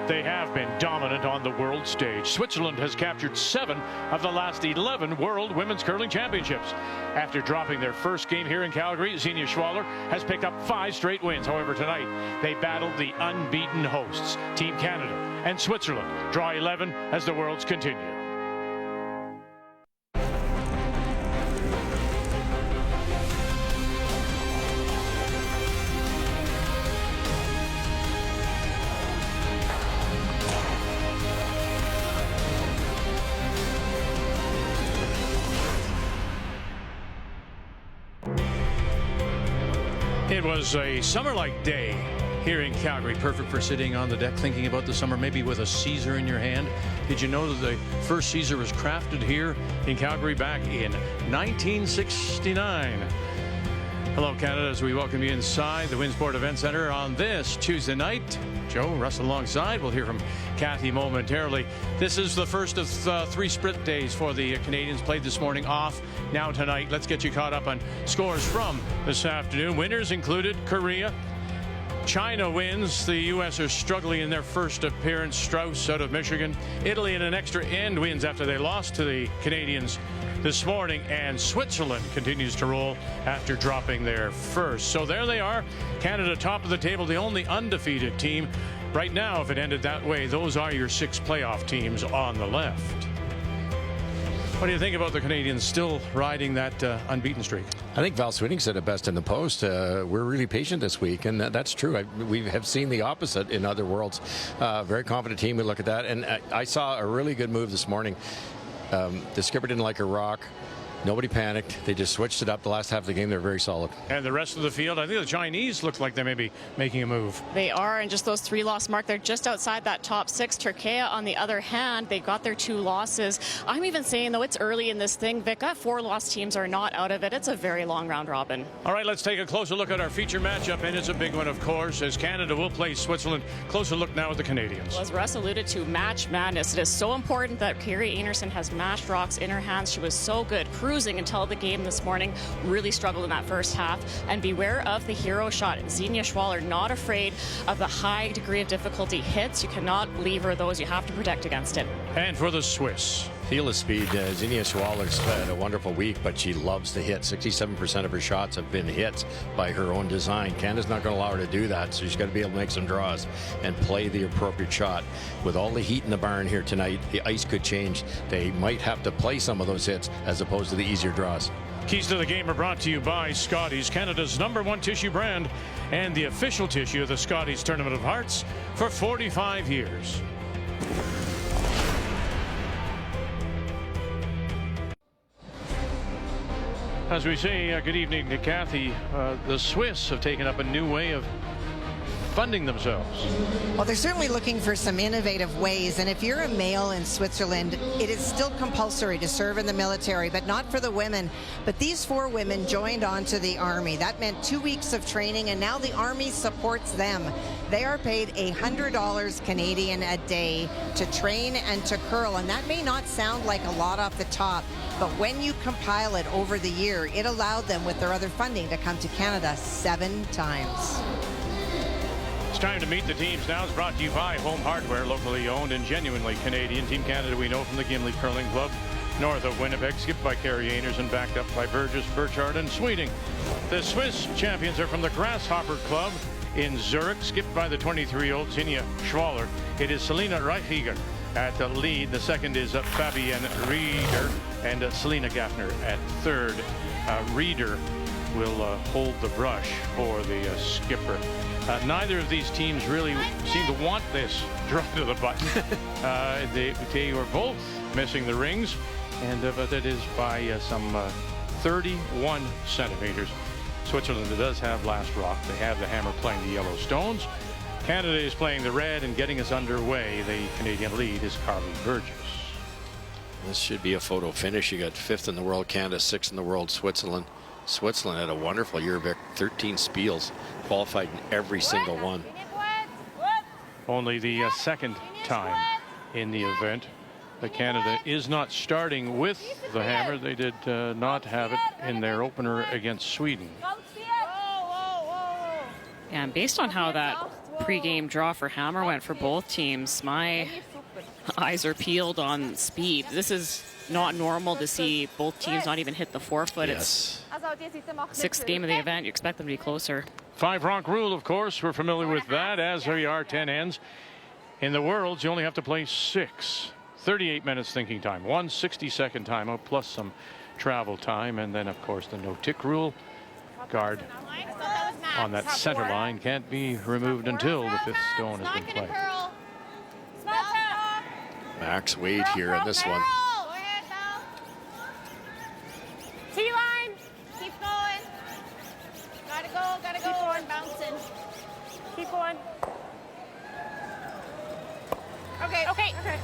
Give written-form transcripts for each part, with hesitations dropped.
They have been dominant on the world stage. Switzerland has captured 7 of the last 11 World Women's Curling Championships. After dropping their first game here in Calgary, Xenia Schwaller has picked up 5 straight wins. However, tonight they battled the unbeaten hosts, Team Canada and Switzerland. Draw 11 as the Worlds continue. It was a summer-like day here in Calgary, perfect for sitting on the deck thinking about the summer, maybe with a Caesar in your hand. Did you know that the first Caesar was crafted here in Calgary back in 1969? Hello, Canada, as we welcome you inside the Winsport Event Center on this Tuesday night. Joe, Russ alongside. We'll hear from Kathy momentarily. This is the first of 3 sprint days for the Canadians. Played this morning, off now tonight. Let's get you caught up on scores from this afternoon. Winners included Korea. China wins. The U.S. are struggling in their first appearance. Strauss out of Michigan. Italy in an extra end wins after they lost to the Canadians this morning. And Switzerland continues to roll after dropping their first. So there they are. Canada top of the table, the only undefeated team. Right now, if it ended that way, those are your 6 playoff teams on the left. What do you think about the Canadians still riding that unbeaten streak? I think Val Sweeting said it best in the post. We're really patient this week, and that's true. We have seen the opposite in other worlds. Very confident team. We look at that, and I saw a really good move this morning. The skipper didn't like a rock. Nobody panicked. They just switched it up. The last half of the game, they're very solid. And the rest of the field, I think the Chinese look like they may be making a move. They are, and just those 3 loss mark, they're just outside that top 6. Turkey, on the other hand, they got their 2 losses. I'm even saying, though, it's early in this thing, Vika, 4 loss teams are not out of it. It's a very long round robin. All right, let's take a closer look at our feature matchup, and it's a big one, of course, as Canada will play Switzerland. Closer look now at the Canadians. Well, as Russ alluded to, match madness. It is so important that Carrie Einarson has mashed rocks in her hands. She was so good, cruising until the game this morning, really struggled in that first half. And beware of the hero shot. Xenia Schwaller, not afraid of the high degree of difficulty hits. You cannot lever those. You have to protect against it. And for the Swiss, feel the speed. Xenia Schwaller's had a wonderful week, but she loves to hit. 67% of her shots have been hits by her own design. Canada's not going to allow her to do that, so she's got to be able to make some draws and play the appropriate shot. With all the heat in the barn here tonight, the ice could change. They might have to play some of those hits as opposed to the easier draws. Keys to the game are brought to you by Scotties, Canada's #1 tissue brand and the official tissue of the Scotties Tournament of Hearts for 45 years. As we say, good evening to Kathy. The Swiss have taken up a new way of funding themselves. Well, they're certainly looking for some innovative ways, and if you're a male in Switzerland, it is still compulsory to serve in the military, but not for the women. But these 4 women joined on to the Army. That meant 2 weeks of training, and now the Army supports them. They are paid $100 Canadian a day to train and to curl, and that may not sound like a lot off the top, but when you compile it over the year, it allowed them, with their other funding, to come to Canada 7 times. It's time to meet the teams now. It's brought to you by Home Hardware, locally owned and genuinely Canadian. Team Canada we know from the Gimli Curling Club, north of Winnipeg, skipped by Carrie Einarson, backed up by Burgess, Burchard, and Sweeting. The Swiss champions are from the Grasshopper Club in Zurich, skipped by the 23-year-old Xenia Schwaller. It is Selina Reichiger at the lead. The second is Fabienne Rieder and Selina Gaffner at third. Rieder will hold the brush for the skipper. Neither of these teams really seem to want this drop to the button. They were both missing the rings, and but it is by some 31 centimeters. Switzerland does have last rock. They have the hammer playing the yellow stones. Canada is playing the red, and getting us underway, the Canadian lead is Carly Burgess. This should be a photo finish. You got 5th in the world, Canada, 6th in the world, Switzerland. Switzerland had a wonderful year, Vic. 13 spiels, qualified in every single one. Only the second time in the event that Canada is not starting with the hammer. They did not have it in their opener against Sweden. And based on how that Pre-game draw for Hammer went for both teams. My eyes are peeled on speed. This is not normal to see both teams not even hit the forefoot. Yes. It's sixth game of the event. You expect them to be closer. 5-rock rule, of course. We're familiar with that, as we are 10 ends. In the Worlds, you only have to play 6. 38 minutes thinking time. 1 60-second timeout plus some travel time. And then, of course, the no-tick rule. Guard on that center line can't be removed until the 5th stone has been played. Max weight here on this one. T-line. Keep going. Gotta go. Gotta go. Keep going. Bouncing. Keep going. Okay. Okay. Okay.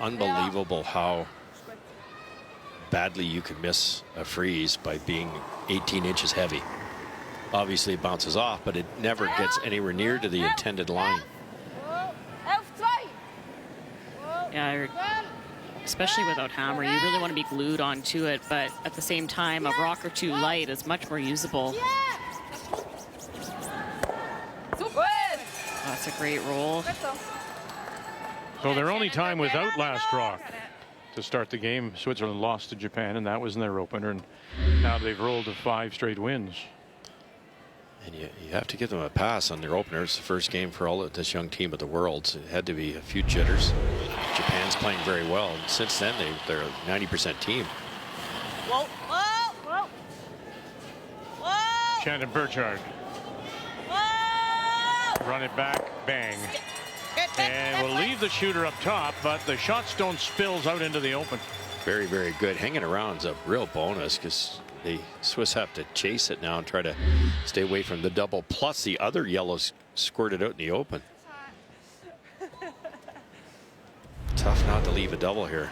Unbelievable how badly you can miss a freeze by being 18 inches heavy. Obviously it bounces off, but it never gets anywhere near to the intended line. Yeah, especially without hammer, you really want to be glued onto it, but at the same time, a rock or two light is much more usable. That's a great roll. So their only time without last rock to start the game, Switzerland lost to Japan, and that was in their opener, and now they've rolled to 5 straight wins. And you have to give them a pass on their opener. It's the first game for all of this young team at the Worlds. It had to be a few jitters. Japan's playing very well, and since then they're a 90% team. Whoa, whoa, whoa, whoa. Shannon Burchard. Whoa. Run it back, bang. And we'll leave the shooter up top, but the shot stone spills out into the open. Very, very good. Hanging around is a real bonus because the Swiss have to chase it now and try to stay away from the double. Plus the other yellows squirted out in the open. Tough not to leave a double here.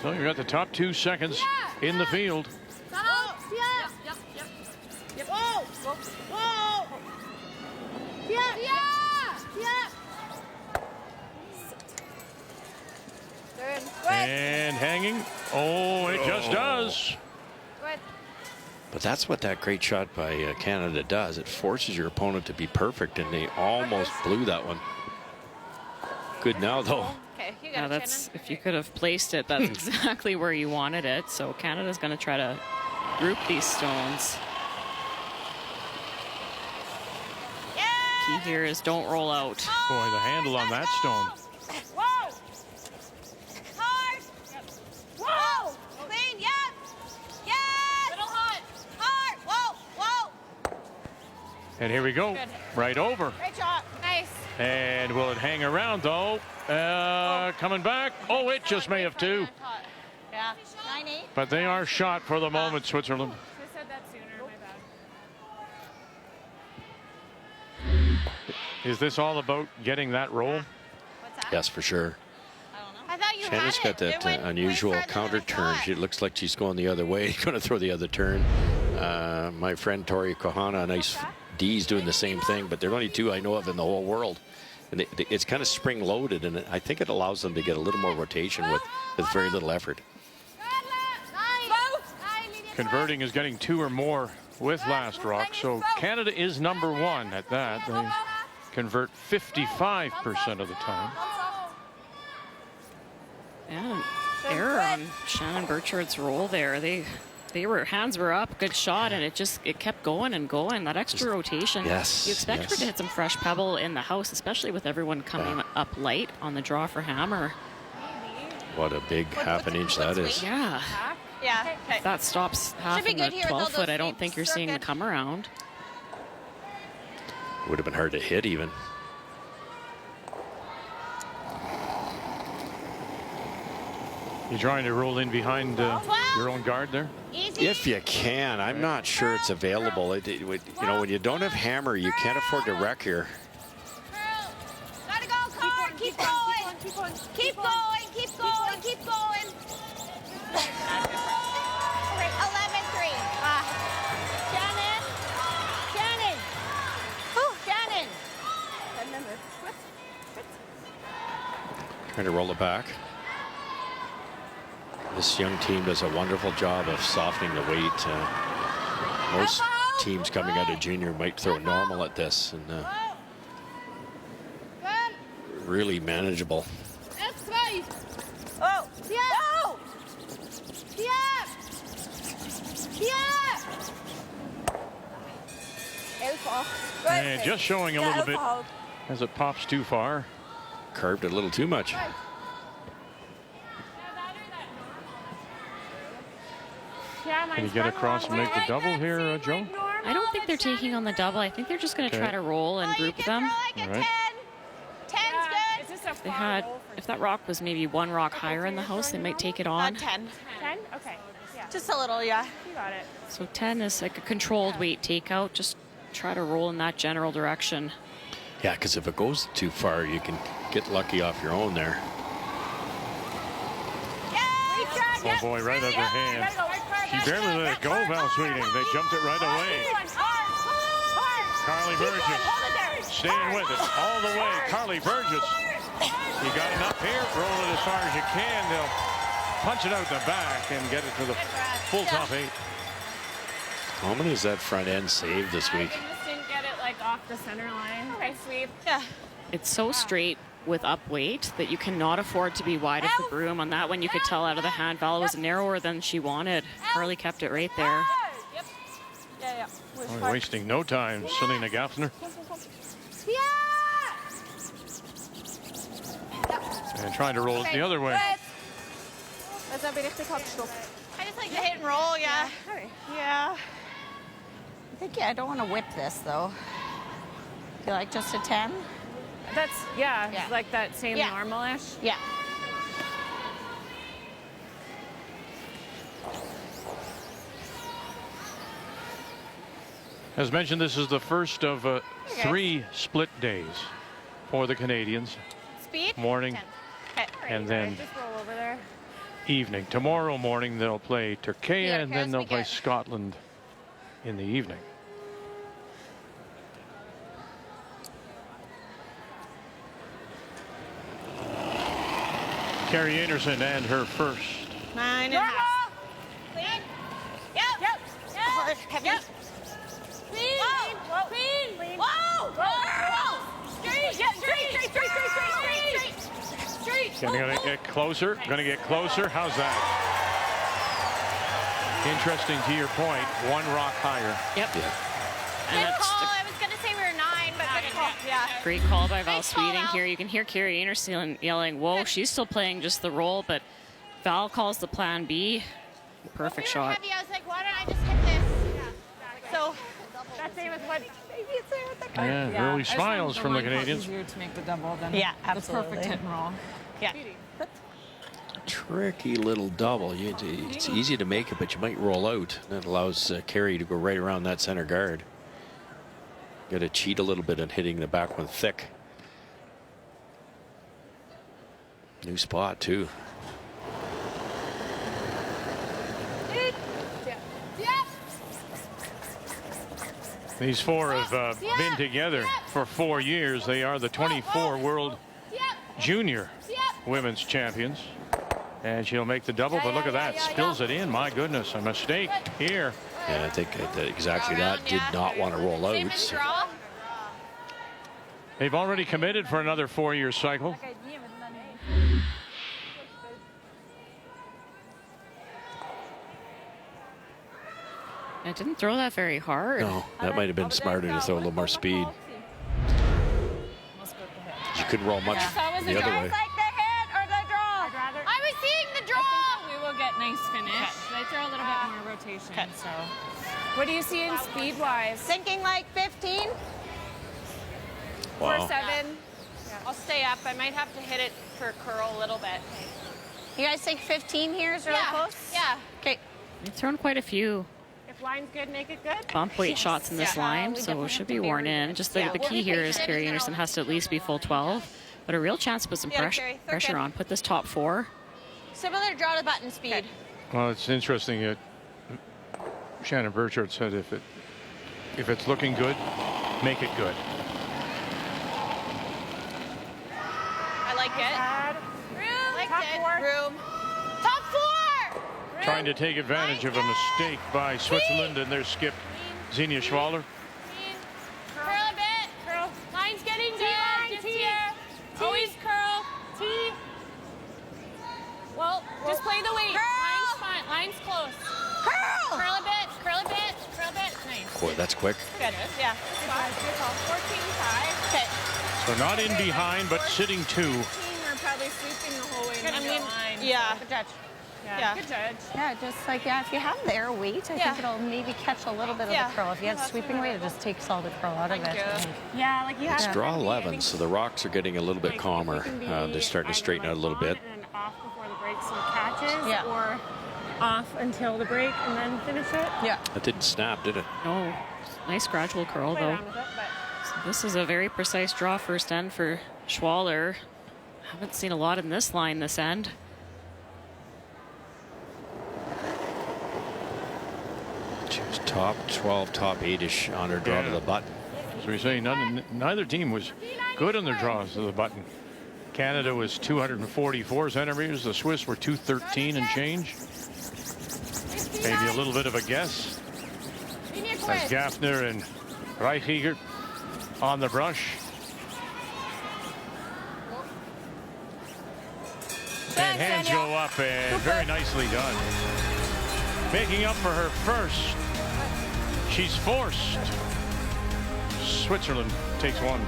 So you've got the top 2 seconds in the field. And hanging. Oh, it just does. But that's what that great shot by Canada does. It forces your opponent to be perfect, and they almost blew that one. Good now, though. Yeah, that's, if you could have placed it, that's exactly where you wanted it. So Canada's going to try to group these stones. Key here is don't roll out. Boy, the handle on that stone. Whoa. Hard. Whoa. Clean. Yep. Yes. Little hot. Hard. Whoa. Whoa. And here we go. Good. Right over. Great shot. Nice. And will it hang around, though? Coming back. Oh, it just may have too. Yeah. 9-8. But they are shot for the moment, Switzerland. I said that sooner. My bad. Is this all about getting that roll? What's that? Yes, for sure. I thought you Shannon's got that unusual counter turn. She looks like she's going the other way, going to throw the other turn. My friend Tori Kohana, nice D's doing the same thing, but there are only 2 I know of in the whole world. And it's kind of spring loaded, and I think it allows them to get a little more rotation with very little effort. Converting is getting 2 or more with last rock, so Canada is number 1 at that. They convert 55% of the time. Yeah, error on Shannon Burchard's roll there. Hands were up, good shot, and it kept going and going. That extra rotation. Yes. You expect her to hit some fresh pebble in the house, especially with everyone coming up light on the draw for hammer. What a big half an inch that is. Yeah. Yeah. If that stops half be in the good here with 12 all foot, those I don't think you're seeing the circuit. come around. Would have been hard to hit even. You trying to roll in behind your own guard there? Easy. If you can, I'm not sure it's available. You know, when you don't have hammer, you can't afford to wreck here. Gotta go, Car. Keep going. Keep going. Keep going. Keep going. Keep going. 11-3. Shannon. Shannon. Shannon. Trying to roll it back. This young team does a wonderful job of softening the weight. Most teams coming out of junior might throw normal at this, and really manageable. Oh, yeah. And just showing a little bit as it pops too far. Carved it a little too much. Can you get across and make the double here, Joe? I don't think they're taking on the double. I think they're just going to try to roll and group them. All right. 10's good. They had, if that rock was maybe one rock higher in the house, they might take it on. 10. 10? Okay. Yeah. Just a little, yeah. You got it. So 10 is like a controlled weight takeout. Just try to roll in that general direction. Yeah, because if it goes too far, you can get lucky off your own there. Oh boy, right out of her hand. She barely let it go, Val Sweeting. They jumped it right away. Carly Burgess staying with it all the way. Carly Burgess, you got enough here. Roll it as far as you can. They'll punch it out the back and get it to the full top 8. How many has that front end saved this week? I just didn't get it like off the center line. Okay, sweep. Yeah. It's so straight with up weight that you cannot afford to be wide of the broom. On that one, you could tell out of the hand, Val was narrower than she wanted. Carly kept it right there. Yep. Yeah. Oh, wasting no time, Selena Gaffner. And trying to roll it the other way. That's a bit of I just like to hit and roll, yeah. Yeah. I think, I don't want to whip this, though. You like just a 10? That's, yeah, Yeah. like that same Yeah. normal-ish. Yeah. As mentioned, this is the first of 3 split days for the Canadians. Speed? Morning 10. and then Just roll over there. evening. Tomorrow morning they'll play Turkey Yeah, and then they'll we play get. Scotland in the evening. Carrie Einarson and her first. 9.5. Clean? Yep. Yep. Heavy. Yep. Clean. Whoa. Clean. Whoa. Whoa. Straight. Yeah, straight. Gonna get closer. Gonna get closer. How's that? Interesting to your point. 1 rock higher. Yep. Yeah. And Good that's call. the I was going to say we were 9, but good call. Yeah. great call by Val Nice call, Sweeting Val. here. You can hear Carrie Einarson yelling, whoa, she's still playing just the roll, but Val calls the plan B. Perfect We were shot. heavy. I was like, why don't I just hit this? So, That's same with what? maybe it's there with the card. Yeah, early smiles from the Canadians. Easier to make the double than Yeah, the absolutely. perfect hit and roll. Yeah. Tricky little double. It's easy to make it, but you might roll out. That allows Carey to go right around that center guard. Got to cheat a little bit in hitting the back one thick. New spot, too. These 4 have been together for 4 years. They are the 24 World Junior Women's Champions. And she'll make the double, but look at that. Spills it in. My goodness, a mistake here. And I think that exactly that did not want to roll Same out. as So draw. They've already committed for another 4-year cycle. It didn't throw that very hard. no, that might have been smarter to throw a little more speed. You could roll much the other way. Like the hit or the draw. I was seeing the draw. We will get nice finish. They throw a little bit more rotation. So, what do you see in speed-wise? Thinking like 15. Wow. 4-7. I'll stay up. I might have to hit it for a curl a little bit. You guys think 15 here is really close? Yeah. Okay. They've thrown quite a few If line's good, make it good. bump weight shots in this line, so it should be worn in. Just the key here is Carrie Einarson has to at least be full 12, but a real chance to put some Yeah, Carrie, they're pressure good. on. Put this top 4. Similar draw to button speed. Well, it's interesting. Shannon Burchard said if it's looking good, make it good. I like it. Add Room. top 4. Room. Top 4. trying to take advantage of a mistake by Switzerland and their skip, Xenia Schwaller. Curl a bit. Curl. Line's getting good. Just here. Always curl. T. Well, just play the weight. Line's fine. Line's close. Curl. Curl a bit. Curl a bit. Curl a bit. Nice. Boy, that's quick. Good. Yeah. Good call. 14-5. Okay. So not in behind, but sitting 2. We're probably sweeping the whole way. I mean, line. yeah. Good judge. Yeah. Good judge. Yeah, just like, if you have the air weight, I think it'll maybe catch a little bit of the curl. If you have sweeping weight, it just takes all the curl out of it. Yeah, like you have It's draw 11, so the rocks are getting a little bit calmer. They're starting to straighten out a little bit. And off before the break so it catches, Yeah. or off until the break and then finish it. Yeah. That didn't snap, did it? No, nice gradual curl Play though. around with it, but So this is a very precise draw first end for Schwaller. Haven't seen a lot in this line this end. She was top 12, top 8-ish on her draw to the button. So we say neither team was good on their draws to the button. Canada was 244 centimeters. The Swiss were 213 and change. Maybe a little bit of a guess. As Gaffner and Reichegert on the brush. And hands go up, and very nicely done. Making up for her first. She's forced. Switzerland takes 1.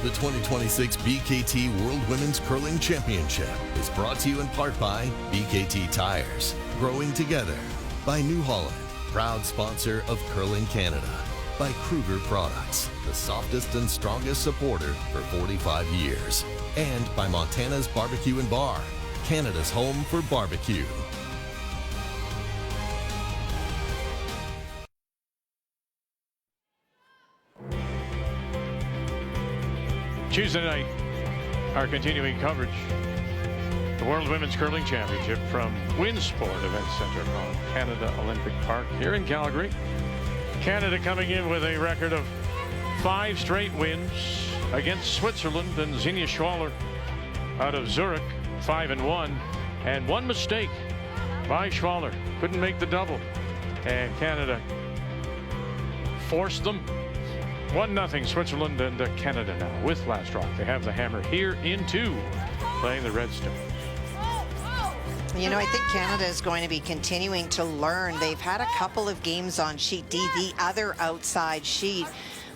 The 2026 BKT World Women's Curling Championship is brought to you in part by BKT Tires, growing together, by New Holland, proud sponsor of Curling Canada, by Kruger Products, the softest and strongest supporter for 45 years, and by Montana's Barbecue and Bar, Canada's home for barbecue. Tuesday night, our continuing coverage, the World Women's Curling Championship from Winsport Event Center on Canada Olympic Park here in Calgary. Canada coming in with a record of 5 straight wins against Switzerland, and Xenia Schwaller out of Zurich, 5-1, and 1 mistake by Schwaller. Couldn't make the double, and Canada forced them. 1-0 Switzerland, and Canada now with last rock. They have the hammer here in 2, playing the Redstone. You know, I think Canada is going to be continuing to learn. They've had a couple of games on sheet D, the other outside sheet,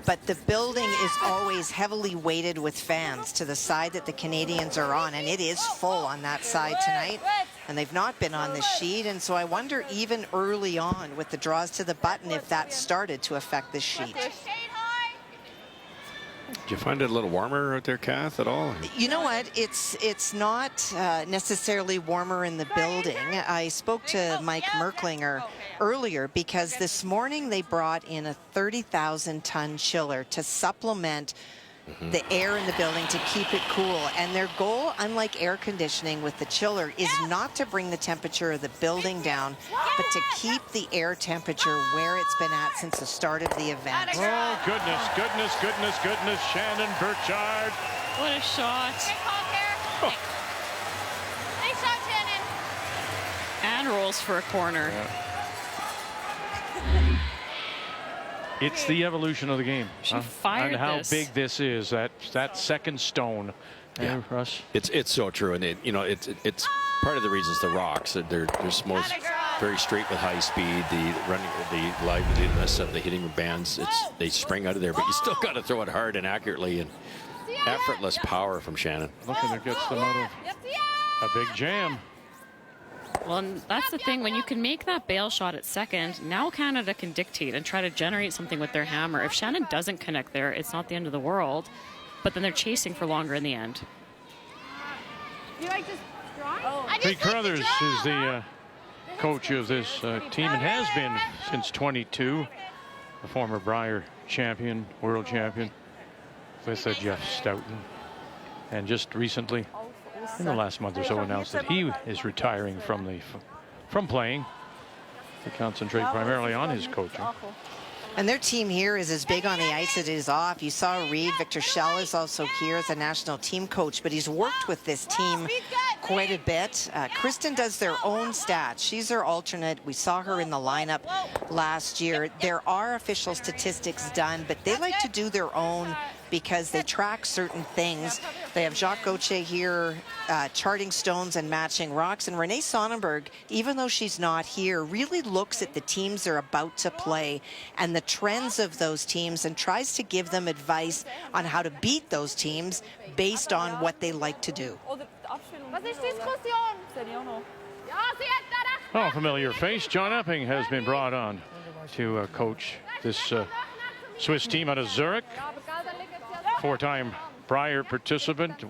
but the building is always heavily weighted with fans to the side that the Canadians are on, and it is full on that side tonight, and they've not been on the sheet. And so I wonder, even early on with the draws to the button, if that started to affect the sheet. Did you find it a little warmer out there, Kath, at all? You know what? It's not necessarily warmer in the building. I spoke to Mike Merklinger earlier because this morning they brought in a 30,000-ton chiller to supplement the air in the building to keep it cool. And their goal, unlike air conditioning with the chiller, is not to bring the temperature of the building down, but to keep the air temperature where it's been at since the start of the event. Oh, goodness, goodness, goodness, goodness. Shannon Burchard. What a shot. Oh. Nice shot, Shannon. And rolls for a corner. It's the evolution of the game. She fired and how this. big this is, that second stone. Yeah, Hey, Russ. it's so true, and it's part of the reasons the rocks they're most very straight with high speed. The running, the liveliness of the hitting bands, they spring out of there, but you still got to throw it hard and accurately, and effortless power from Shannon. Look at it, gets them out of a big jam. Well, and that's the thing. When you can make that bail shot at second, now Canada can dictate and try to generate something with their hammer. If Shannon doesn't connect there, it's not the end of the world. But then they're chasing for longer in the end. You like just drawing? Pete Carruthers is the coach of this team and has been since 22. The former Brier champion, world champion, with Jeff Stoughton. And just recently, in the last month or so, announced that he is retiring from playing to concentrate primarily on his coaching. And their team here is as big on the ice as it is off. You saw Reed. Victor Schell is also here as a national team coach, but he's worked with this team quite a bit. Kristen does their own stats. She's their alternate. We saw her in the lineup last year. There are official statistics done, but they like to do their own because they track certain things. They have Jacques Gauthier here charting stones and matching rocks. And Renee Sonnenberg, even though she's not here, really looks at the teams they're about to play and the trends of those teams and tries to give them advice on how to beat those teams based on what they like to do. Oh, familiar face. John Epping has been brought on to coach this Swiss team out of Zurich. Four-time Brier participant.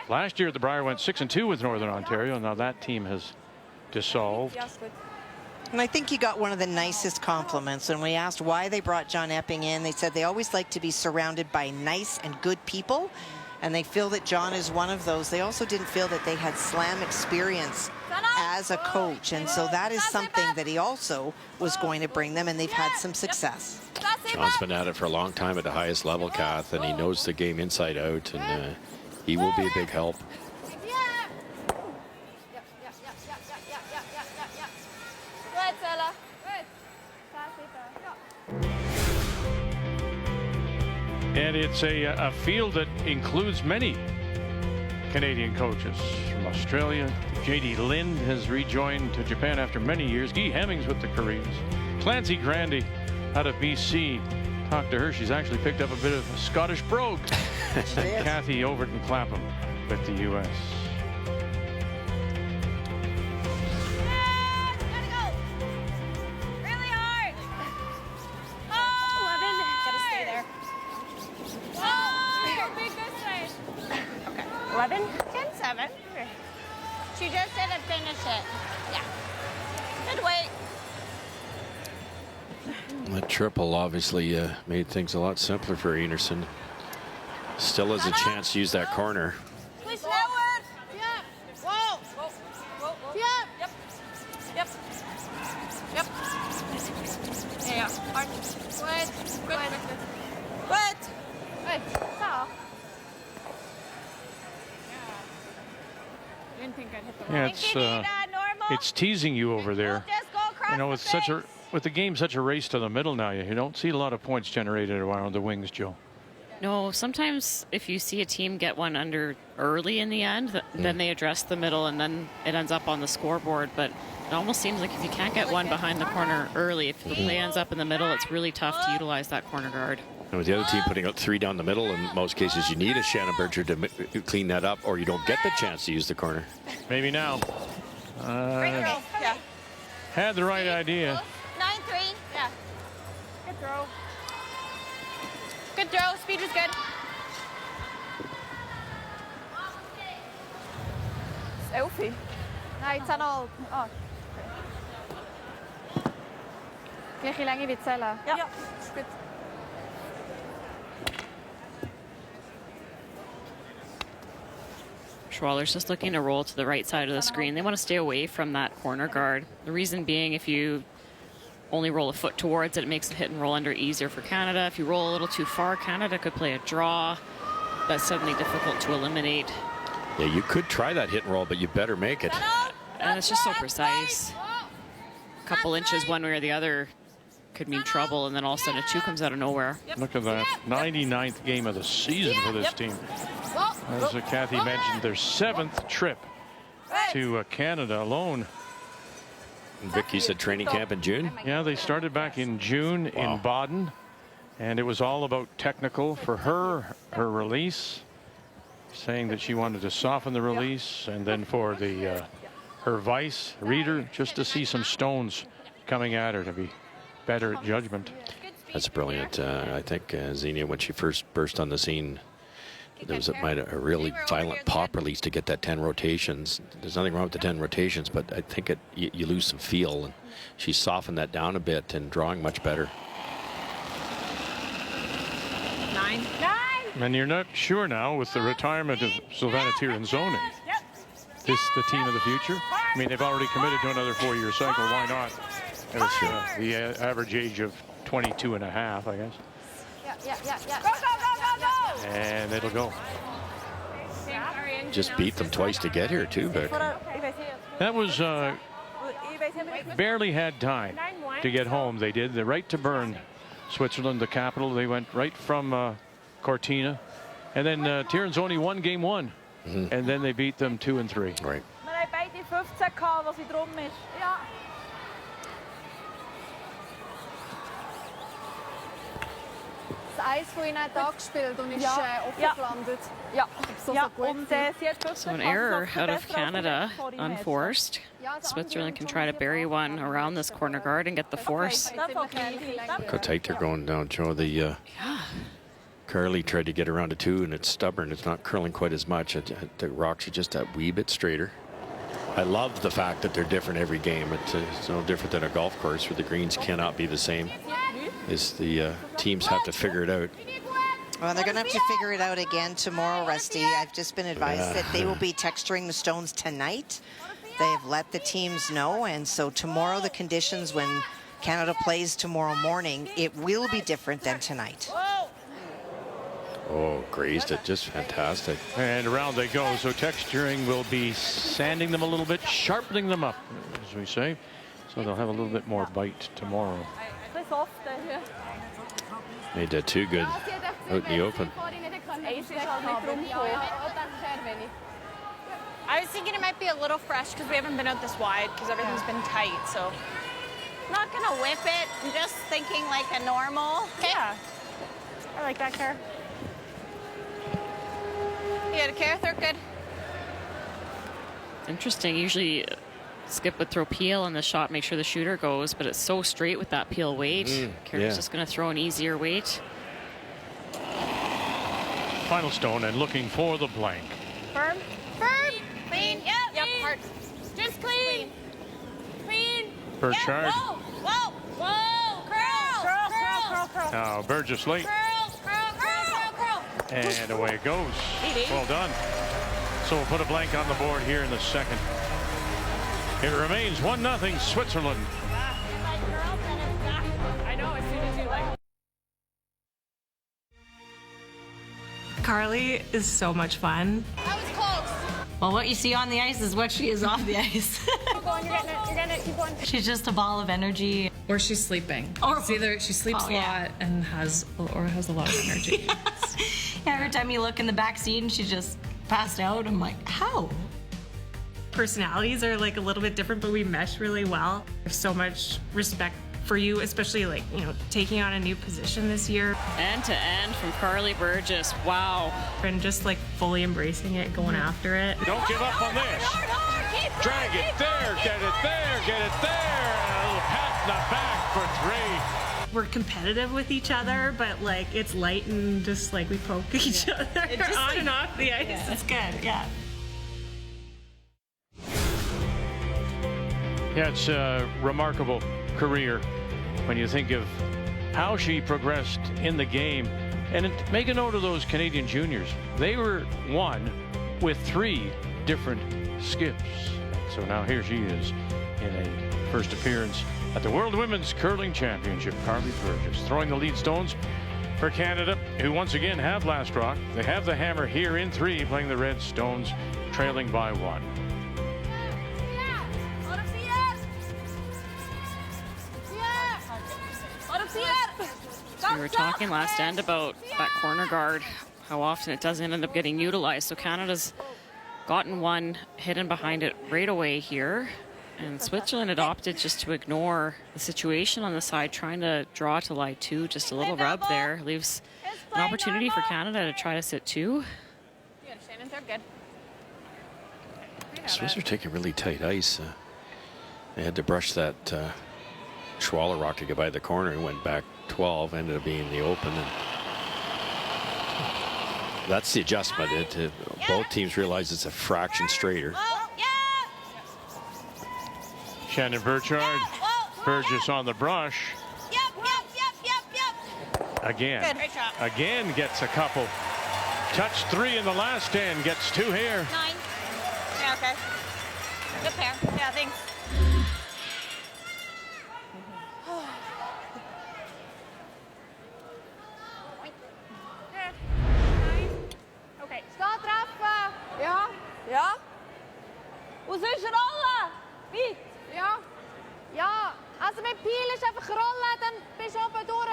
Last year, the Brier went 6-2 with Northern Ontario. Now that team has dissolved. And I think you got one of the nicest compliments when we asked why they brought John Epping in. They said they always like to be surrounded by nice and good people, and they feel that John is one of those. They also didn't feel that they had slam experience as a coach, and so that is something that he also was going to bring them, and they've had some success. John's been at it for a long time at the highest level, Kath, and he knows the game inside out, and he will be a big help. And it's a field that includes many Canadian coaches from Australia. J.D. Lind has rejoined to Japan after many years. Guy Hemmings with the Koreans. Clancy Grandy out of BC. Talked to her. She's actually picked up a bit of a Scottish brogue. Kathy Overton Clapham with the U.S. Really hard. 11, 10, 7. She just didn't finish it. Yeah. Good weight. That triple obviously made things a lot simpler for Einarson. Still has a chance to use that corner. Push forward. Yeah. Whoa. Yeah. Yep. Yep. Yep. Yeah. Hard. Good. Good. Good. Good. So. I didn't think I'd hit the Yeah, it's teasing you over there. You know, with the game such a race to the middle now, you don't see a lot of points generated around the wings, Joe. No, sometimes if you see a team get one under early in the end, then they address the middle and then it ends up on the scoreboard. But it almost seems like if you can't get one behind the corner early, if the play ends up in the middle, it's really tough to utilize that corner guard. And with the other team putting out 3 down the middle, in most cases you need a Shannon Berger to clean that up, or you don't get the chance to use the corner. Maybe now. Had the right idea. 9-3. Yeah. Good throw. Good throw. Speed is good. Elfie. Nice and all. Oh. Kailangan Vitsela. Yeah. Good. Schwaller's just looking to roll to the right side of the screen. They want to stay away from that corner guard. The reason being, if you only roll a foot towards it, it makes the hit and roll under easier for Canada. If you roll a little too far, Canada could play a draw. That's suddenly difficult to eliminate. Yeah, you could try that hit and roll, but you better make it. And it's just so precise. A couple inches one way or the other could mean trouble, and then all of a sudden a 2 comes out of nowhere. Look at that. 99th game of the season for this team. As Kathy mentioned, their 7th trip to Canada alone. And Vicky said training camp in June. Yeah, they started back in June in Baden, and it was all about technical for her release, saying that she wanted to soften the release, and then for the her vice reader just to see some stones coming at her to be better at judgment. That's brilliant. I think Xenia, when she first burst on the scene, there was a really violent pop release to get that 10 rotations. There's nothing wrong with the 10 rotations, but I think you lose some feel, and she softened that down a bit and drawing much better. 9. And you're not sure now with the retirement of Silvana Tiranzoni. This the team of the future? I mean, they've already committed to another 4-year cycle. Why not? As the average age of 22 and a half, I guess. Yeah. Go. And it'll go. Just beat them twice to get here, too, Vic. That was barely had time to get home. They did. They're right to Bern, Switzerland, the capital. They went right from Cortina. And then Tiern's won game 1. And then they beat them 2 and 3. Right. Maar hij bijt die 15 gehaald als hij drom is. Ja. Das Eis von ihnen hat angespielt und ist offen gelandet. Ja. So gut. Und sie hat 15 So an error out of Canada, unforced. Switzerland can try to bury one around this corner guard and get the force. Dat valt mee. Look how tight they're going down, Joe. The Carly tried to get around to 2, and it's stubborn. It's not curling quite as much. The rocks are just a wee bit straighter. I love the fact that they're different every game. It's no different than a golf course where the greens cannot be the same. The teams have to figure it out. Well, they're going to have to figure it out again tomorrow, Rusty. I've just been advised that they will be texturing the stones tonight. They've let the teams know, and so tomorrow the conditions when Canada plays tomorrow morning, it will be different than tonight. Oh, grazed it. Just fantastic. And around they go. So texturing will be sanding them a little bit, sharpening them up, as we say. So they'll have a little bit more bite tomorrow. Made that too good out in the open. I was thinking it might be a little fresh because we haven't been out this wide because everything's been tight. So not gonna whip it. I'm just thinking like a normal. Yeah. I like that, Care. You had a care, they're good. Interesting. Usually Skip would throw peel on the shot, make sure the shooter goes, but it's so straight with that peel weight. Carey's just going to throw an easier weight. Final stone and looking for the blank. Firm. Clean. Yep. Hard. Just clean. Burchard. Whoa. Curl. Now Burgess late. Curl. And away it goes. Well done. So we'll put a blank on the board here in the second. It remains 1-0 Switzerland. I know, as soon as you like. Carly is so much fun. That was close. Well, what you see on the ice is what she is off the ice. Keep going, you're getting it, keep going. She's just a ball of energy. Or she's sleeping. Or it's either she sleeps a lot and has a lot of energy. Every time you look in the back seat and she just passed out, I'm like, how? Personalities are like a little bit different, but we mesh really well. I have so much respect for you, especially like, taking on a new position this year. End to end from Carly Burgess. Wow. And just like fully embracing it, going after it. Don't give up on this. Drag it there, get it there, get it there. And a little pat in the back for 3. We're competitive with each other, but like it's light and just like we poke each other on and off the ice. Yeah, it's good, yeah. Yeah, it's a remarkable career when you think of how she progressed in the game. And make a note of those Canadian juniors. They were won with 3 different skips. So now here she is in a first appearance at the World Women's Curling Championship. Carly Burgess throwing the lead stones for Canada, who once again have last rock. They have the hammer here in 3, playing the red stones, trailing by 1. We were talking last end about that corner guard, how often it doesn't end up getting utilized. So Canada's gotten one hidden behind it right away here. And Switzerland had opted just to ignore the situation on the side, trying to draw to lie 2. Just a little rub there. Leaves an opportunity for Canada to try to sit 2. They're good. Swiss are taking really tight ice. They had to brush that Schwaller rock to get by the corner and went back 12, ended up being in the open. And that's the adjustment. Both teams realize it's a fraction straighter. Shannon Burchard, Burgess on the brush. Again, again gets a couple. Touched 3 in the last end, gets 2 here. 9. Yeah, okay. Good pair. Yeah, thanks. Ja. Hoe soll ich rollen? Wie? Ja. Ja, also mit Pil ist einfach rollen, dann bist du oben durch.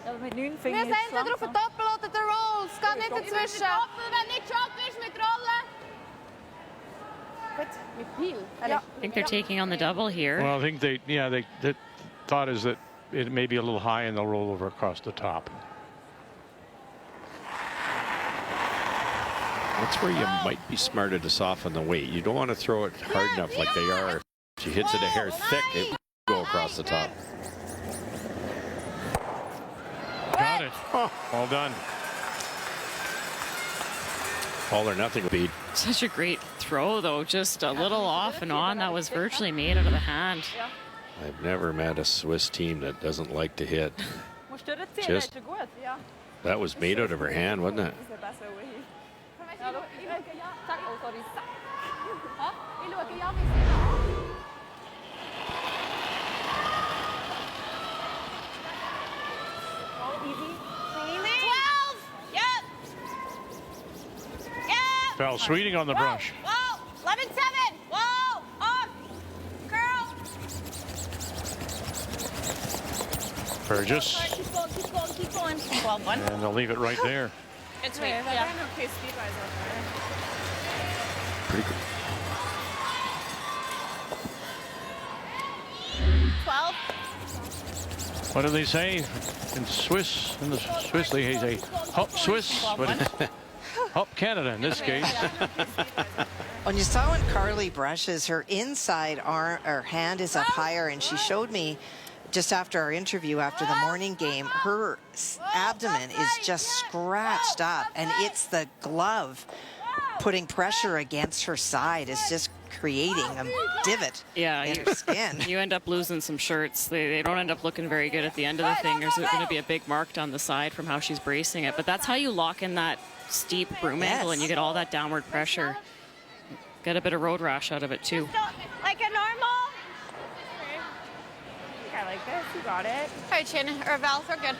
Ja, mit 9 Wir Fingern. sind entweder auf den Doppel oder den Roll. Es geht nicht dazwischen. Doppel, wenn nicht Job ist mit Rollen. Gut, mit Pil. Ja. I think they're taking on the double here. Well, I think the thought is that it may be a little high and they'll roll over across the top. That's where you might be smarter to soften the weight. You don't want to throw it hard enough like they are. If she hits it a hair thick, it will go across the top. Got it. Oh, all done. All or nothing beat. Such a great throw, though. Just a little off and on. That was virtually made out of the hand. I've never met a Swiss team that doesn't like to hit. Just, that was made out of her hand, wasn't it? Val Sweeting on the brush. Whoa, 11-7. Whoa, off. Girl. Burgess. Keep going, keep going, keep going. 12-1. And they'll leave it right there. Good sweep. Yeah. Okay, speed-wise up there. Pretty good. 12. What do they say in Swiss? In the Swiss, they say Hop Swiss, but it's Hop Canada in this case. When you saw when Carly brushes, her inside arm or hand is up higher, and she showed me just after our interview after the morning game, her abdomen is just scratched up, and it's the glove putting pressure against her side is just creating a divot in her skin. You end up losing some shirts. They don't end up looking very good at the end of the thing. There's going to be a big mark down the side from how she's bracing it. But that's how you lock in that steep broom angle, and you get all that downward pressure. Get a bit of road rash out of it, too. Like a normal. I like this. You got it. All right, Chin or Val, they're good.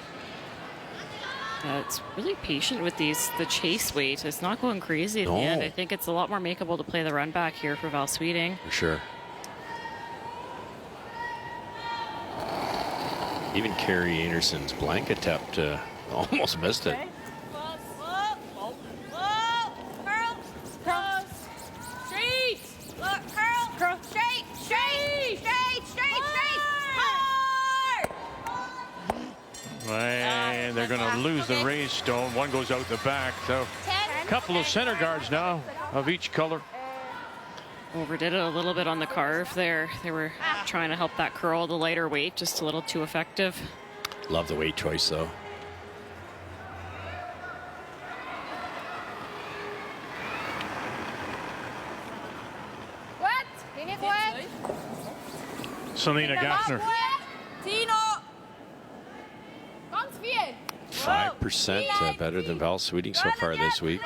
It's really patient with the chase weight. It's not going crazy at the end. I think it's a lot more makeable to play the run back here for Val Sweeting. For sure. Even Carrie Einarson's blanket tapped almost missed it. And they're going to lose the raised stone. One goes out the back. So a couple of center guards now of each color. Overdid it a little bit on the carve there. They were trying to help that curl, the lighter weight, just a little too effective. Love the weight choice, though. What? Ding it wet. Selena Gaffner. Tino. Ganz viel. 5% better than Val Sweeting so far this week.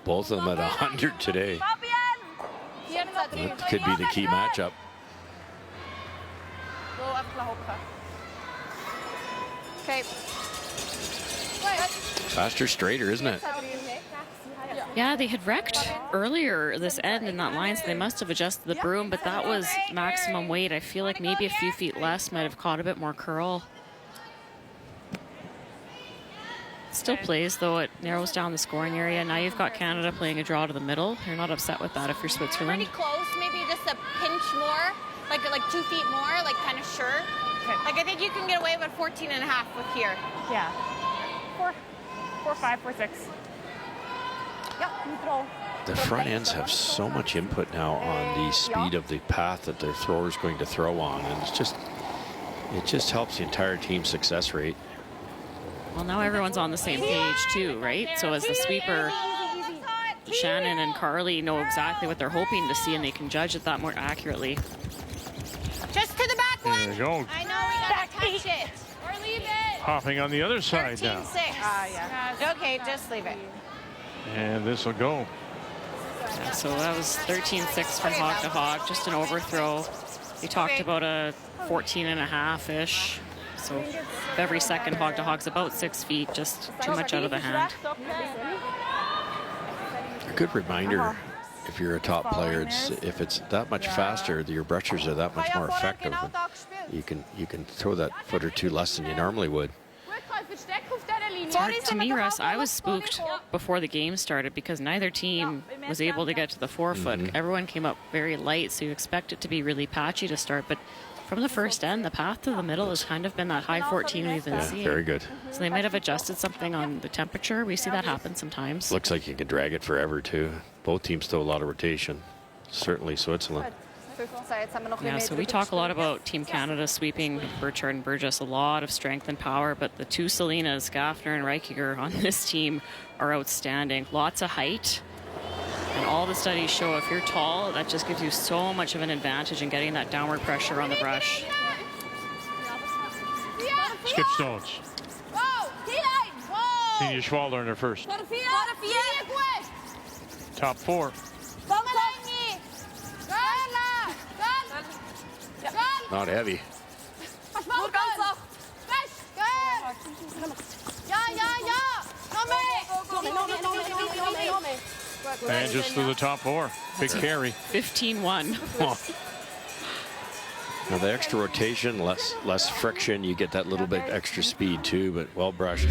Both of them at 100 today. That could be the key matchup. Okay. Faster, straighter, isn't it? Yeah, they had wrecked earlier this end in that line, so they must have adjusted the broom, but that was maximum weight. I feel like maybe a few feet less might have caught a bit more curl. Still plays, though. It narrows down the scoring area. Now you've got Canada playing a draw to the middle. You're not upset with that if you're Switzerland. Pretty close, maybe just a pinch more, like 2 feet more, like kind of sure. Okay. Like I think you can get away with 14 and a half with here. Yeah. 4, 5, 4, 6. Yep, neutral. The front ends have so much input now on the speed of the path that their thrower is going to throw on, and it just helps the entire team's success rate. Well, now everyone's on the same page, too, right? So as the sweeper, Shannon and Carly know exactly what they're hoping to see, and they can judge it that more accurately. Just to the back one. There you go. I know we gotta touch it. Or leave it. Hopping on the other side now. 13-6. Yeah. Okay, just leave it. And this will go. Yeah, so that was 13-6 from hog to hog, just an overthrow. We talked about a 14.5-ish. So every second hog to hog's about 6 feet, just too much out of the hand. A good reminder if you're a top player, if it's that much faster, your brushers are that much more effective. You can throw that foot or two less than you normally would. It's hard to me, Russ. I was spooked before the game started because neither team was able to get to the forefoot. Everyone came up very light, so you expect it to be really patchy to start. But from the first end, the path to the middle has kind of been that high 14 we've been seeing. Very good. So they might have adjusted something on the temperature. We see that happen sometimes. Looks like you can drag it forever, too. Both teams throw a lot of rotation. Certainly Switzerland. Yeah, so we talk a lot about Team Canada sweeping Burchard and Burgess, a lot of strength and power, but the two Salinas, Gaffner and Reichiger on this team are outstanding. Lots of height, and all the studies show if you're tall, that just gives you so much of an advantage in getting that downward pressure on the brush. Skip stones. Senior Schwaller in her first. Top 4. Not heavy. And just through the top 4. Big carry. 15-1. Now the extra rotation, less friction, you get that little bit extra speed too, but well brushed.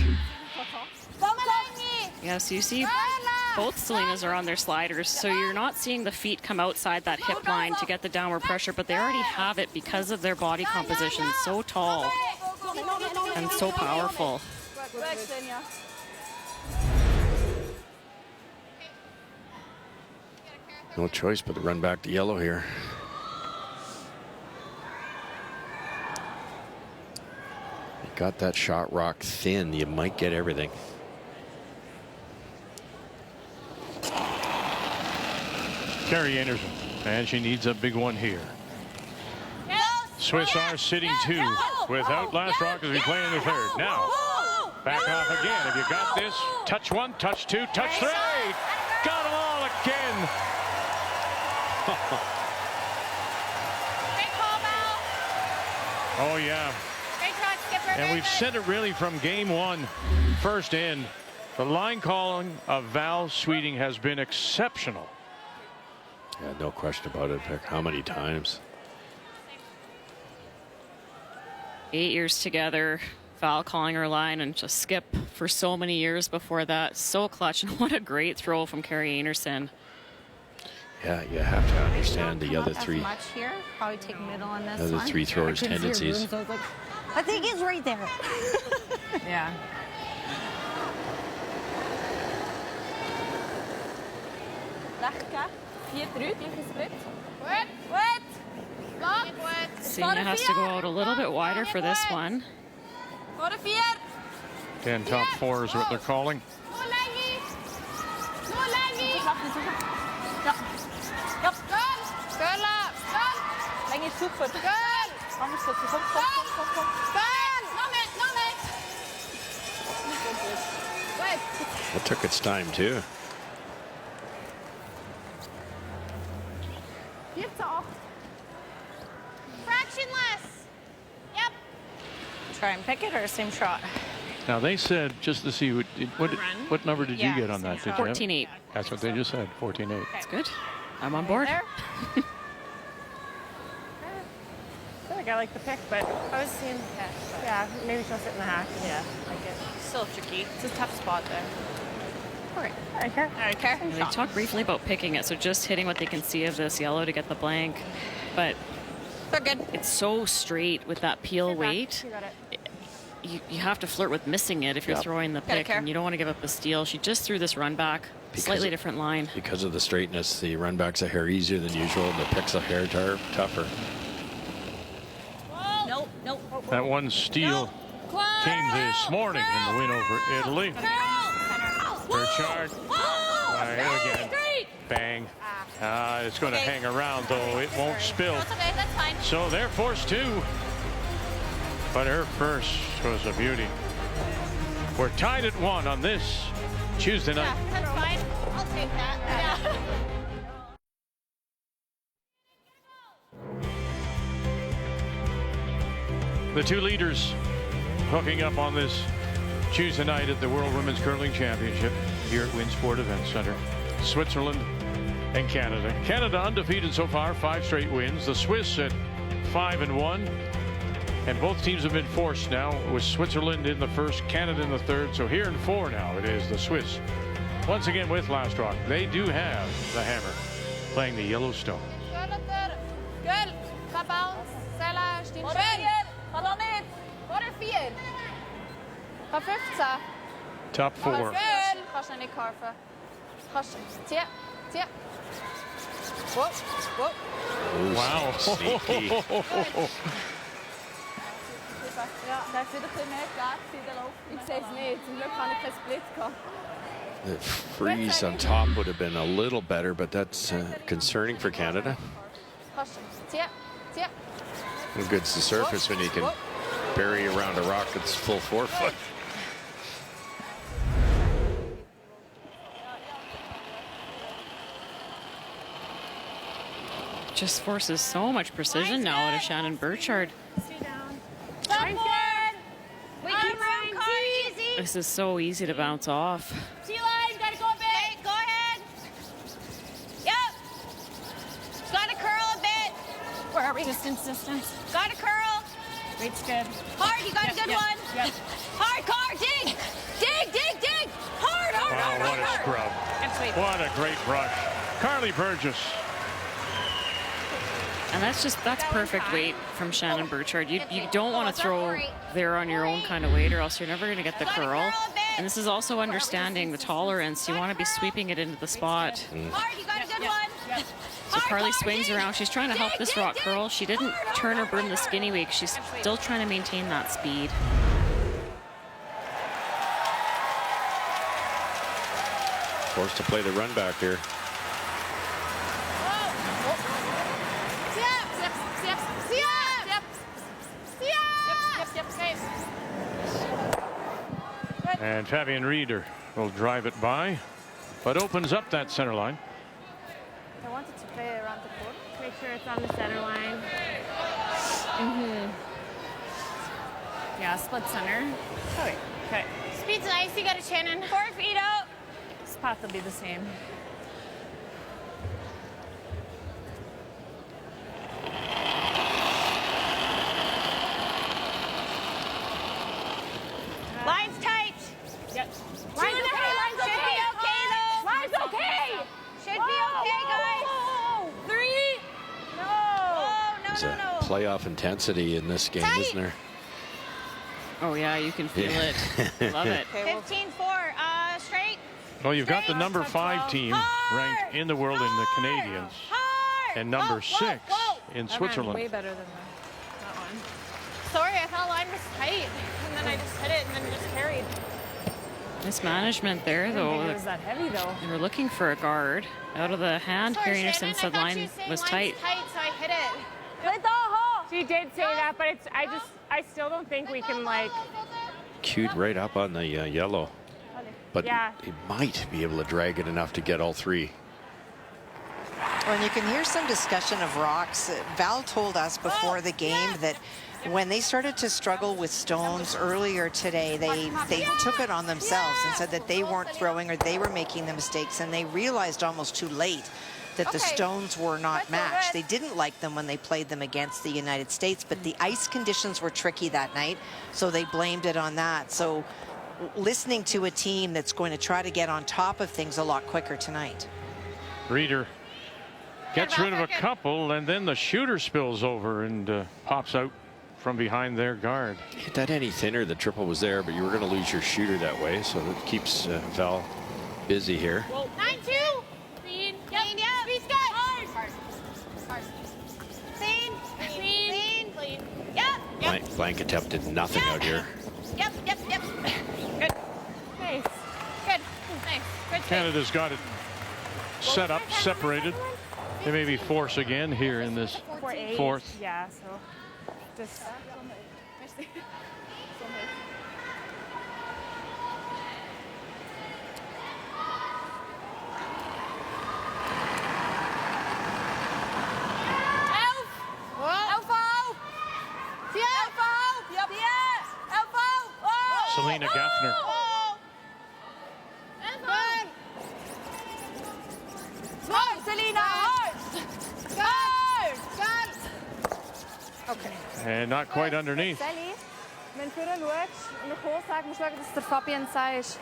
Yeah, so you see both Salinas are on their sliders, so you're not seeing the feet come outside that hip line to get the downward pressure, but they already have it because of their body composition. So tall and so powerful. No choice but to run back to yellow here. You got that shot rock thin, you might get everything. Carrie Einarson, and she needs a big one here. Swiss are sitting 2 without last rock as we play in the third. Now, back off again. If you got this, touch 1, touch 2, touch 3. Got them all again. Oh, yeah. And we've said it really from game 1, first end. The line calling of Val Sweeting has been exceptional. Yeah, no question about it, Vic. How many times? 8 years together, Val calling her line, and just Skip for so many years before that. So clutch, and what a great throw from Carrie Einarson. Yeah, you have to understand the other three. Much here. Probably take middle on this Other one. three throwers' tendencies. I think he's right there. Yeah. Sina has to go out a little bit wider for this one. And top 4 is what they're calling. It took its time too. Fractionless. Yep. Try and pick it or same shot? Now they said, just to see what number did you get on that? Did you have? 14-8. That's what they just said, 14-8. That's good. I'm on board. I feel like I like the pick, but I was seeing, yeah, maybe she'll sit in the hack. Yeah, I like it. Still tricky. It's a tough spot there. Okay. All right, here. All right, care. They talked briefly about picking it, so just hitting what they can see of this yellow to get the blank. But they're good. It's so straight with that peel weight. You got it. You have to flirt with missing it if you're throwing the pick, and you don't want to give up the steal. She just threw this run back, slightly different line. Because of the straightness, the run back's a hair easier than usual, and the pick's a hair tougher. Nope. That one steal came this morning in the win over Italy. Burchard. Again. Bang. It's going to hang around, though. It won't spill. That's okay. That's fine. So they're forced to. But her first was a beauty. We're tied at 1 on this Tuesday night. Yeah, that's fine. I'll take that. Yeah. The two leaders hooking up on this Tuesday night at the World Women's Curling Championship here at Winsport Event Center. Switzerland and Canada. Canada undefeated so far, 5 straight wins. The Swiss at 5-1. And both teams have been forced now, with Switzerland in the first, Canada in the third. So here in 4 now, it is the Swiss. Once again with Last Rock. They do have the hammer playing the Yellowstone. Top 4. Wow. The freeze on top would have been a little better, but that's concerning for Canada. How good's the surface when you can bury around a rock that's full 4 foot? Just forces so much precision now out of Shannon Burchard. This is so easy to bounce off. Sea-line, gotta go a bit. Go ahead. Yep. Gotta curl a bit. Where are we? Distance. Gotta curl. Weight's good. Hard, you got a good one. Yep. Hard, car, dig. Dig. Hard. Wow, what a scrub. What a great brush. Carly Burgess. And that's perfect weight from Shannon Burchard. You don't want to throw there on your own kind of weight, or else you're never going to get the curl. And this is also understanding the tolerance. You want to be sweeping it into the spot. Hard, you got a good one. So Carly swings around. She's trying to help this rock curl. She didn't turn her broom the skinny way. She's still trying to maintain that speed. Forced to play the run back here. And Fabian Reeder will drive it by, but opens up that center line. I wanted to play around the court. Make sure it's on the center line. Yeah, split center. Okay. Speed's nice. You got a Shannon. 4 feet out. This path will be the same. Line's tight. Yep. Line's okay. Line's should be okay though. Line's okay. Should be okay, guys. 3. No. There's a playoff intensity in this game, isn't there? Oh yeah, you can feel it. Love it. 15-4. Straight. Well, you've got the number 5 team ranked in the world in the Canadians, and number 6 in Switzerland. Way better than that one. Sorry, I thought line was tight, and then I just hit it, and then just carried. Mismanagement there, though. It was that heavy, though. They were looking for a guard. Out of the hand, Carrie Einarson said line was tight. So I hit it. She did say that, but I still don't think we can, like... Queued right up on the yellow. But he might be able to drag it enough to get all 3. Well, and you can hear some discussion of rocks. Val told us before the game that when they started to struggle with stones earlier today, they took it on themselves and said that they weren't throwing, or they were making the mistakes, and they realized almost too late that the stones were not matched. They didn't like them when they played them against the United States, but the ice conditions were tricky that night, so they blamed it on that. So listening to a team that's going to try to get on top of things a lot quicker tonight. Reeder gets rid of a couple, and then the shooter spills over and pops out from behind their guard. Hit that any thinner, the triple was there, but you were going to lose your shooter that way, so that keeps Val busy here. 9-2. Clean. Yep. Speed's good. Hard. Clean. Yep. Blank attempt did nothing out here. Yep. Good. Nice. Good. Nice. Good. Canada's got it set up, separated. They maybe force again here in this 4th. Yeah, so just... Selena Gaffner. Selena. And not quite underneath. Sally, wenn du schaust und nach Hause sagst, musst du schauen, dass der Fabian sagst.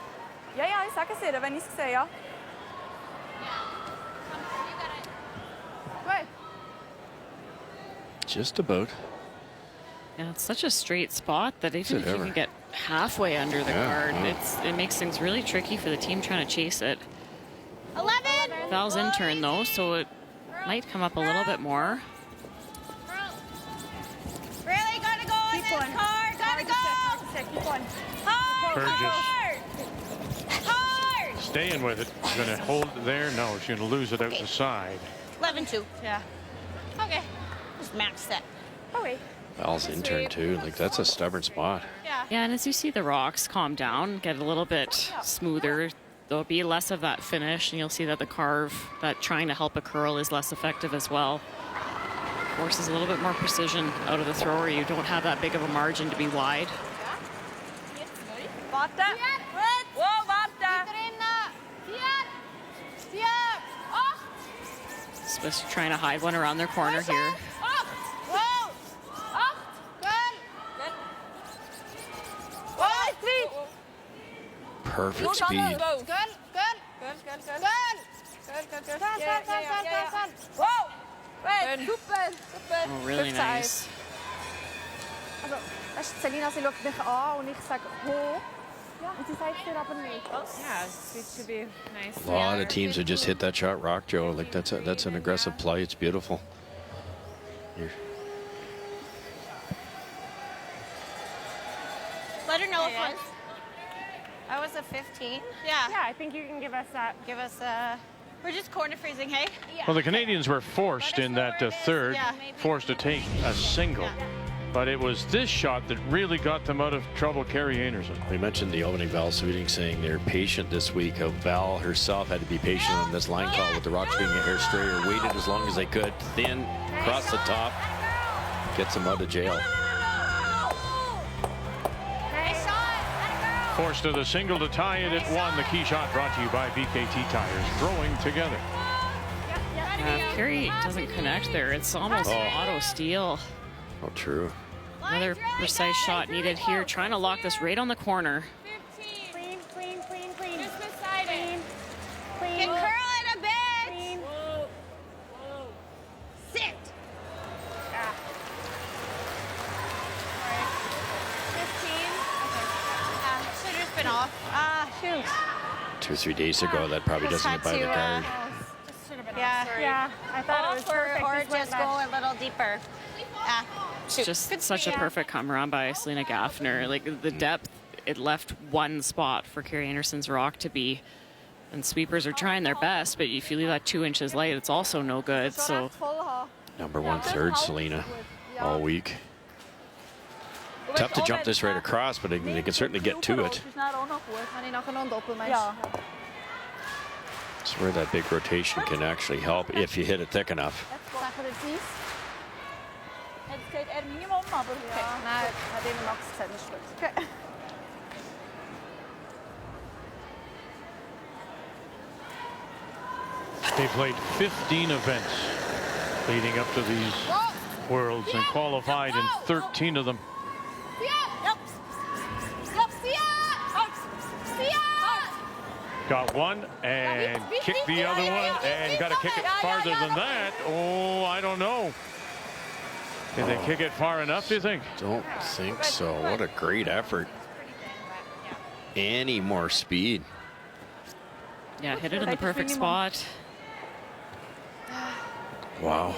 Ja, ja, ich sage es dir, wenn ich es sehe, ja. Just about. Yeah, it's such a straight spot that even if you can get halfway under the card, it makes things really tricky for the team trying to chase it. 11. Val's in turn though, so it might come up a little bit more. Really gotta go on this card. Gotta go. Keep going. Hard. Hard. Staying with it. She's going to hold it there. No, she's going to lose it out the side. 11-2. Yeah. Okay. Just max set. Oh, wait. Val's in turn too. Like, that's a stubborn spot. Yeah, and as you see the rocks calm down, get a little bit smoother, there'll be less of that finish, and you'll see that the carve, that trying to help a curl, is less effective as well. Forces a little bit more precision out of the thrower. You don't have that big of a margin to be wide. Warte. Wow, warte. Swiss trying to hide one around their corner here. Perfect speed. Oh, really nice. Also, weißt du, Selina, sie schaut mich an und ich sage hoch. Und sie sagt es dir aber nicht. Yeah, it should be nice. A lot of teams have just hit that shot rock, Joe. Like, that's an aggressive play. It's beautiful. Let her know if I was a 15. Yeah. Yeah, I think you can give us that. Give us a. We're just corner freezing, hey? Well, the Canadians were forced in that third, forced to take a single. But it was this shot that really got them out of trouble, Carrie Einarson. We mentioned the opening Val Sweeting saying they're patient this week. Val herself had to be patient on this line call with the rocks being a hair straighter. Waited as long as they could. Thin, across the top. Gets them out of jail. Forced to the single to tie it at 1. The key shot brought to you by BKT Tires. Growing together. If Carrie doesn't connect there, it's almost auto steal. Oh, true. Another precise shot needed here. Trying to lock this right on the corner. Clean, clean, clean, clean. Just beside it. Clean. Can curl it a bit. Clean. Sit. Yeah. 15. Should have just been off. Shoot. 2 or 3 days ago, that probably doesn't get by the card. Yeah. I thought it was perfect. Or Just went just go a little deeper. It's just such a perfect come around by Selena Gaffner. Like, the depth, it left one spot for Carrie Einarson's rock to be. And sweepers are trying their best, but if you leave that 2 inches light, it's also no good. So Number 1 third, Selena, all week. Tough to jump this right across, but they can certainly get to it. It's where that big rotation can actually help if you hit it thick enough. They played 15 events leading up to these Worlds and qualified in 13 of them. Got one and kicked the other one and got to kick it farther than that. Oh, I don't know. Did they kick it far enough, do you think? Don't think so. What a great effort. Any more speed. Yeah, hit it in the perfect spot. Wow.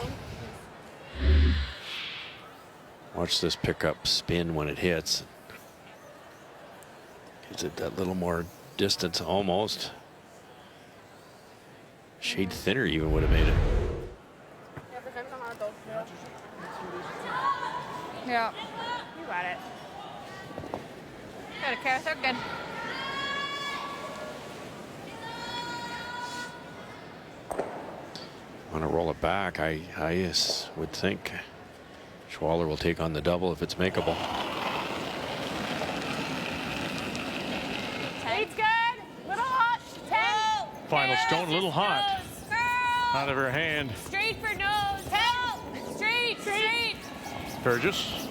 Watch this pickup spin when it hits. Gives it that little more distance almost. Shade thinner even would have made it. Yeah. You got it. Got a carrot, they're good. Want to roll it back, I would think Schwaller will take on the double if it's makeable. It's good. Little hot. 10. Final stone, a little hot. Out of her hand. Straight for nose. 10. Straight. Burgess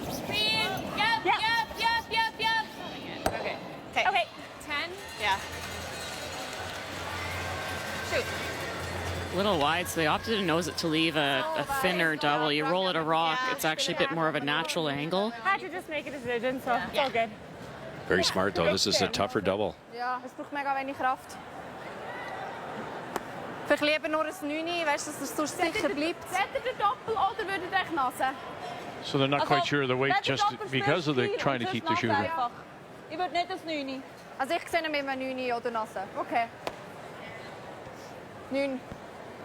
little wide, so they opted to nose it to leave a thinner double. You roll it a rock, it's actually a bit more of a natural angle. Had to just make a decision, so it's all good. Very smart, though. This is a tougher double. Ja, es braucht mega wenig Kraft. Vielleicht lieber nur ein 9, weißt du, dass es so sicher bleibt. Seht ihr den Doppel oder würdet ihr euch nassen? So they're not quite sure of the weight just because of the trying to keep the shooter. Ich würde nicht das 9. Also ich sehe ihn mit einem 9 oder nassen. Okay. 9.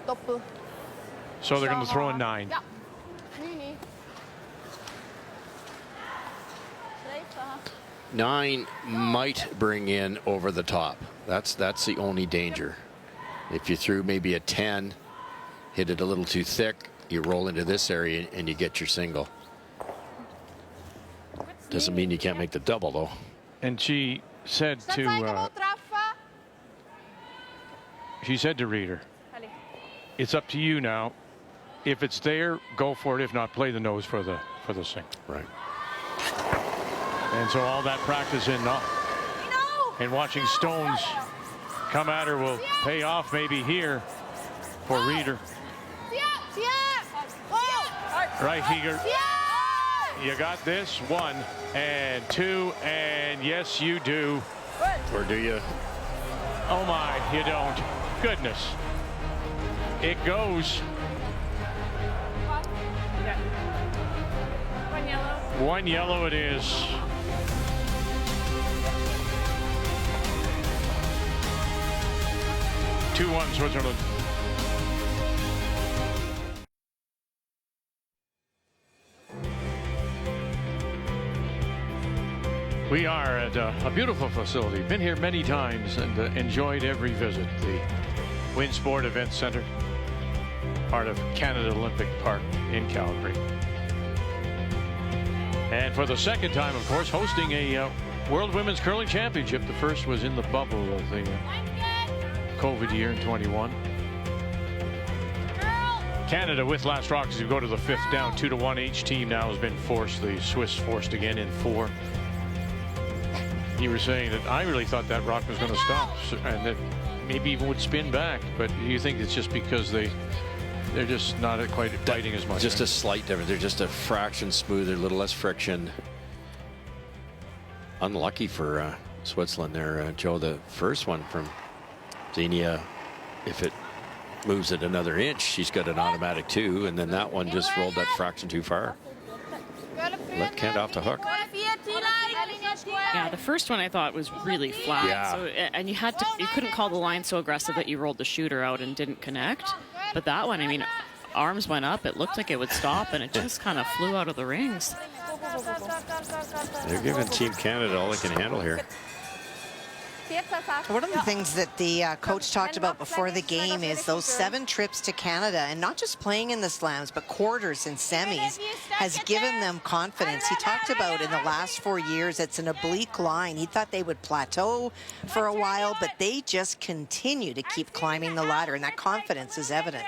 Doppel. So they're going to throw a 9. Ja. 9. 9 might bring in over the top. That's the only danger. If you threw maybe a 10, hit it a little too thick, you roll into this area and you get your single. Doesn't mean you can't make the double, though. And she said to Reeder, it's up to you now. If it's there, go for it. If not, play the nose for the single. Right. And so all that practice and watching stones come at her will pay off maybe here for Reeder. Right here. You got this 1 and 2 and yes you do. Or do you? Oh my, you don't. Goodness. It goes. One yellow. One yellow it is. Two 1 Switzerland. We are at a beautiful facility. Been here many times and enjoyed every visit. The Winsport Event Center, part of Canada Olympic Park in Calgary. And for the second time, of course, hosting a World Women's Curling Championship. The first was in the bubble of the COVID year in 21. Canada with last rock as we go to the 5th down 2-1. Each team now has been forced. The Swiss forced again in 4. You were saying that I really thought that rock was going to stop and that maybe even would spin back, but you think it's just because they're just not quite biting as much. Just a slight difference. They're just a fraction smoother, a little less friction. Unlucky for Switzerland there, Joe. The first one from Xenia, if it moves it another inch, she's got an automatic 2, and then that one just rolled that fraction too far. Let Kent off the hook. Yeah, the first one I thought was really flat. Yeah. So, and you couldn't call the line so aggressive that you rolled the shooter out and didn't connect. But that one, I mean, arms went up. It looked like it would stop, and it just kind of flew out of the rings. They're giving Team Canada all they can handle here. One of the things that the coach talked about before the game is those 7 trips to Canada, and not just playing in the slams, but quarters and semis, has given them confidence. He talked about in the last 4 years, it's an oblique line. He thought they would plateau for a while, but they just continue to keep climbing the ladder, and that confidence is evident.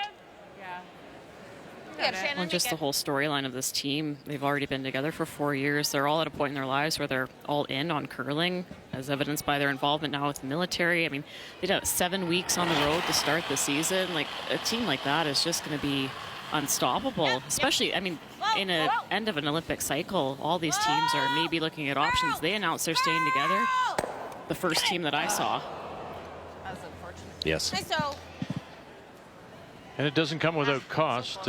Well, just the whole storyline of this team. They've already been together for 4 years. They're all at a point in their lives where they're all in on curling, as evidenced by their involvement now with the military. I mean, they did 7 weeks on the road to start the season. Like, a team like that is just going to be unstoppable, especially, I mean, in an end of an Olympic cycle, all these teams are maybe looking at options. They announced they're staying together. The first team that I saw. That's unfortunate. Yes. And it doesn't come without cost.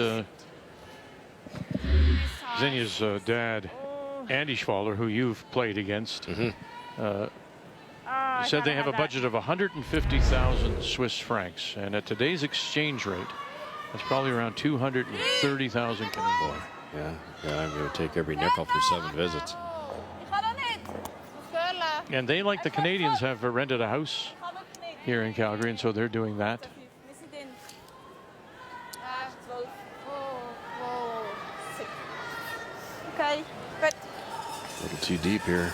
Xenia's dad, Andy Schwaller, who you've played against, said they have a budget of 150,000 Swiss francs. And at today's exchange rate, that's probably around 230,000 Canadian. Yeah, I'm going to take every nickel for 7 visits. And they, like the Canadians, have rented a house here in Calgary, and so they're doing that. Okay, good. A little too deep here.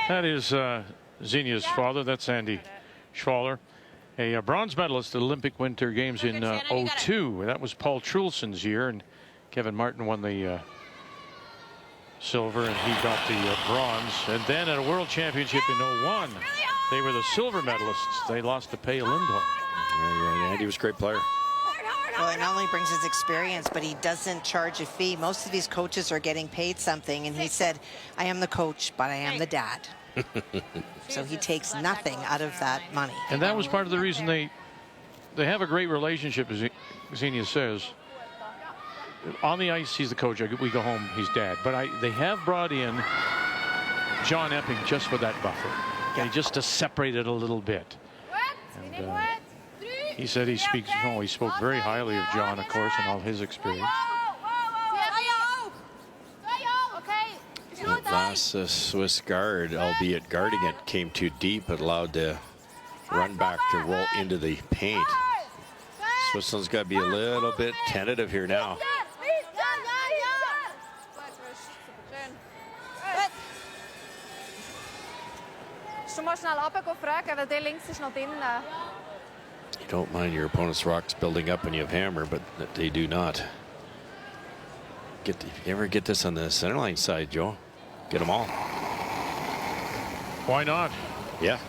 That is Xenia's father. That's Andy Schwaller, a bronze medalist at Olympic Winter Games in 02. That was Paul Trulson's year, and Kevin Martin won the silver, and he got the bronze. And then at a World Championship in 01, they were the silver medalists. They lost to Pay Lindholm. Yeah, Andy was a great player. Well, he not only brings his experience, but he doesn't charge a fee. Most of these coaches are getting paid something, and he said, I am the coach, but I am the dad. So he takes nothing out of that money. And that was part of the reason they have a great relationship, as Xenia says. On the ice, he's the coach. We go home, he's dad. But they have brought in John Epping just for that buffer. Yeah. Okay, just to separate it a little bit. And, he said he spoke very highly of John, of course, and all his experience. Last Swiss guard, albeit guarding it, came too deep and allowed the run back to roll into the paint. Switzerland's got to be a little bit tentative here now. Du musst schnell runtergehen fragen, weil der links ist noch drinnen. You don't mind your opponent's rocks building up when you have hammer, but they do not. You ever get this on the center line side, Joe? Get them all. Why not? Yeah.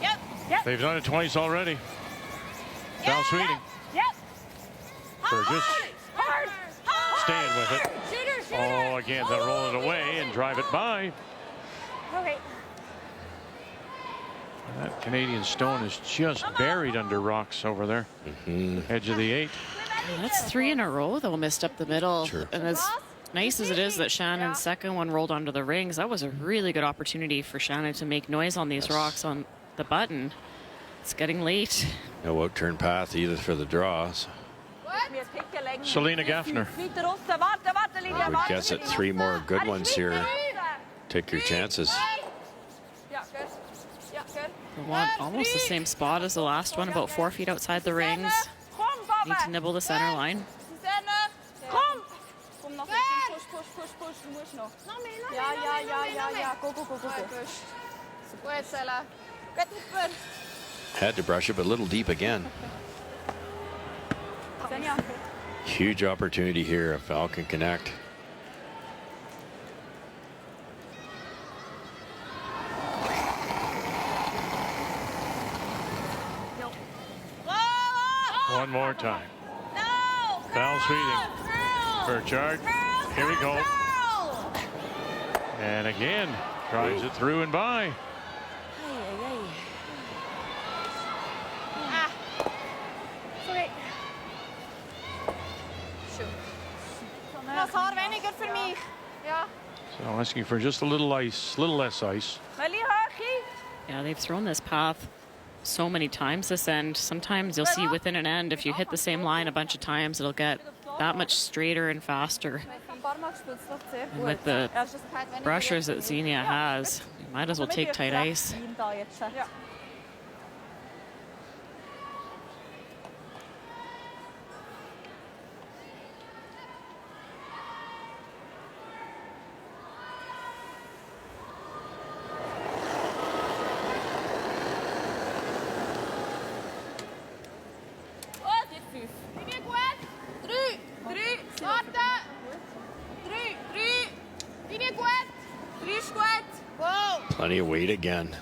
Yep. They've done it twice already. Val Sweeting. Yep. Burgess Hard. staying with it. Shooter. Oh, again, they'll roll it away and drive it by. Okay. That Canadian stone is just buried under rocks over there. Edge of the 8. That's 3 in a row, though, missed up the middle. Sure. And as nice as it is that Shannon's second one rolled onto the rings, that was a really good opportunity for Shannon to make noise on these rocks on the button. It's getting late. No out-turn path either for the draws. Selena Gaffner. I would guess at 3 more good ones here. Take your chances. The one almost the same spot as the last one, about 4 feet outside the rings. Need to nibble the center line. Had to brush it, but a little deep again. Huge opportunity here if Val can connect. One more time. Val Sweeting. Burchard. Here we go. And again, drives it through and by. Das Haar weniger für mich. Ja. So asking for just a little ice, little less ice. Yeah, they've thrown this path so many times this end. Sometimes you'll see within an end, if you hit the same line a bunch of times, it'll get that much straighter and faster. And with the brushers that Xenia has, you might as well take tight ice. Plenty of weight again.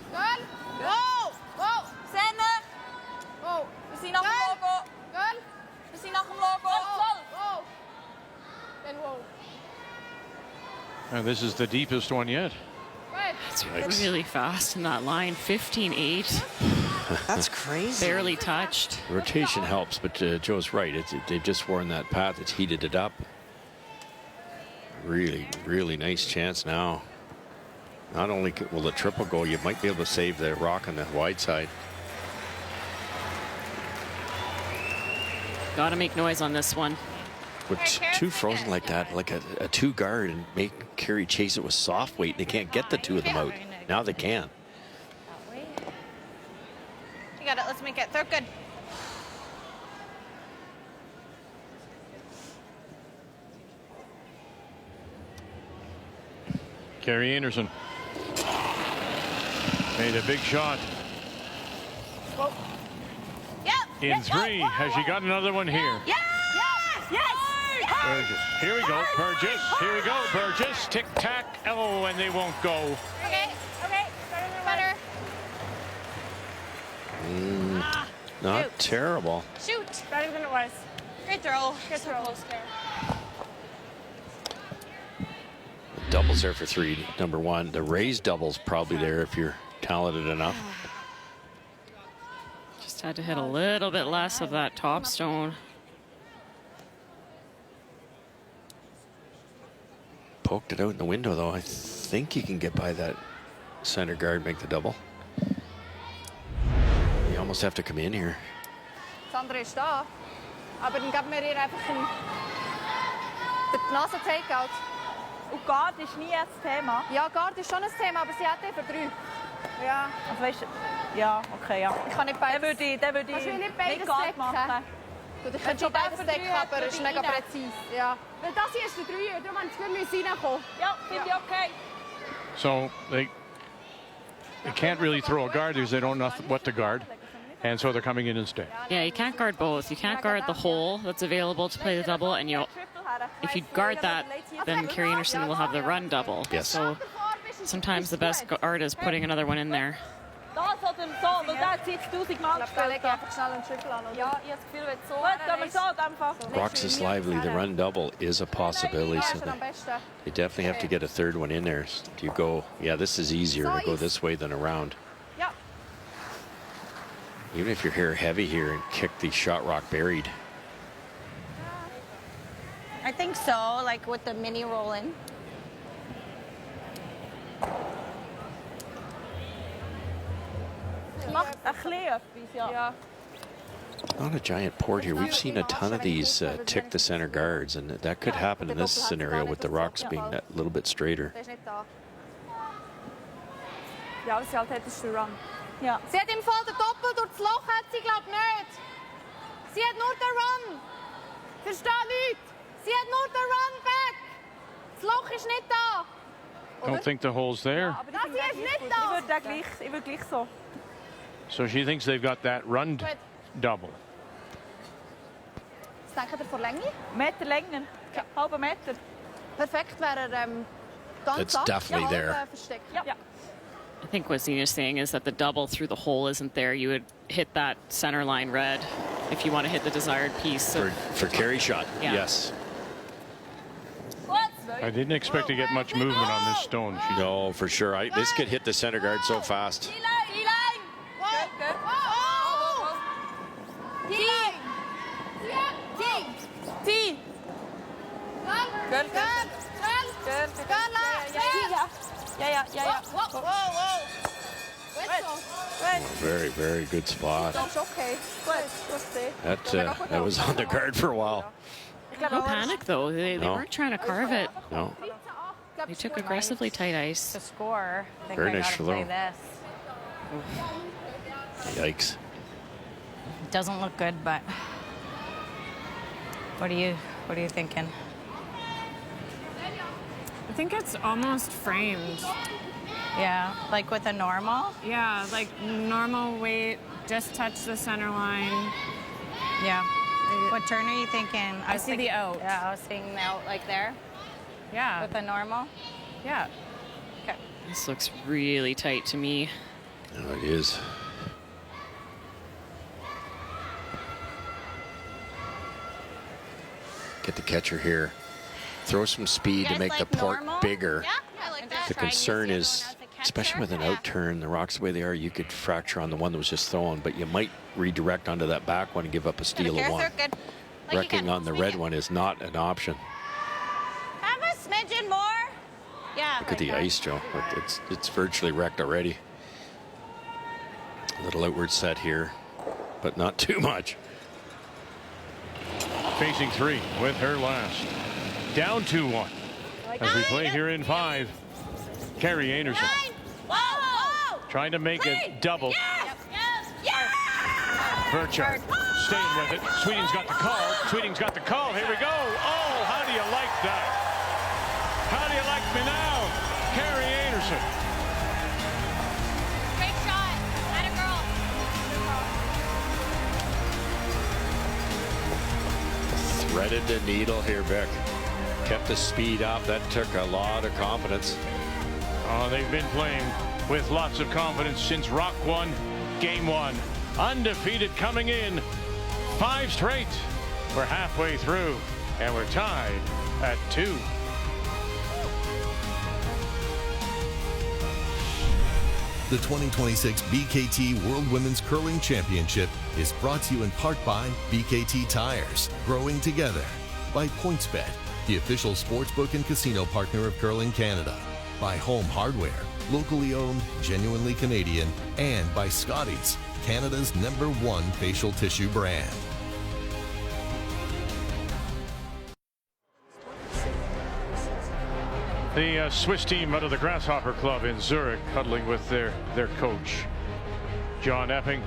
And this is the deepest one yet. It's really fast in that line. 15-8. That's crazy. Barely touched. Rotation helps, but Joe's right. They've just worn that path. It's heated it up. Really, really nice chance now. Not only will the triple go, you might be able to save the rock on the wide side. Got to make noise on this one. With two frozen like that, like a 2 guard, and make Carey chase it with soft weight, they can't get the 2 of them out. Now they can. You got it. Let's make it. Throw good. Carey Einarson made a big shot. In 3. Has she got another one here? Yes! Burgess. Here we go. Burgess. Here we go. Burgess. Tic tac. Oh, and they won't go. Okay. Better. Not terrible. Shoot. Better than it was. Great throw. Good So throw. close there. Doubles there for 3, number 1. The raised double's probably there if you're talented enough. Just had to hit a little bit less of that top stone. Poked it out in the window, though. I think you can get by that center guard, make the double. You almost have to come in here. Das andere ist da. Aber dann geben wir ihr einfach einen Nase-Takeout. Und Guard ist nie ein Thema. Ja, Guard ist schon ein Thema, aber sie hat für 3. Ja. Also weißt du, ja, okay, ja. Ich kann nicht beides. Der würde Kannst du nicht beides Guard decken? machen. Gut, ich könnte schon beides decken, aber es ist mega präzise. Ja. Weil das hier ist der 3, darum haben sie Gefühl, reinkommen. Ja, finde ich okay. So they can't really throw a guard because they don't know what to guard. And so they're coming in instead. Yeah, you can't guard both. You can't guard the hole that's available to play the double, and if you guard that, then Carrie Einarson will have the run double. Yes. So sometimes the best guard is putting another one in there. Das oder so, weil der hat jetzt 1000 Mal Ich glaube, da lege ich einfach schnell einen Triple an. Oder? Ja, ich habe das Gefühl, wenn es so gut, aber so einfach. Rocks is lively. The run double is a possibility. So am besten. they definitely have to get a third one in there. Do you go, yeah, this is easier to go this way than around. Ja. Even if you're here heavy here and kick the shot rock buried. I think so, like with the mini rolling. Macht ein bisschen etwas, ja. Not a giant port here. We've seen a ton of these tick the center guards, and that could happen in this scenario with the rocks being that little bit straighter. Der ist nicht da. Ja, sie halt hättest du Run. Ja. Sie hat im Fall den Doppel durch das Loch, hat sie glaube nicht. Sie hat nur den Run. Verstehe nicht. Sie hat nur den Run back. Das Loch ist nicht da. Don't think the hole's there. Das hier ist nicht da. Ich würde gleich so. So she thinks they've got that run double. Was denkt ihr von Länge? Meter Länge. Halber Meter. Perfekt wäre ganz It's satt. definitely there. Versteckt. Ja. I think what Zina's saying is that the double through the hole isn't there. You would hit that center line red if you want to hit the desired piece. So For carry shot, Yeah. yes. I didn't expect to get much movement on this stone. No, for sure. This could hit the center guard so fast. T-line. Good, good. Oh. T-line. T. T. Good, good. Good. Ja. Whoa. Very, very good spot. Das ist okay. Gut, That was on the guard for a while. no panic though. They No. weren't trying to carve it. No. They took aggressively tight ice. To score, I think Very I nice gotta play throw. this. Yikes. Doesn't look good, but what are you thinking? I think it's almost framed. Yeah, like with a normal? Yeah, like normal weight, just touch the center line. Yeah. What turn are you thinking? I see the out. Yeah, I was thinking the out like there Yeah. with a normal. Yeah. Okay. This looks really tight to me. No, it is. Get the catcher here. Throw some speed to make the port bigger. Yeah, I like that. The concern is, especially with an outturn, the rocks the way they are, you could fracture on the one that was just thrown, but you might redirect onto that back one and give up a steal of one. Good. Wrecking on the red one is not an option. Have a smidgen more. Yeah. Look at the ice, Joe. It's virtually wrecked already. A little outward set here, but not too much. Facing 3 with her last. Down 2-1. As we play here in 5. Carrie Einarson Whoa. trying to make a double. Yes. Burchard staying with it. Sweeting's got the call. Here we go. Oh, how do you like that? How do you like me now? Carrie Einarson. Great shot. Atta girl. Threaded the needle here, Vic. Kept the speed up. That took a lot of confidence. Oh, they've been playing with lots of confidence since Rock won Game 1. undefeated coming in. 5 straight. We're halfway through, and we're tied at 2. The 2026 BKT World Women's Curling Championship is brought to you in part by BKT Tires, growing together, by PointsBet, the official sportsbook and casino partner of Curling Canada, by Home Hardware, locally owned, genuinely Canadian, and by Scotties, Canada's #1 facial tissue brand. The Swiss team out of the Grasshopper Club in Zurich, huddling with their coach, John Epping.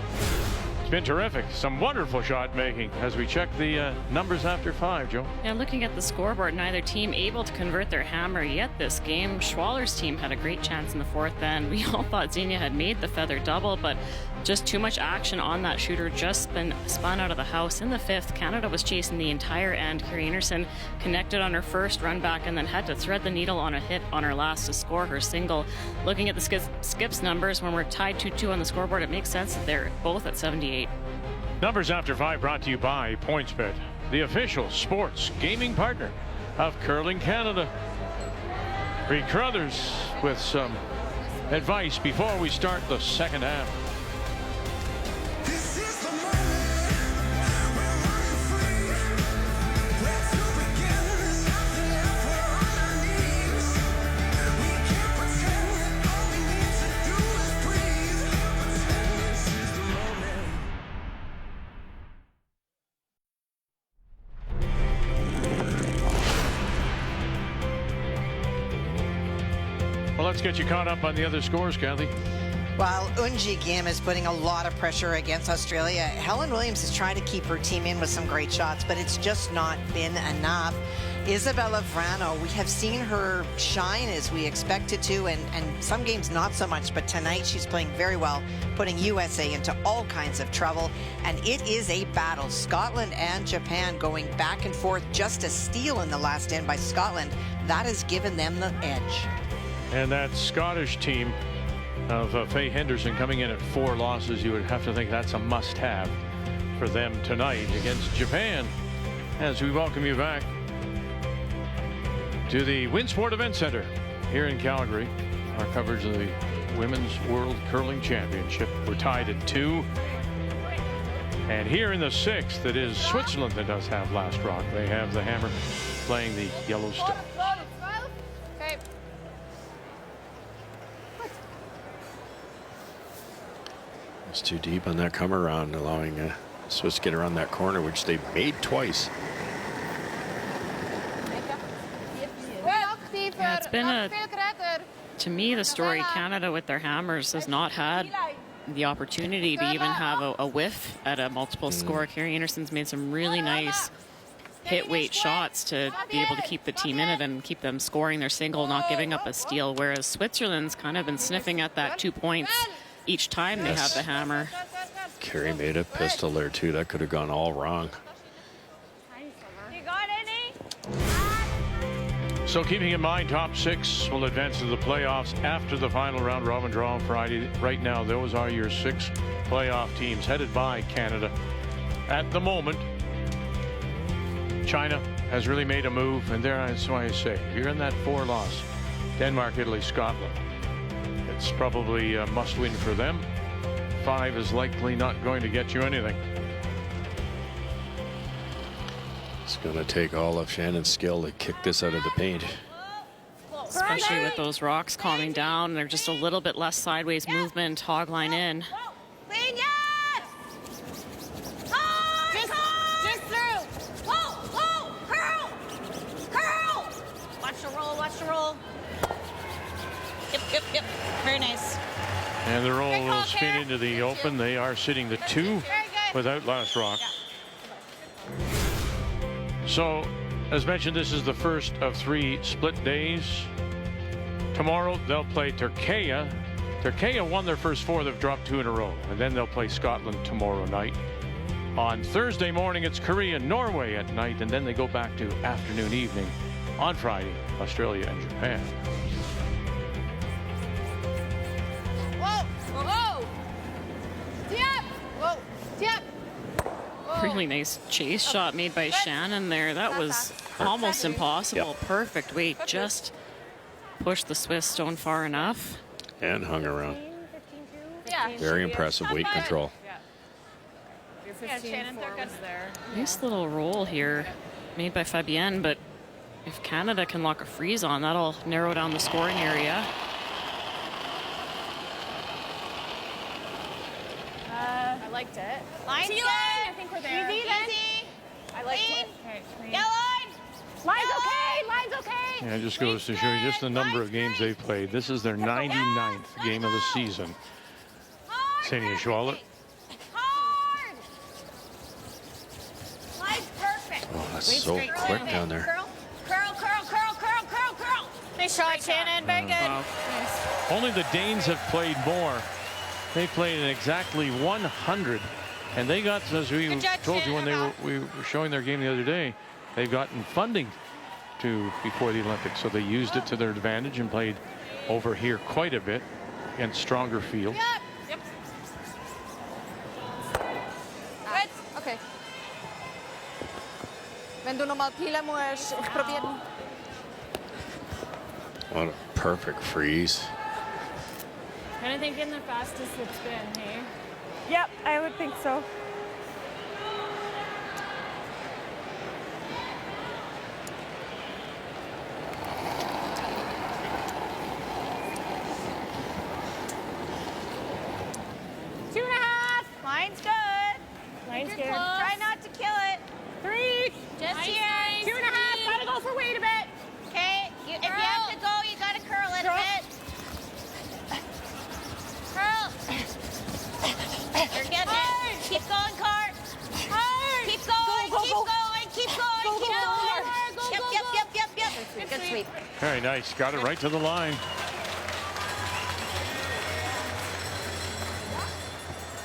It's been terrific. Some wonderful shot making as we check the numbers after 5, Joe. And looking at the scoreboard, neither team able to convert their hammer yet this game. Schwaller's team had a great chance in the 4th end. We all thought Xenia had made the feather double, but just too much action on that shooter, just been spun out of the house. In the 5th, Canada was chasing the entire end. Carrie Einarson connected on her first run back and then had to thread the needle on a hit on her last to score her single. Looking at the skips numbers, when we're tied 2-2 on the scoreboard, it makes sense that they're both at 78. Numbers after 5 brought to you by PointsBet, the official sports gaming partner of Curling Canada. Reed Carruthers with some advice before we start the second half. Let's get you caught up on the other scores, Kathy. Well, Unji Gim is putting a lot of pressure against Australia. Helen Williams is trying to keep her team in with some great shots, but it's just not been enough. Isabella Vrano, we have seen her shine as we expected to, and some games not so much, but tonight she's playing very well, putting USA into all kinds of trouble, and it is a battle. Scotland and Japan going back and forth. Just a steal in the last end by Scotland. That has given them the edge. And that Scottish team of Faye Henderson coming in at 4 losses, you would have to think that's a must-have for them tonight against Japan. As we welcome you back to the Winsport Event Center here in Calgary, our coverage of the Women's World Curling Championship. We're tied at 2. And here in the 6th, it is Switzerland that does have last rock. They have the hammer playing the yellow stick. It's too deep on that come around, allowing Swiss to get around that corner, which they made twice. Yeah, it's been to me, the story. Canada with their hammers has not had the opportunity to even have a whiff at a multiple score. Carrie Einarsson's made some really nice hit weight shots to be able to keep the team in it and keep them scoring their single, not giving up a steal, whereas Switzerland's kind of been sniffing at that 2 points each time they have the hammer. Carrie made a pistol there too. That could have gone all wrong. You got any? So keeping in mind, top 6 will advance to the playoffs after the final round robin draw on Friday. Right now, those are your 6 playoff teams headed by Canada. At the moment, China has really made a move, and that's why I say, if you're in that 4 loss, Denmark, Italy, Scotland, it's probably a must-win for them. 5 is likely not going to get you anything. It's going to take all of Shannon's skill to kick this out of the paint. Especially with those rocks calming down. They're just a little bit less sideways movement, hog line in. Just through. Whoa, curl. Watch the roll. Yep. Very nice. And the roll will spin into the open. They are sitting the 2 without last rock. So, as mentioned, this is the first of 3 split days. Tomorrow they'll play Turkey. Turkey won their first 4. They've dropped 2 in a row. And then they'll play Scotland tomorrow night. On Thursday morning, it's Korea, Norway at night. And then they go back to afternoon, evening on Friday, Australia and Japan. Whoa! Tee up! Whoa! really nice chase shot made by Shannon there. That was almost impossible. Yep. Perfect weight. Just pushed the Swiss stone far enough. And hung around. Yeah. Very impressive weight control. Yeah, Shannon, they're good there. Nice little roll here made by Fabienne, but if Canada can lock a freeze on, that'll narrow down the scoring area. I liked it. Line's good. I think we're there. Easy. I liked Clean. it. Okay, clean. Get line. Line's okay. Line's okay. Yeah, it just goes to show you just the number of games they've played. This is their 99th game of the season. Xenia Schwaller. Hard. Line's perfect. Oh, that's so quick down there. Curl, curl, curl, curl, curl, curl, curl. Nice shot, Shannon. Very good. Only the Danes have played more. They played in exactly 100, and they got, as we told you when we were showing their game the other day, they've gotten funding before the Olympics, so they used it to their advantage and played over here quite a bit against stronger field. Yep. Gut, okay. Wenn du nochmal pielen musst, ich probiere. What a perfect freeze. Kind of thinking the fastest it's been, hey? Yep, I would think so. Two and a half. Line's good. Line's You're good. close. Try not to kill it. 3. Just Nice, here. nice. 2 and a half. Gotta go for weight a bit. Okay. If you have to go, you gotta curl it a bit. Curl. You're getting it. Keep going, Cart. Keep going. Keep going. Keep going. Keep going. Yep. Good sweep. Very nice. Got it right to the line.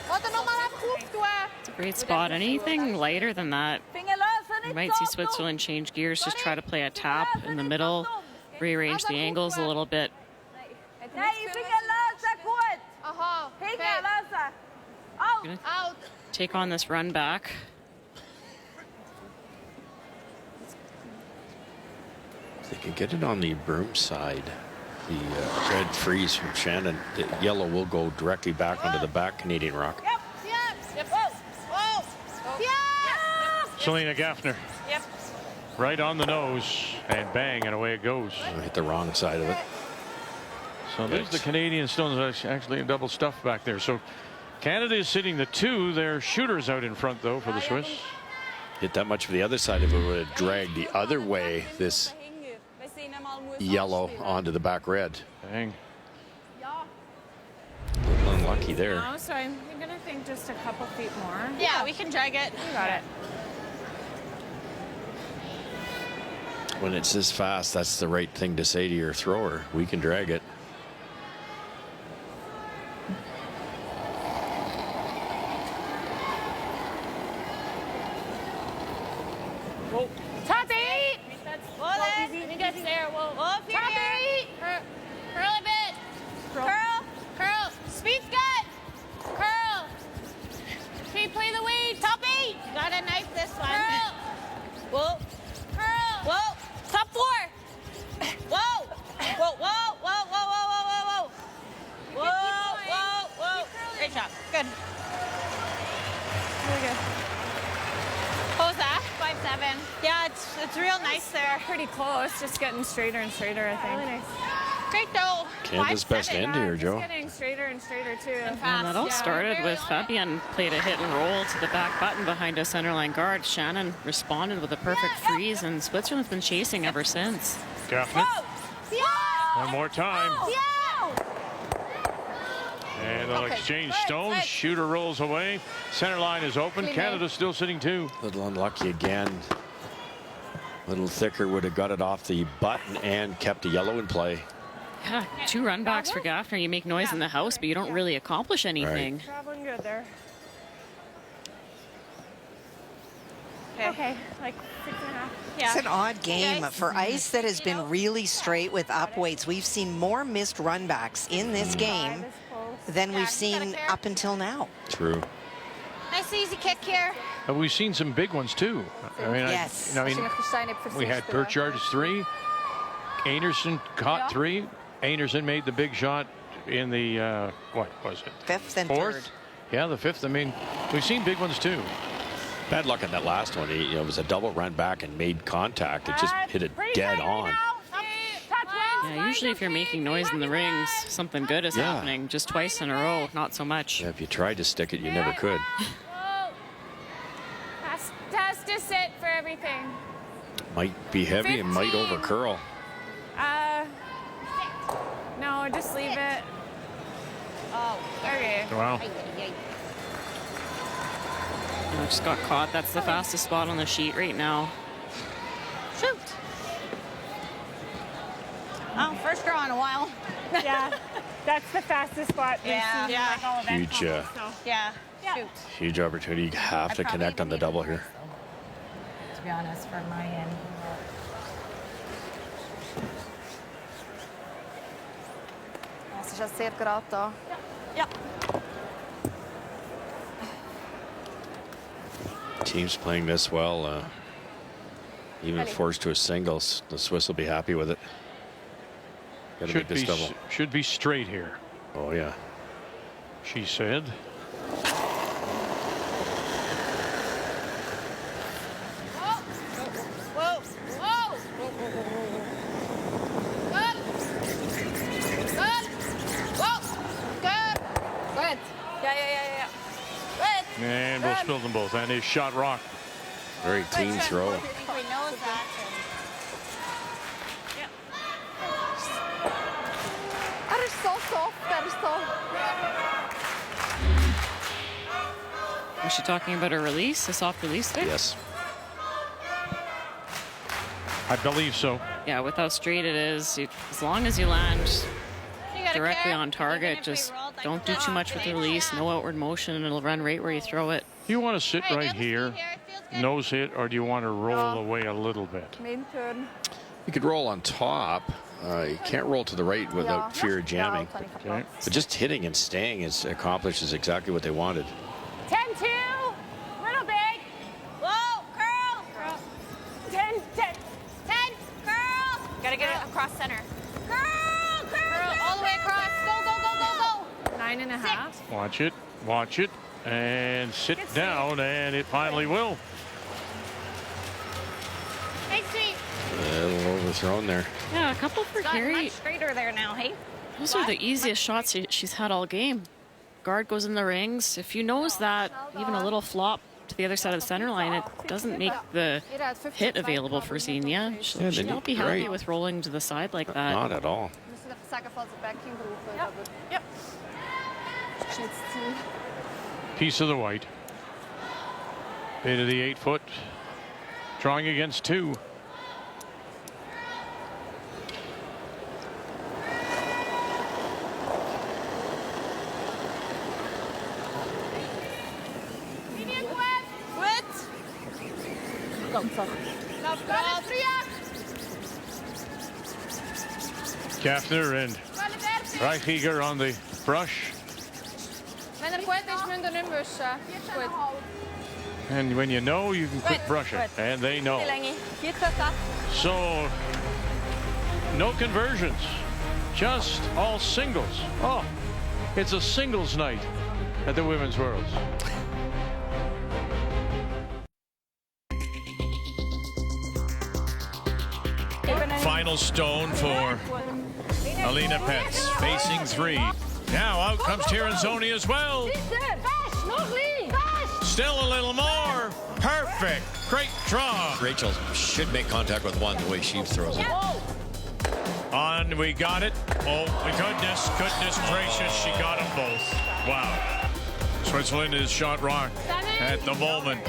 Warte nochmal aufrufen. It's a great spot. Anything lighter than that, you might see Switzerland change gears, just try to play a tap in the middle, rearrange the angles a little bit. Nee, Finger lassen, gut. Aha. Finger lassen. Out. Out. Take on this run back. If they can get it on the broom side, the red freeze from Shannon, the yellow will go directly back onto the back Canadian rock. Yep. Whoa. Selena Gaffner. Yep. Right on the nose, and bang, and away it goes. Hit the wrong side of it. So there's the Canadian stones, actually a double stuff back there. So Canada is sitting the 2. Their shooters out in front, though, for the Swiss. Hit that much for the other side of it would have dragged the other way, this yellow onto the back red. Bang. A little unlucky there. No, so I'm gonna think just a couple feet more. Yeah, we can drag it. You got it. When it's this fast, that's the right thing to say to your thrower. We can drag it. Top 8. Well, then. Get there. Well, Top 8. Curl a bit. Curl. Curl. Speed's good. Curl. Okay, play the weight. Top 8. You gotta knife this one. Curl. Whoa. Curl. Whoa. Top 4. Whoa. Whoa, whoa, whoa, whoa, whoa, whoa, whoa, whoa. Whoa, whoa. Great job. Good. Really good. What was that? 5-7. Yeah, it's real nice there. pretty close. Just getting straighter and straighter, I think. Really nice. Great though. Canada's best end here, Joe. Just getting straighter and straighter too. And that all started with Fabienne played a hit and roll to the back button behind a centerline guard. Shannon responded with a perfect freeze, and Switzerland's been chasing ever since. Gaffner. One more time. And they'll exchange stones. Shooter rolls away. Center line is open. Canada's still sitting 2. A little unlucky again. A little thicker, would have got it off the button and kept a yellow in play. Yeah, 2 run backs for Gaffner. You make noise in the house, but you don't really accomplish anything. Right. Traveling good there. Okay, like 6.5. It's an odd game for ice that has been really straight with up weights. We've seen more missed run backs in this game than we've seen up until now. True. Nice easy kick here. We've seen some big ones too. I mean, Yes. we had Burchard's 3. Einarson caught 3. Einarson made the big shot in the what was it? 5th and 4th? 3rd. Yeah, the 5th. I mean, we've seen big ones too. Bad luck on that last one. It was a double run back and made contact. It just hit it dead on. Yeah, usually if you're making noise in the rings, something good is happening. Just twice in a row, not so much. Yeah, if you tried to stick it, you never could. Has to sit for everything. Might be heavy and might over curl. No, just leave it. Oh, okay. Wow. Just got caught. That's the fastest spot on the sheet right now. Shoot. Oh, first draw in a while. Yeah, that's the fastest spot we've Yeah. seen Yeah. like all event Huge, calls, so. Yeah. Shoot. Huge opportunity. You have to connect on the double here. To be honest, from my end. Es ist ja sehr gerade da. Ja. Teams playing this well, even forced to a singles, the Swiss will be happy with it. Gotta make this double. Should be straight here. Oh yeah. She said. Whoa. Whoa. Good. Good. Whoa. Good. Good. Yeah. Good. And we'll spill them both. And his shot rock. Very clean throw. I think we know that. Er is so soft. Er is so... Was she talking about a release, a soft release there? Yes. I believe so. Yeah, with how straight it is, as long as you land You gotta directly care. on target, Even if we just rolled like don't do that. too much with the release. No outward motion, and it'll run right where you throw it. You want to sit Hey, right have a seat here, here. It feels good. nose hit, or do you want to roll away a little bit? Mijn turn. You could roll on top. You can't roll to the right without fear of jamming. Okay. But just hitting and staying accomplishes exactly what they wanted. 10-2. Little big. Whoa. Curl. 10. 10. Curl. Gotta get it across center. Curl. All the way across. Go. 9.5. Watch it, and sit down, and it finally will. Hey, sweet. A little overthrown there. Yeah, a couple for Got Carrie. much straighter there now, hey? Those are the easiest shots she's had all game. Guard goes in the rings. If you nose that, even a little flop to the other side of the center line, it doesn't make the hit available for Xenia. She'll not be happy with rolling to the side like that. Not at all. We moeten even zeggen van zijn backing roepen. Yep. Piece of the white. Bit of the 8-foot. Drawing against 2. Gaffner and Reichiger on the brush. Wenn goed is, moet niet mussen. Goed. And when you know, you can quit brushing. And they know. So, no conversions. Just all singles. Oh, it's a singles night at the Women's Worlds. Final stone for Alina Pets, facing 3. Now out comes Tiranzoni as well. Still a little more. Perfect. Great draw. Rachel should make contact with one the way she throws it. On, we got it. Oh, goodness gracious, she got them both. Wow. Switzerland is shot rock at the moment.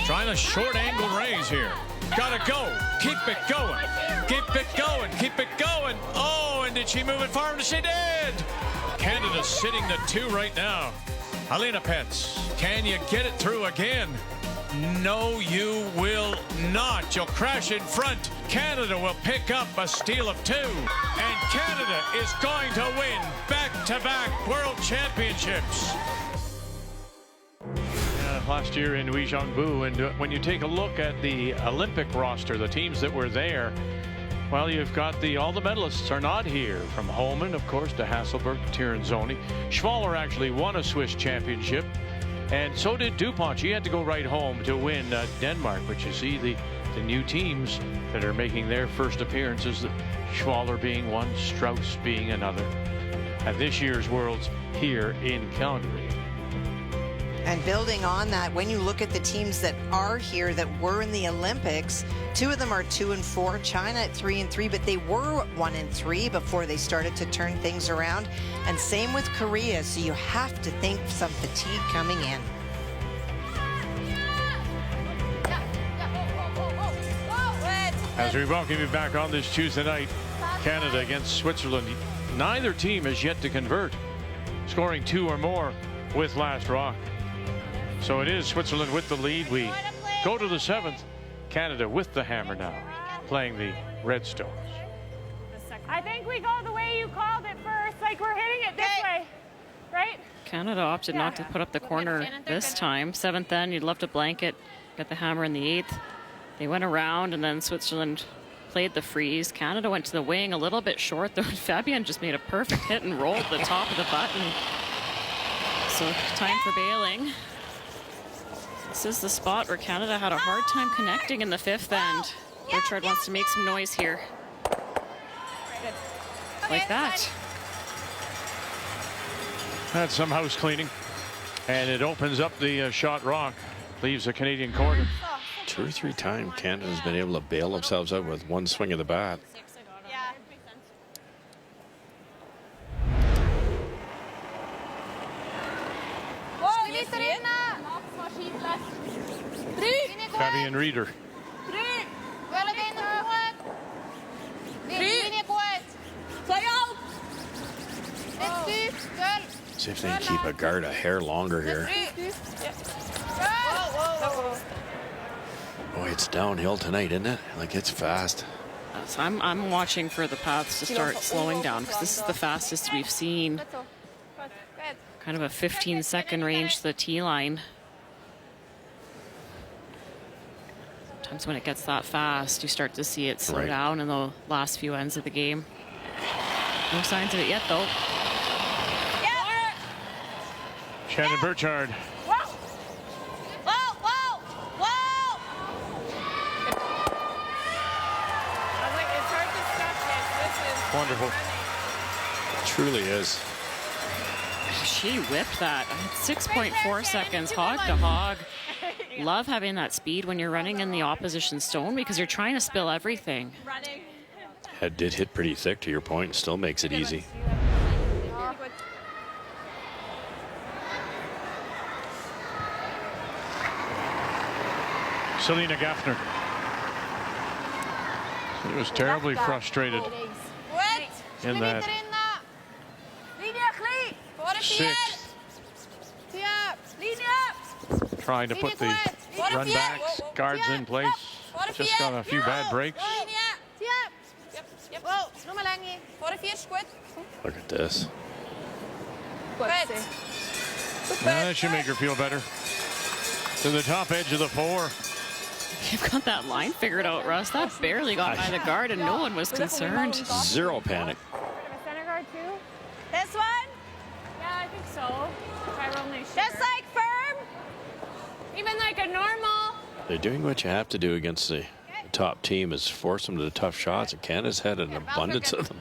Trying a short angle raise here. Gotta go. Keep it going. Keep it going. Keep it going. Oh, and did she move it forward? She did. Canada's sitting to 2 right now. Alina Pets, can you get it through again? No, you will not. You'll crash in front. Canada will pick up a steal of 2. And Canada is going to win back-to-back World Championships. last year in Uijeongbu. And when you take a look at the Olympic roster, the teams that were there, well, you've got all the medalists are not here. From Holman, of course, to Hasselberg, Tirinzoni. Schwaller actually won a Swiss championship, and so did DuPont. She had to go right home to win Denmark. But you see the new teams that are making their first appearances, Schwaller being one, Strauss being another, at this year's Worlds here in Calgary. And building on that, when you look at the teams that are here that were in the Olympics, 2 of them are 2 and 4, China at 3 and 3, but they were 1 and 3 before they started to turn things around. And same with Korea, so you have to think some fatigue coming in. As we welcome you back on this Tuesday night, Canada against Switzerland. Neither team has yet to convert, scoring 2 or more with last rock. So it is Switzerland with the lead. We go to the 7th. Canada with the hammer now, playing the Redstones. I think we go the way you called it first, like we're hitting it this way, right? Canada opted not to put up the corner this time. 7th end, you'd love to blanket, get the hammer in the 8th. They went around, and then Switzerland played the freeze. Canada went to the wing a little bit short, though. Fabian just made a perfect hit and rolled the top of the button. So time for bailing. This is the spot where Canada had a hard time connecting in the 5th end. Richard wants to make some noise here. Like that. That's some house cleaning. And it opens up the shot rock. Leaves a Canadian corner. 2 or 3 times Canada's been able to bail themselves out with one swing of the bat. Fabian Reeder. See if they can keep a guard a hair longer here. Boy, it's downhill tonight, isn't it? Like, it's fast. So I'm watching for the paths to start slowing down, because this is the fastest we've seen. Kind of a 15-second range to the tee line. Sometimes when it gets that fast, you start to see it slow down in the last few ends of the game. No signs of it yet, though. Shannon Burchard. Wonderful. It truly is. She whipped that. 6.4 seconds, hog to hog. Love having that speed when you're running in the opposition stone, because you're trying to spill everything. Head did hit pretty thick, to your point, and still makes it easy. Selena Gaffner. She was terribly frustrated in that 6th. Trying to put the run backs, guards in place. Just got a few bad breaks. Look at this. That should make her feel better. To the top edge of the 4. You've got that line figured out, Russ. That barely got by the guard, and no one was concerned. Zero panic. Center guard too? This one? Yeah, I think so. Just like firm. Even like a normal. They're doing what you have to do against the top team, is force them to the tough shots, and Canada's had an abundance of them.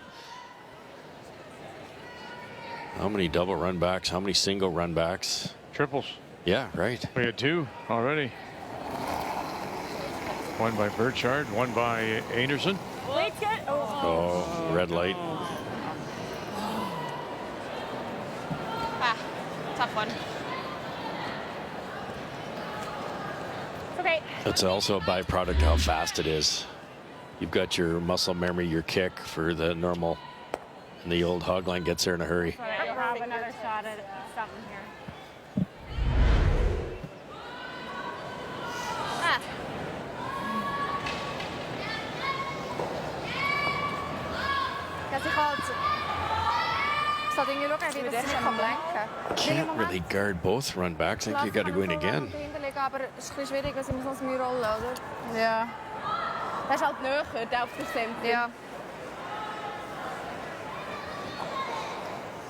How many double run backs? How many single run backs? Triples. Yeah, right. We had 2 already. One by Burchard, one by Einarson. Oh, red light. Tough one. Okay. It's also a byproduct of how fast it is. You've got your muscle memory, your kick for the normal, and the old hog line gets there in a hurry. So you'll have another shot at something here. Can't Can't really guard both run backs. I think you got to go in again. aber es ist ein bisschen schwierig, weil sie muss noch das rollen, oder? Ja. Das ist halt näher, der auf der Center. Ja.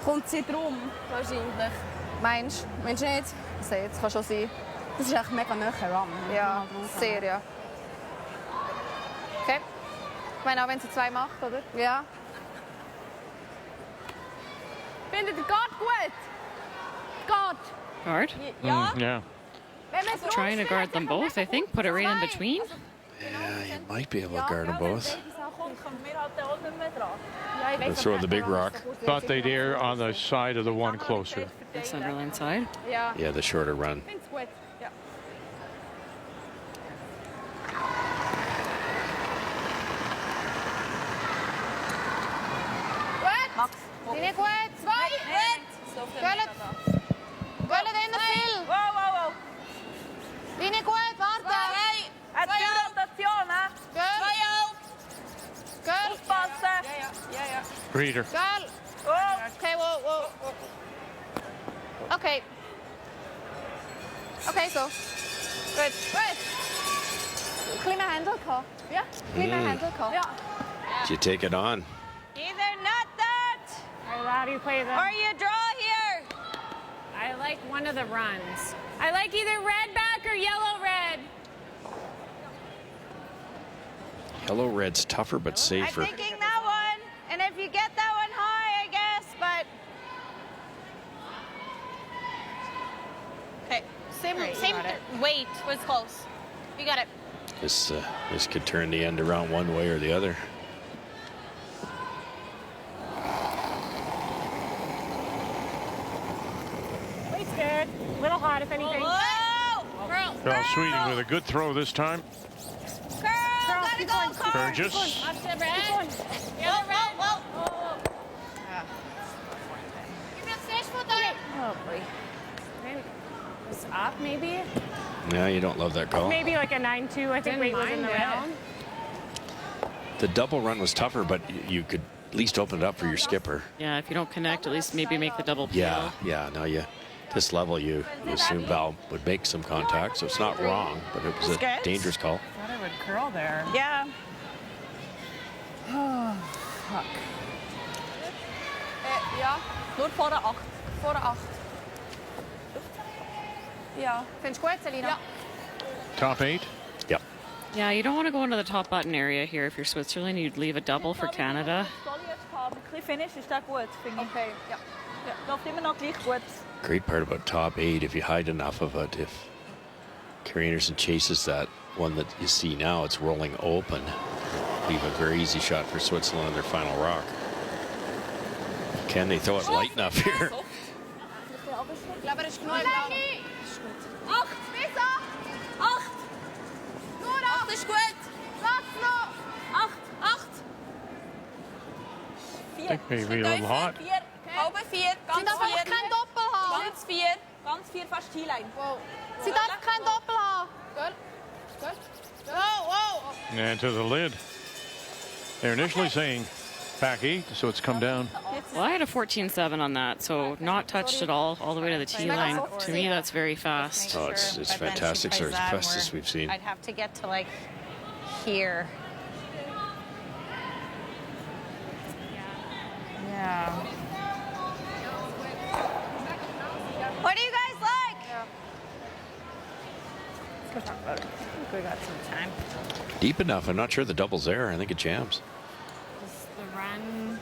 Kommt sie drum? Wahrscheinlich. Meinst du? Meinst du nicht? Das kann schon sein. Das ist echt mega näher Run. Ja, sehr, ja. Okay. Ich meine auch, wenn sie 2 macht, oder? Ja. Findet ihr Guard gut? Guard? Guard? Ja. Yeah. Trying to guard them both, I think. Put it right in between. Yeah, you might be able to guard them both. Let's throw the big rock. Thought they'd err on the side of the one closer. The Sunderland side. Ja. Yeah, the shorter run. Find's gut. Ja. Gut. Max. Linie gut. 2. Gut. Gullet in der Ziel. Wow. Linie gut. Warte. Het is rotation, hè? Gut. Gut. Oppassen. Ja. Reader. Girl. Okay, whoa. Okay. Okay, so. Good. Kleine Händel gehabt. Ja, kleine Händel gehabt. Ja. Did you take it on? Either not that, How do you play them? or you draw here. I like one of the runs. I like either red back or yellow red. Yellow red's tougher but I'm safer. thinking that one, and if you get that one high, I guess, but. Okay, same weight was close. You got it. This could turn the end around one way or the other. Weight's good. A little hot, if anything. Whoa! Girl Sweeting with a good throw this time. Girl, gotta go, Carl. Burgess. Up to red. Yellow, red. Whoa. Give me a 6 foot there. Oh, boy. It's up, maybe? Yeah, you don't love that call. Maybe like a 9-2. I think weight was in the round. The double run was tougher, but you could at least open it up for your skipper. Yeah, if you don't connect, at least maybe make the double peel. Yeah. No, this level, you assume Val would make some contact, so it's not wrong, but it was a dangerous call. I thought I would curl there. Yeah. Oh, fuck. Ja, nur vor der 8. Vor der 8. Ja. Findest du gut, Selina? Ja. Top 8. Yep. Yeah, you don't want to go into the top button area here. If you're Switzerland, you'd leave a double for Canada. Finish is that good, finde ich. Okay, ja. Läuft immer noch gleich gut. Great part about top 8, if you hide enough of it, if Carrie Einarson chases that one that you see now, it's rolling open. Leave a very easy shot for Switzerland on their final rock. Can they throw it light enough here? Ich glaube, er ist genug. 8, bis 8. 8. Nur 8 ist gut. Platz noch. 8. I think maybe a little hot. 4. Halbe 4. Sie darf einfach kein Doppel haben. Ganz 4. Ganz 4 fast T-Line. Wow. Sie darf kein Doppel haben. Gut. Whoa. And to the lid. They're initially saying back 8, so it's come down. Well, I had a 14-7 on that, so not touched at all the way to the tee line. To me, that's very fast. Oh, it's fantastic, sir. It's the fastest we've seen. I'd have to get to like here. Yeah. What do you guys like? Let's go talk about it. I think we got some time. Deep enough. I'm not sure the double's there. I think it jams. Just the run.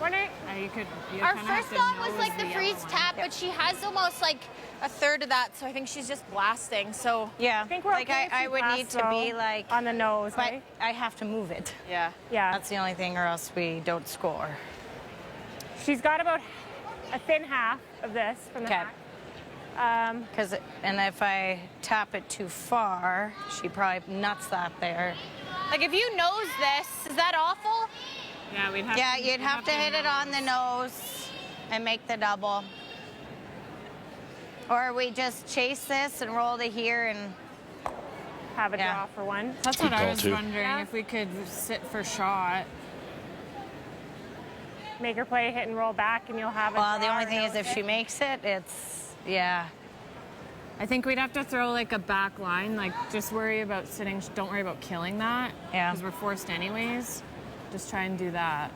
Our first thought was like the freeze tap, but she has almost like a third of that, so I think she's just blasting. So Yeah, I think we're like okay if I she would blasts, need to be though, like on the nose, but right? I have to move it. Yeah. That's the only thing, or else we don't score. She's got about a thin half of this from the Okay. back. And if I tap it too far, she probably nuts that there. like if you nose this, is that awful? Yeah, we'd have Yeah, to, you'd have to hit it on the nose and make the double. Or we just chase this and roll to here and have a draw for one. That's Good what I call, was too. wondering, if we could sit for shot. Make her play hit and roll back, and you'll have a well, the draw only or thing no is if hit. she makes it, it's, yeah. I think we'd have to throw like a back line, like just worry about sitting, don't worry about killing that. Yeah. Because we're forced anyways. Just try and do that.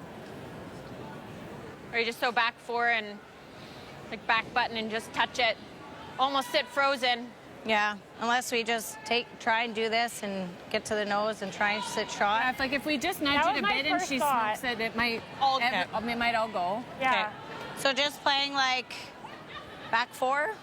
Or you just throw back 4 and like back button and just touch it. Almost sit frozen. Yeah, unless we just try and do this and get to the nose and try and sit shot. Yeah, if we just nudge That it a was my bit and first she thought. smokes it, it might All it might all go. Yeah. So just playing like back 4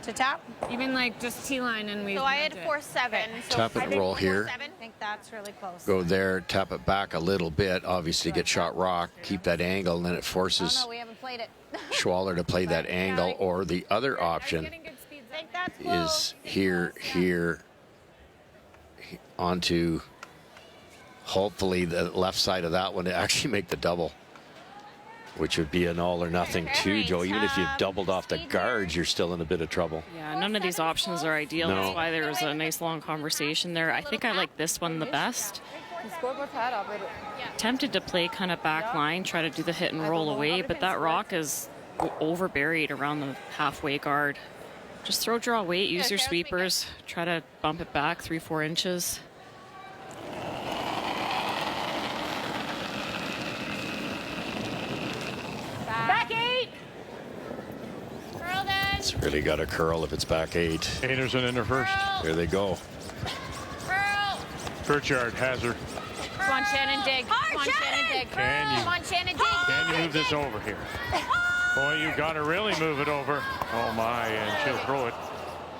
to tap. Even like just T-line and we So I had nudge it. 4-7. So Tap it and roll here. I think that's really close. Go there, tap it back a little bit, obviously get shot rock, keep that angle, and then it forces Oh, no, we haven't played it. Schwaller to play that angle, or the other option is here, onto hopefully the left side of that one to actually make the double, which would be an all or nothing too, Joe. Even if you've doubled off the guards, you're still in a bit of trouble. Yeah, none of these options are ideal. No. That's why there was a nice long conversation there. I think I like this one the best. Tempted to play kind of back line, try to do the hit and roll away, but that rock is over buried around the halfway guard. Just throw draw weight, use your sweepers, try to bump it back 3-4 inches. Back 8. Curl then. It's really got to curl if it's back 8. Einarson in her first. There they go. Curl. Pritchard has her. Come on, Shannon, dig. Come on, Shannon, dig. Can you- Come on, Shannon, dig. Can you move this over here? Boy, you got to really move it over. Oh my, and she'll throw it.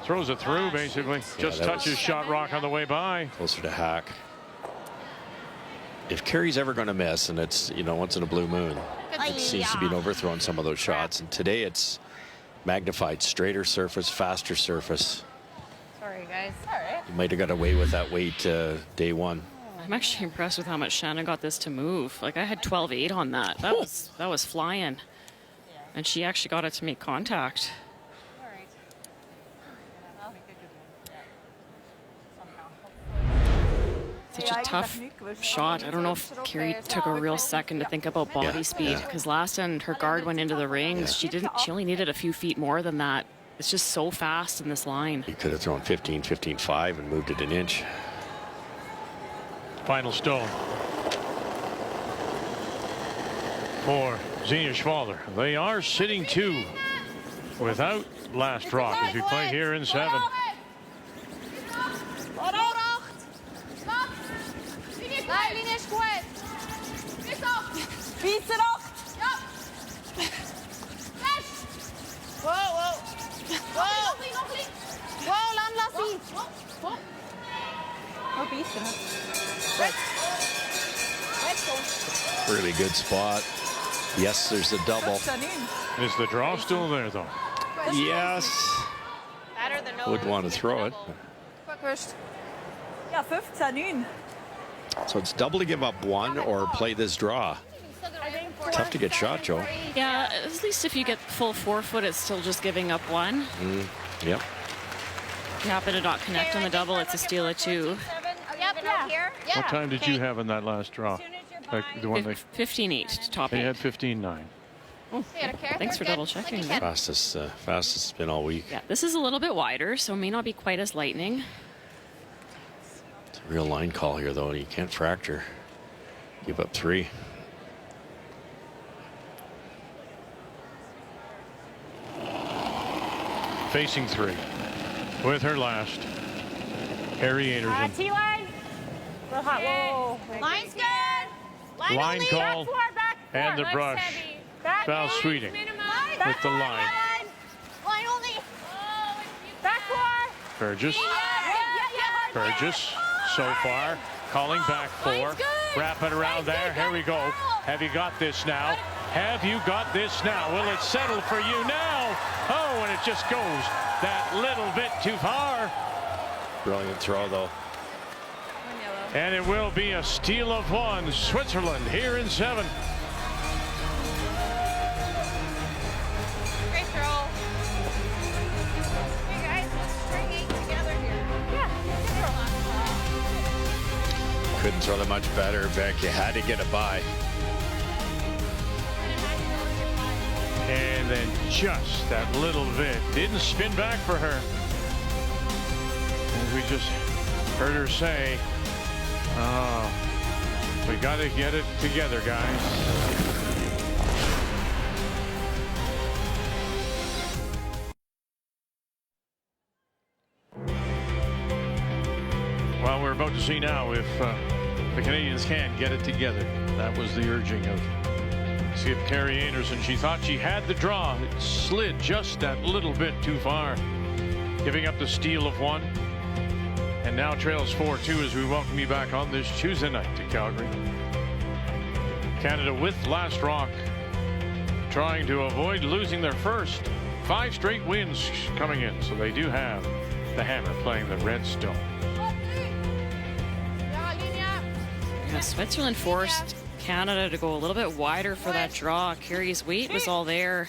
Throws it through, basically. Just that touches was- shot rock on the way by. Closer to hack. If Carey's ever going to miss, and it's, you know, once in a blue moon, it seems to be an overthrow on some of those shots. And today it's magnified, straighter surface, faster surface. Sorry, guys. You might have got away with that weight day one. I'm actually impressed with how much Shannon got this to move. Like I had 12-8 on that. That was flying. And she actually got it to make contact. Such a tough shot. I don't know if Carey took a real second to think about body speed, because last end her guard went into the rings. She only needed a few feet more than that. It's just so fast in this line. You could have thrown 15, 15-5 and moved it an inch. Final stone for Xenia Schwaller. They are sitting 2 without last rock as we play here in 7. Leiding is goed. Is op. Fiets erop. Ja. Flash. Wow, wow. Wow. Nog links. Wow, land lassie. Oh, biesen. Really good spot. Yes, there's a double. Is the draw still there, though? Yes. Better than no. Would want to throw it. Ja, 15-9. So it's double to give up 1 or play this draw. Tough to get shot, Joe. Yeah, at least if you get full 4 foot, it's still just giving up 1. Yep. If you happen to not connect on the double, it's a steal of 2. Here. What time did you have in that last draw? Like the one they 15-8 to top they 8. had 15-9. Thanks for double checking. There. Fastest spin all week. Yeah, this is a little bit wider, so may not be quite as lightning. It's a real line call here, though. You can't fracture. Give up 3. Facing 3 with her last. Carey Einarson. T-line. Whoa. Line's good. Line only. call Back and the Left brush. heavy. Val Sweeting with the line. Line only. Back 4. Burgess. Burgess so far calling back 4. Wrap it around there. Here we go. Have you got this now? Have you got this now? Will it settle for you now? Oh, and it just goes that little bit too far. Brilliant throw, though. And it will be a steal of 1. Switzerland here in 7. Great throw. Hey guys, let's string 8 together here. Couldn't throw that much better, Beck. You had to get it by. And then just that little bit. Didn't spin back for her. as we just heard her say. We got to get it together, guys. Well, we're about to see now if the Canadians can get it together. That was the urging of skip Carrie Einarson. She thought she had the draw. It slid just that little bit too far, giving up the steal of one. And now trails 4-2 as we welcome you back on this Tuesday night to Calgary. Canada with last rock, trying to avoid losing their first 5 straight wins coming in. So they do have the hammer playing the red stone. Yeah, Switzerland forced Canada to go a little bit wider for that draw. Carrie's weight was all there.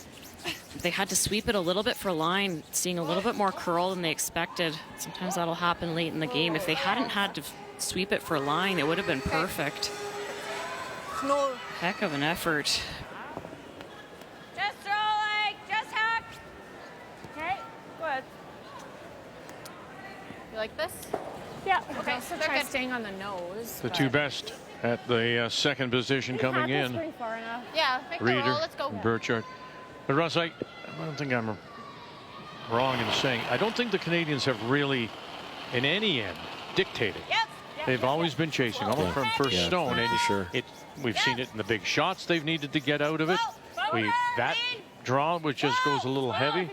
They had to sweep it a little bit for line, seeing a little bit more curl than they expected. Sometimes that'll happen late in the game. If they hadn't had to sweep it for line, it would have been perfect. Heck of an effort. Just throw, like, just hack. Okay, good. You like this? Yeah. Okay, so try staying on the nose. The two best at the second position coming in. Yeah, make the roll. Reader Let's go. and Burchard. But Russ, I don't think I'm wrong in saying I don't think the Canadians have really, in any end, dictated. They've always been chasing, almost from first stone, and we've seen it in the big shots they've needed to get out of it. That draw, which just goes a little heavy.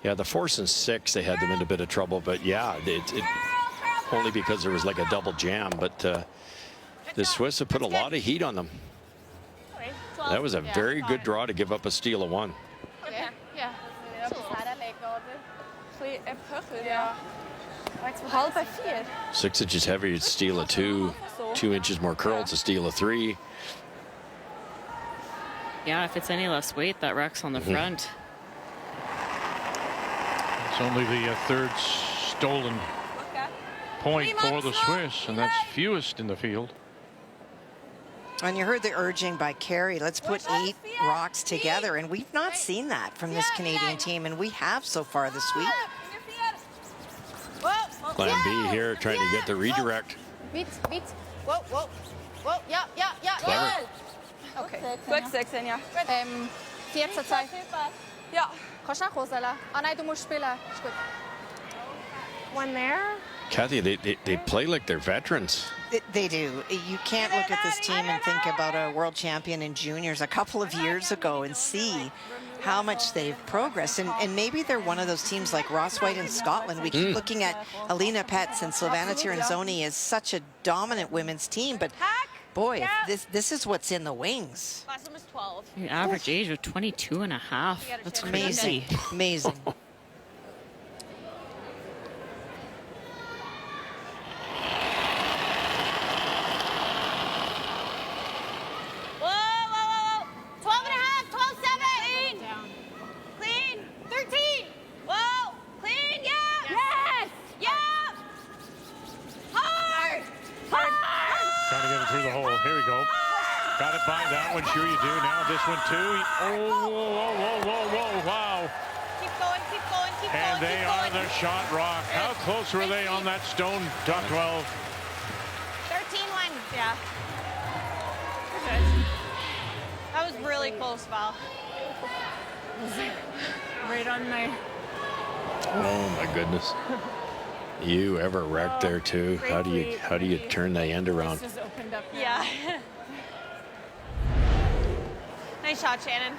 Yeah, the 4s and 6, they had them in a bit of trouble, but yeah, it only because there was like a double jam. But the Swiss have put a lot of heat on them. That was a very good draw to give up a steal of 1. Okay. Yeah. 6 inches heavier to steal a 2. 2 inches more curl to steal a 3. Yeah, if it's any less weight, that wrecks on the front. It's only the third stolen point for the Swiss, and that's fewest in the field. And you heard the urging by Carrie, let's put 8 rocks together. And we've not seen that from this Canadian team, and we have so far this week. Plan B here, trying to get the redirect. Beat. Whoa. Ja. Clever. Okay. Goed 6 in, ja. 14 Zeit. Ja. Kannst du nachholen? Ah nein, du musst spielen. Ist gut. One there. Kathy, they play like they're veterans. They do. You can't look at this team and think about a world champion in juniors a couple of years ago and see how much they've progressed. And maybe they're one of those teams like Ross White in Scotland. We keep looking at Alina Petz and Silvana Tiranzoni as such a dominant women's team. But boy, this is what's in the wings. The average age of 22 and a half. That's amazing. Crazy. Amazing. Sure you do. Now this one too. Whoa, wow. Keep going. And they are the shot rock. How close were they on that stone top 12? 13-1. Yeah. That was really close, Val. Right on my... Oh my goodness. You ever wrecked there too? How do you turn the end around? This just opened up now. Yeah. Nice shot, Shannon.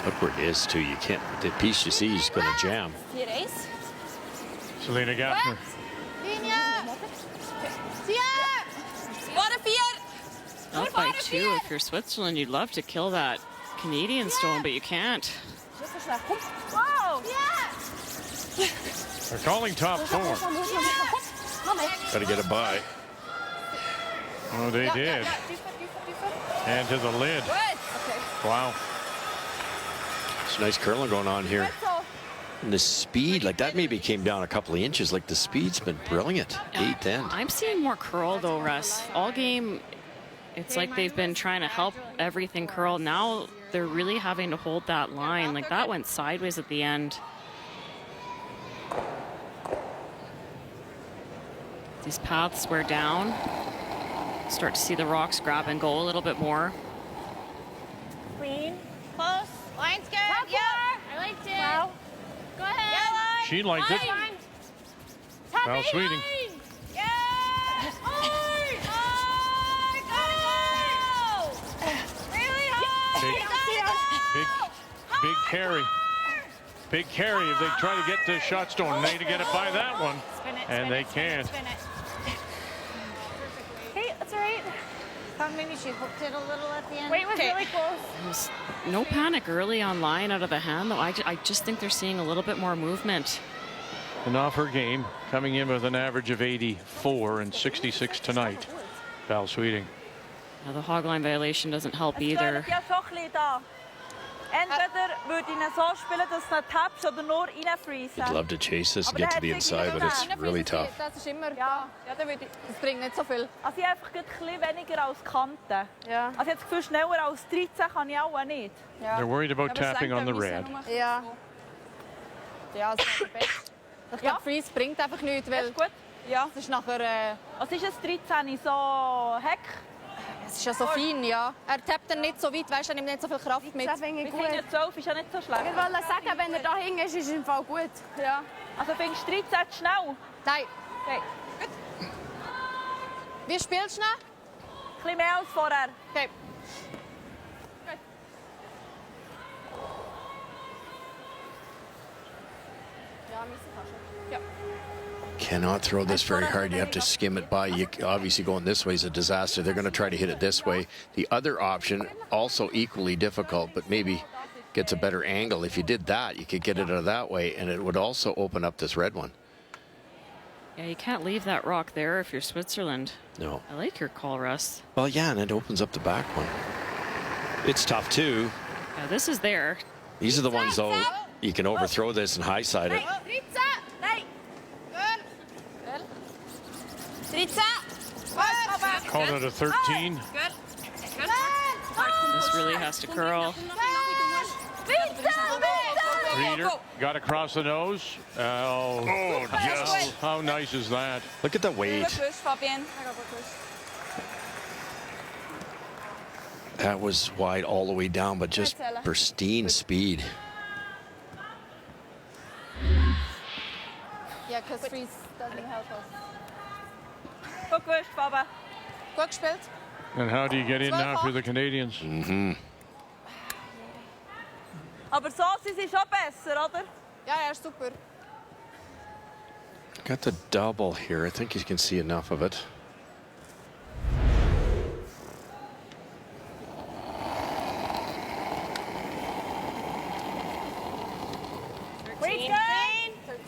Look where it is too. You can't. The piece you see is going to jam. Selena Gaffner. Up by 2. If you're Switzerland, you'd love to kill that Canadian stone, but you can't. Whoa! They're calling top 4. Got to get a bye. Oh, they did. And to the lid. Wow. It's nice curling going on here. And the speed, like that maybe came down a couple of inches. Like the speed's been brilliant. 8th end. I'm seeing more curl though, Russ. All game, it's like they've been trying to help everything curl. Now they're really having to hold that line. Like that went sideways at the end. These paths wear down. Start to see the rocks grab and go a little bit more. Clean. Close. Line's good. Yeah. I liked it. Wow. Go ahead. She liked it. Val Sweeting. Yeah. Hard. Hard. Gotta go. Really hard. Big carry. Big carry if they try to get to Shotstone. They to get it by that one. And they can't. Hey, that's all right. Thought maybe she hooked it a little at the end. Weight was really close. There was no panic early on line out of the hand, though. I just think they're seeing a little bit more movement. And off her game, coming in with an average of 84 and 66 tonight. Val Sweeting. Now, the hogline violation doesn't help either. You'd love to chase this and get to the inside, but it's really tough. Das ist immer, ja, das bringt nicht so viel. Also ich einfach ein bisschen weniger als Kanten. Ja. Also ich habe das Gefühl, schneller als 13 kann ich auch nicht. Ja. They're worried about tapping on the red. Ja. Ja, das ist der Beste. Ich glaube, Freeze bringt einfach nichts, weil gut. Ja. es ist nachher... Was ist es 13? So Heck? Es ist ja so fein, ja. Er tappt dann nicht so weit, weißt du, er nimmt nicht so viel Kraft mit. Wir sind 12, ist ja nicht so schlecht. Ich wollte sagen, wenn er da hinten ist, ist es im Fall gut. Ja. Also findest du 13 schnell? Nein. Okay. Gut. Wie spielst du schnell? Ein bisschen mehr als vorher. Okay. Cannot throw this very hard. You have to skim it by. You obviously going this way is a disaster. They're going to try to hit it this way. The other option, also equally difficult, but maybe gets a better angle. If you did that, you could get it out of that way, and it would also open up this red one. Yeah, you can't leave that rock there if you're Switzerland. No. I like your call, Russ. Well, yeah, and it opens up the back one. It's tough, too. Yeah, this is there. These are the ones, though, you can overthrow this and high side it. Called it a 13. This really has to curl. Reader got across the nose. Oh, yes. How nice is that? Look at the weight. That was wide all the way down, but just pristine speed. Ja, because Freeze doesn't help us. Gut gewusst, Baba. Gut gespielt. And how do you get in now for the Canadians? Aber so ist es auch besser, oder? Ja, ja, super. Got the double here. I think you can see enough of it.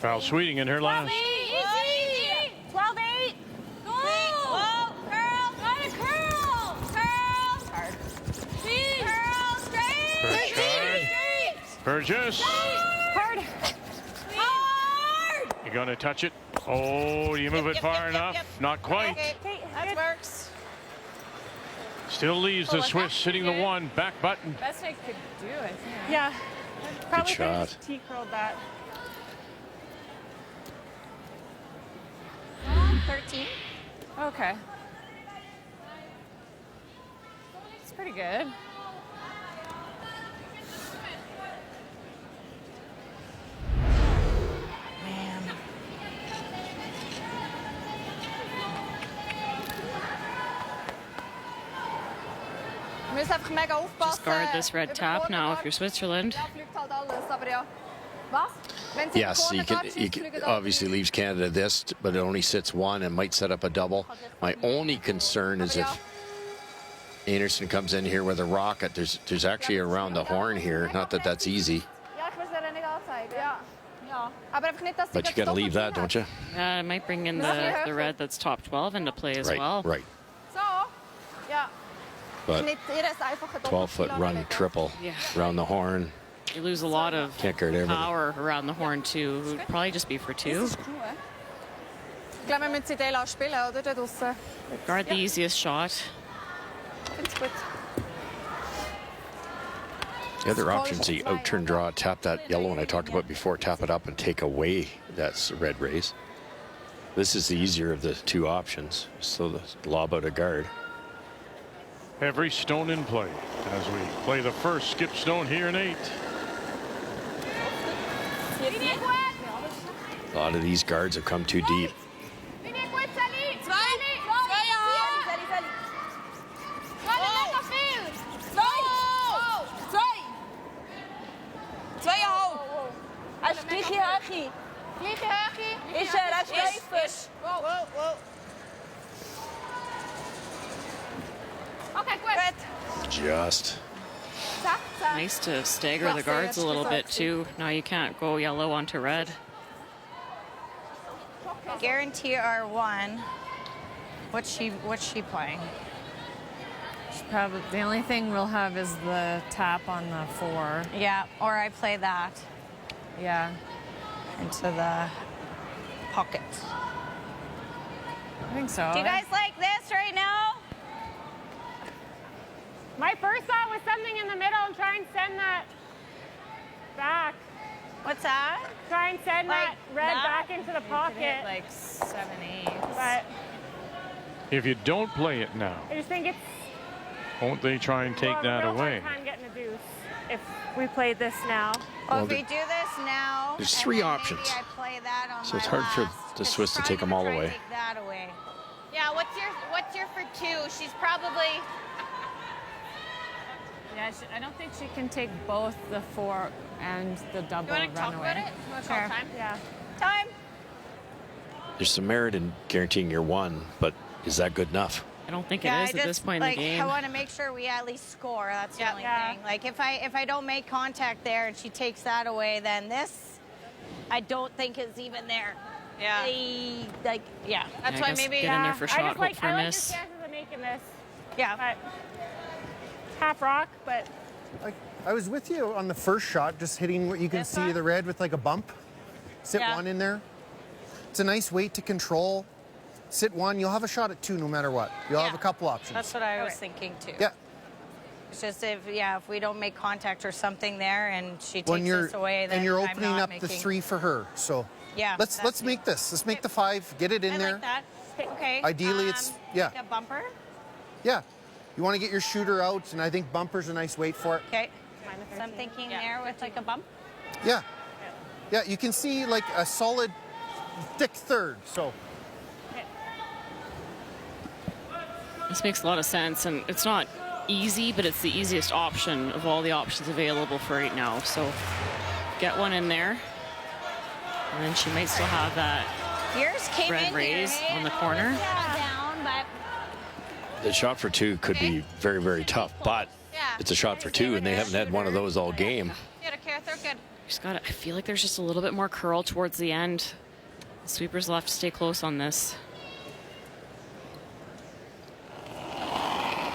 Val Sweeting in her last. 12-8. Go. Whoa. Curl. Gotta curl. Curl. Hard. Speed. Curl. Straight. Burgess. Hard. Hard. You gonna touch it? Oh, do you move it far enough? Not quite. Okay, that works. Still leaves the Swiss sitting the one. Back button. Best I could do, I think. Yeah. Probably shot. T-curled that. 13. Okay. It's pretty good. Man. Wir müssen einfach mega aufpassen. Just guard this red tap now if you're Switzerland. Ja, fliegt halt alles, aber ja. Was? Wenn sie Yes, you can obviously leaves Canada this, but it only sits one and might set up a double. My only concern is if Einarson comes in here with a rocket, there's actually around the horn here. Not that that's easy. Ja, ich muss ja nicht anzeigen. Ja. Ja. Aber einfach nicht, dass sie But you got to leave that, don't you? Yeah, it might bring in the red that's top 12 into play as well. Right. So. Ja. But Nicht jedes einfache 12-foot run triple around the horn. You lose a lot of Can't guard everything. power around the horn too. It would probably just be for two. Ich glaube, wir müssen sie den spielen, oder? Da draussen. Guard the easiest shot. Find's gut. The other option is you out-turn draw, tap that yellow one I talked about before, tap it up and take away that red raise. This is the easier of the two options. So the lob out of guard. Every stone in play as we play the first skip stone here in 8. A lot of these guards have come too deep. Just nice to stagger the guards a little bit too. Now you can't go yellow onto red. Guarantee R1. What's she playing? She's probably the only thing we'll have is the tap on the 4. Yeah, or I play that. Yeah. Into the pocket. I think so. Do you guys like this right now? My first thought was something in the middle and try and send that back. What's that? Try and send Like that red that? back into the pocket. Like 7, 8. But If you don't play it now, I just think it's. won't they try and take that away? Time getting a deuce if we played this now. Well, if we do this now, There's and 3 then options. Maybe I play that on So it's my hard for last, the 'cause Swiss she's to take probably them all gonna try away. and Take that away. Yeah, what's your for 2? She's probably. Yeah, I don't think she can take both the 4 and the double You want to talk runaway. about it? You want to call time? Yeah. Time. There's some merit in guaranteeing your 1, but is that good enough? I don't think Yeah, it is at this point in the game. I want to make sure we at least score. That's the only Yeah. thing. Like if I don't make contact there and she takes that away, then this I don't think is even there. Yeah. Yeah. Yeah, That's I why guess maybe. get in there for shot, hope for I a like miss. your chances of making this. Yeah. But half rock, but I was with you on the first shot, just hitting what you can see the red with like a bump. Sit Yeah. 1 in there. It's a nice weight to control. Sit 1, you'll have a shot at 2 no matter what. You'll have a couple options. That's what I was thinking too. Yeah. It's just if we don't make contact or something there and she takes When you're this away, then and you're I'm opening not up the making... 3 for her. So Yeah. let's make this. Let's make the 5. Get it in I there. like that. Okay. Ideally, it's yeah. Like a bumper. Yeah. You want to get your shooter out, and I think bumper's a nice weight for it. Okay. So I'm thinking there with like a bump. Yeah. Yeah, you can see like a solid, thick 3rd. So This makes a lot of sense, and it's not easy, but it's the easiest option of all the options available for right now. So get 1 in there, and then she might still have that Yours came red in raise here, on the corner. down, but The shot for 2 could be very, very tough, but it's a shot for 2, and they haven't had one of those all game. She's got. I feel like there's just a little bit more curl towards the end. The sweepers will have to stay close on this.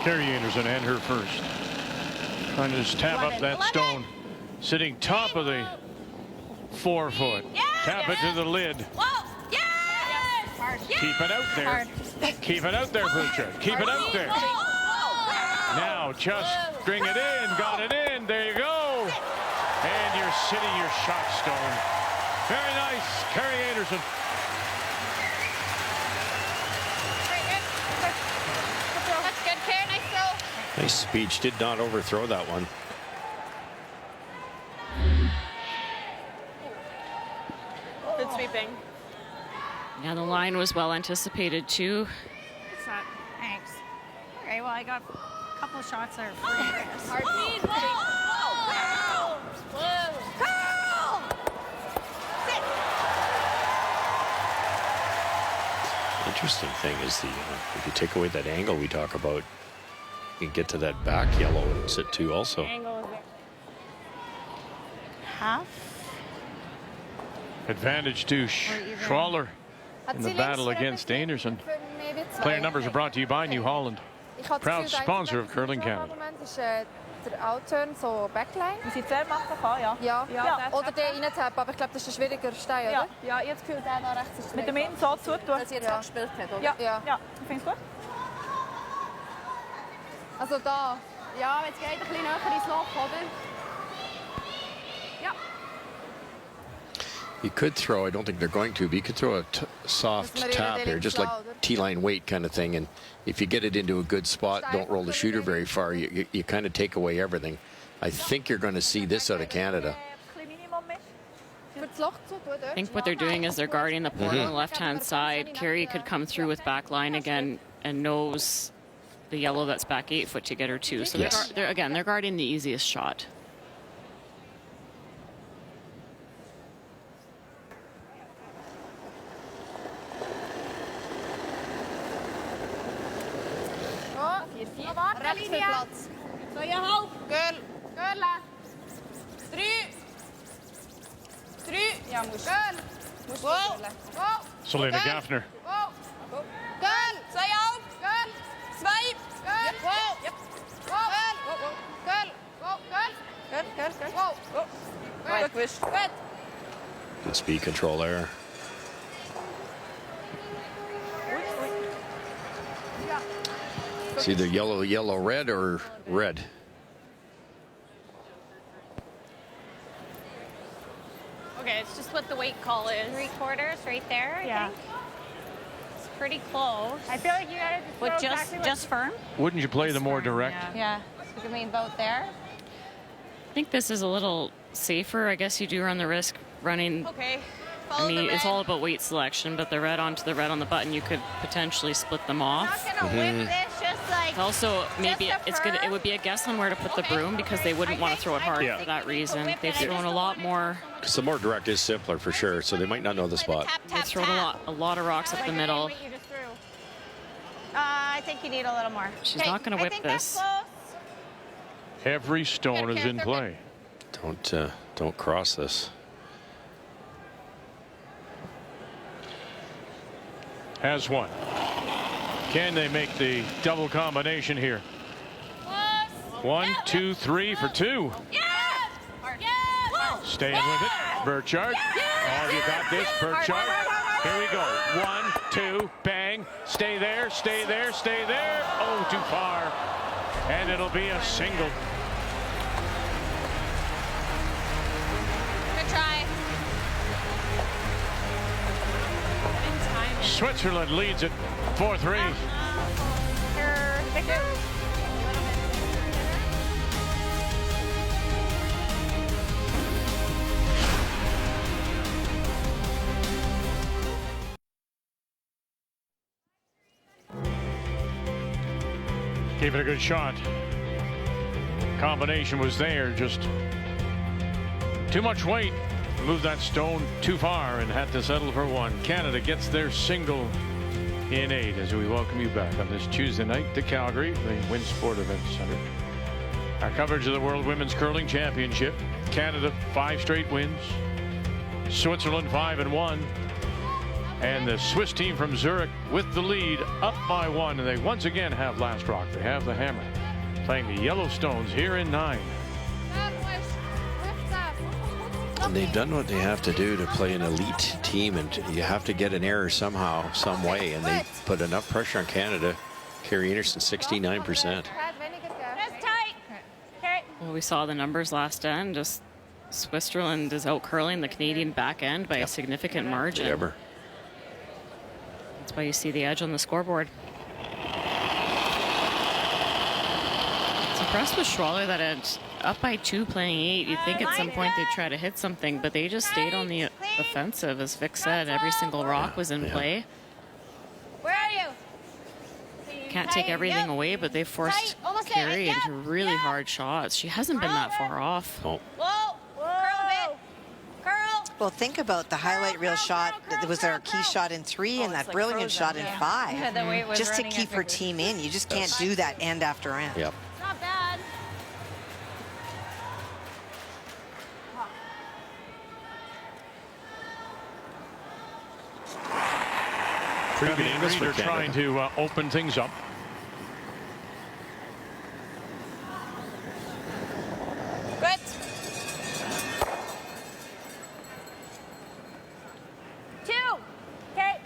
Carrie Einarson and her first. Trying to just tap up that stone. Sitting top of the 4-foot. Tap it to the lid. Keep it out there. Keep it out there, Butcher. Keep it out there. Now just string it in. Got it in. There you go. And you're sitting your shot stone. Very nice, Carrie Einarson. That's good, Karen. Nice throw. Nice speech. Did not overthrow that one. Good sweeping. Yeah, the line was well anticipated too. Thanks. Okay, well I got a couple of shots that are free. Hard lead. Interesting thing is if you take away that angle we talk about, you can get to that back yellow and sit 2 also. Half. Advantage to Schwaller in the battle against Einarson. Player numbers are brought to you by New Holland, proud sponsor of Curling Canada. Der Outturn, so Backline. Muss ich zuerst machen kann, ja? Ja. Oder den reintappen, aber ich glaube, das ist der schwierigere Stein, oder? Ja, ich habe das Gefühl, der da rechts ist mit dem Innen so zutun. Dass sie jetzt auch gespielt hat, oder? Ja, ich finde es gut. Also da. Ja, jetzt geht ein bisschen näher ins Loch, oder? Ja. You could throw, I don't think they're going to, but you could throw a soft tap here, just like T-line weight kind of thing. And if you get it into a good spot, don't roll the shooter very far, you kind of take away everything. I think you're going to see this out of Canada. I think what they're doing is they're guarding the port on the left-hand side. Carey could come through with back line again and knows the yellow that's back 8 foot to get her too. So Yes. they're guarding the easiest shot. Recht veel plaats. Zo je hoofd. Girl. Girl. Stru. Ja, moest. Girl. Moest. Wow. Selena Gaffner. Wow. Girl. Zo je hoofd. Girl. Swipe. Girl. Wow. Yep. Wow. Girl. Wow. Girl. Girl. Wow. Right. Good. Good speed control there. It's either yellow, red, or red. Okay, it's just what the weight call is. 3/4 right there, I think. It's pretty close. I feel like you gotta just With throw exactly what just firm? Wouldn't you play the more direct? Yeah. So give me about there. I think this is a little safer. I guess you do run the risk running. Okay. I mean, it's all about weight selection, but the red onto the red on the button, you could potentially split them off. I'm not gonna whip this, just like. Also, maybe just a it's good. firm. It would be a guess on where to put the broom because they wouldn't want to throw it hard for that reason. They've thrown a lot more. Because the more direct is simpler for sure, so they might not know the spot. They've thrown a lot of rocks up the middle. I think you need a little more. She's not going to whip this. Every stone is in play. Don't cross this. Has one. Can they make the double combination here? 1, 2, 3 for 2. Staying with it. Burchard. Oh, you got this, Burchard. Here we go. 1, 2, bang. Stay there, stay there, stay there. Oh, too far. And it'll be a single. Good try. Switzerland leads it 4-3. Gave it a good shot. Combination was there, just too much weight. Moved that stone too far and had to settle for 1. Canada gets their single in 8 as we welcome you back on this Tuesday night to Calgary, the Winsport Events Center. Our coverage of the World Women's Curling Championship. Canada 5 straight wins. Switzerland 5-1. And the Swiss team from Zurich with the lead, up by 1. And they once again have last rock. They have the hammer. Playing the Yellowstones here in 9. And they've done what they have to do to play an elite team, and you have to get an error somehow, some way, and they put enough pressure on Canada. Carey Einarson, 69%. Well, we saw the numbers last end. Just Switzerland is out curling the Canadian back end by a significant margin. Ever. That's why you see the edge on the scoreboard. It's impressed with Schwaller that it's up by 2 playing 8. You'd think at some point they'd try to hit something, but they just stayed on the offensive. As Vic said, every single rock was in play. Where are you? Can't take everything away, but they forced Carey into really hard shots. She hasn't been that far off. Whoa. Curl a bit. Curl. Well, think about the highlight reel shot. That was our key shot in 3 and that brilliant shot in 5. Yeah, the way it was just to running keep her team in. You just can't do that end after end. Yep. Not bad. Pretty good angles for They're trying to open things up. Good. Okay.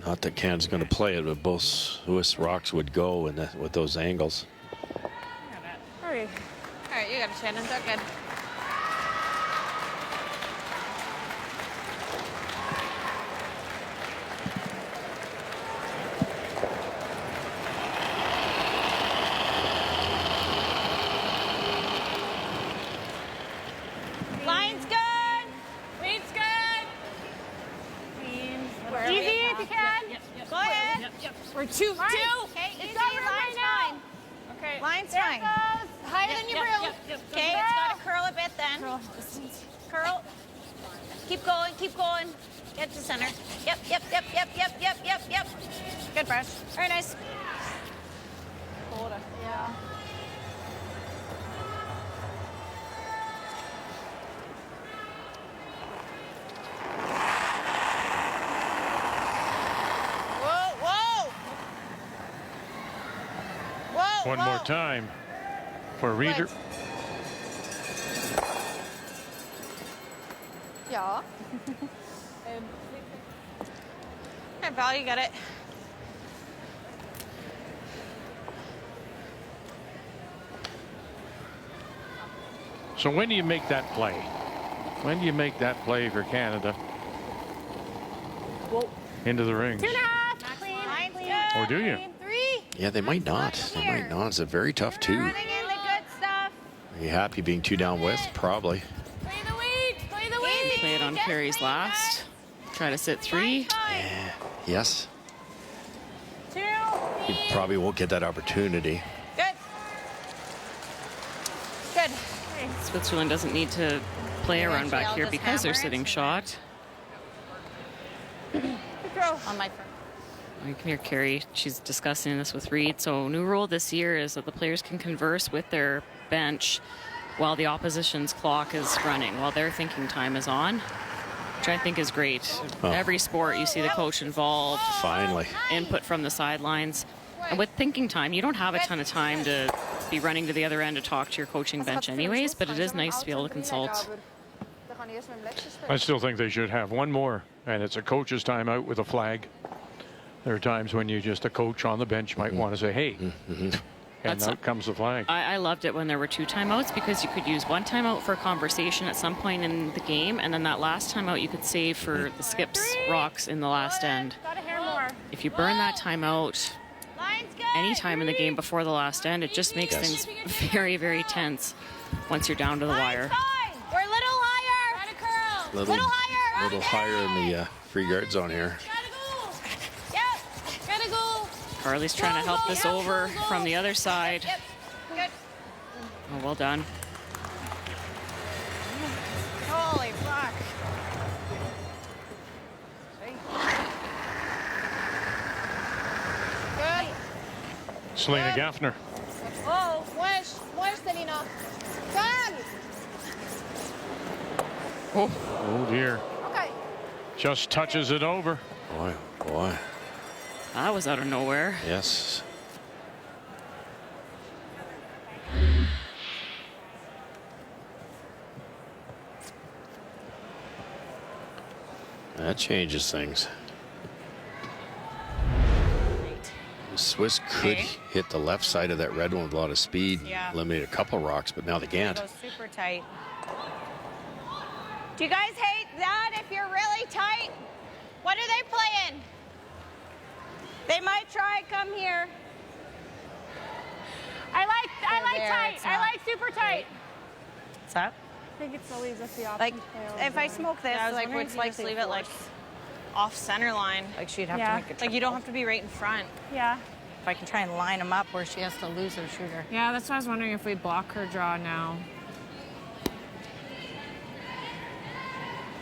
Not that Canada's going to play it, but both Swiss rocks would go with those angles. Hurry. All right, you got it, Shannon. They're good. We're two. Okay, It's easy. over Line's now. fine. Okay. Line's There fine. it goes. Higher than your broom. Okay, it's got to curl a bit then. Curl. Keep going, keep going. Get to center. Yep. Good brush. Very nice. Yeah. One more time for Reeder. Ja. Hey, Val, you got it. So when do you make that play? When do you make that play for Canada? Whoa. Into the rings? 2.5. Clean. Or do you? 3. Yeah, they might not. They might not. It's a very tough two. Running in the good stuff. Are you happy being 2 down with? Probably. Play the weed. Play the weed. Play it on Carrie's last. Try to sit 3. Yeah. Yes. 2. You probably won't get that opportunity. Good. Good. Switzerland doesn't need to play a run Eventually, back I'll here just because they're hammer it. sitting shot. Good throw. On my front. You can hear Carrie, she's discussing this with Reed. So new rule this year is that the players can converse with their bench while the opposition's clock is running, while their thinking time is on, which I think is great. Oh. Every sport, you see the coach involved. Finally. Input from the sidelines. And with thinking time, you don't have a ton of time to be running to the other end to talk to your coaching bench anyways, but it is nice to be able to consult. I still think they should have one more, and it's a coach's timeout with a flag. There are times when you just, a coach on the bench might want to say, hey, and out comes the flag. I loved it when there were 2 timeouts because you could use 1 timeout for conversation at some point in the game, and then that last timeout you could save for the skips rocks in the last end. Gotta hear more. If you burn that timeout any time in the game before the last end, it just makes things very, very tense once you're down to the wire. We're a little higher. Try to curl. Little higher. little higher in the free guard zone here. Gotta go. Yep. Gotta go. Carly's trying to help this over from the other side. Yep. Good. Oh, well done. Holy fuck. Good. Selena Gaffner. Oh, muesh, Selena. Come. Oh dear. Okay. Just touches it over. Boy. That was out of nowhere. Yes. That changes things. The Swiss could hit the left side of that red one with a lot of speed, eliminate a couple rocks, but now they can't. It goes super tight. Do you guys hate that if you're really tight? What are they playing? They might try come here. I like there, tight. it's I not like super tight. What's that? I think it's always just the option. Like, if I smoke this, I was like, wondering would if you like just leave it like force? off center line. Like she'd have Yeah. to make a Like you don't have to be right in front. Yeah. If I can try and line them up where she has to lose her shooter. Yeah, that's why I was wondering if we block her draw now.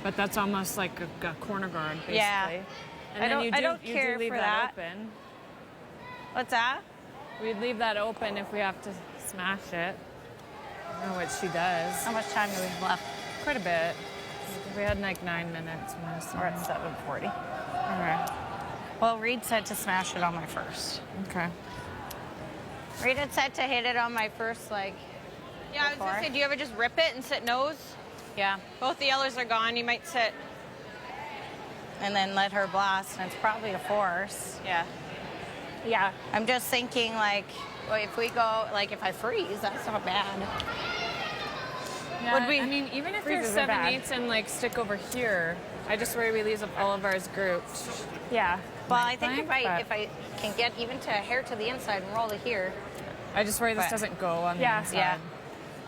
But that's almost like a corner guard, basically. Yeah. And I then don't- I don't you care do leave for that that. open. What's that? We'd leave that open if we have to smash it. I don't know what she does. How much time do we have left? Quite a bit. We had like 9 minutes. We're at 7:40. Okay. Well, Reed said to smash it on my first. Okay. Reed had said to hit it on my first, like, Yeah, I was gonna say, do you ever just rip it and sit nose? yeah, Both the yellers are gone. You might sit. and then let her blast, and it's probably a force. Yeah. Yeah. I'm just thinking, like, well, if we go, like, if I freeze, that's not bad. Yeah, Would we? I mean, even if Freezes you're are bad. 7/8 and like stick over here, I just worry we leave all of ours grouped. Yeah. Well, I think Blank, but- if I can get even to a hair to the inside and roll to here. I just worry this But- doesn't go on Yeah. the inside. Yeah.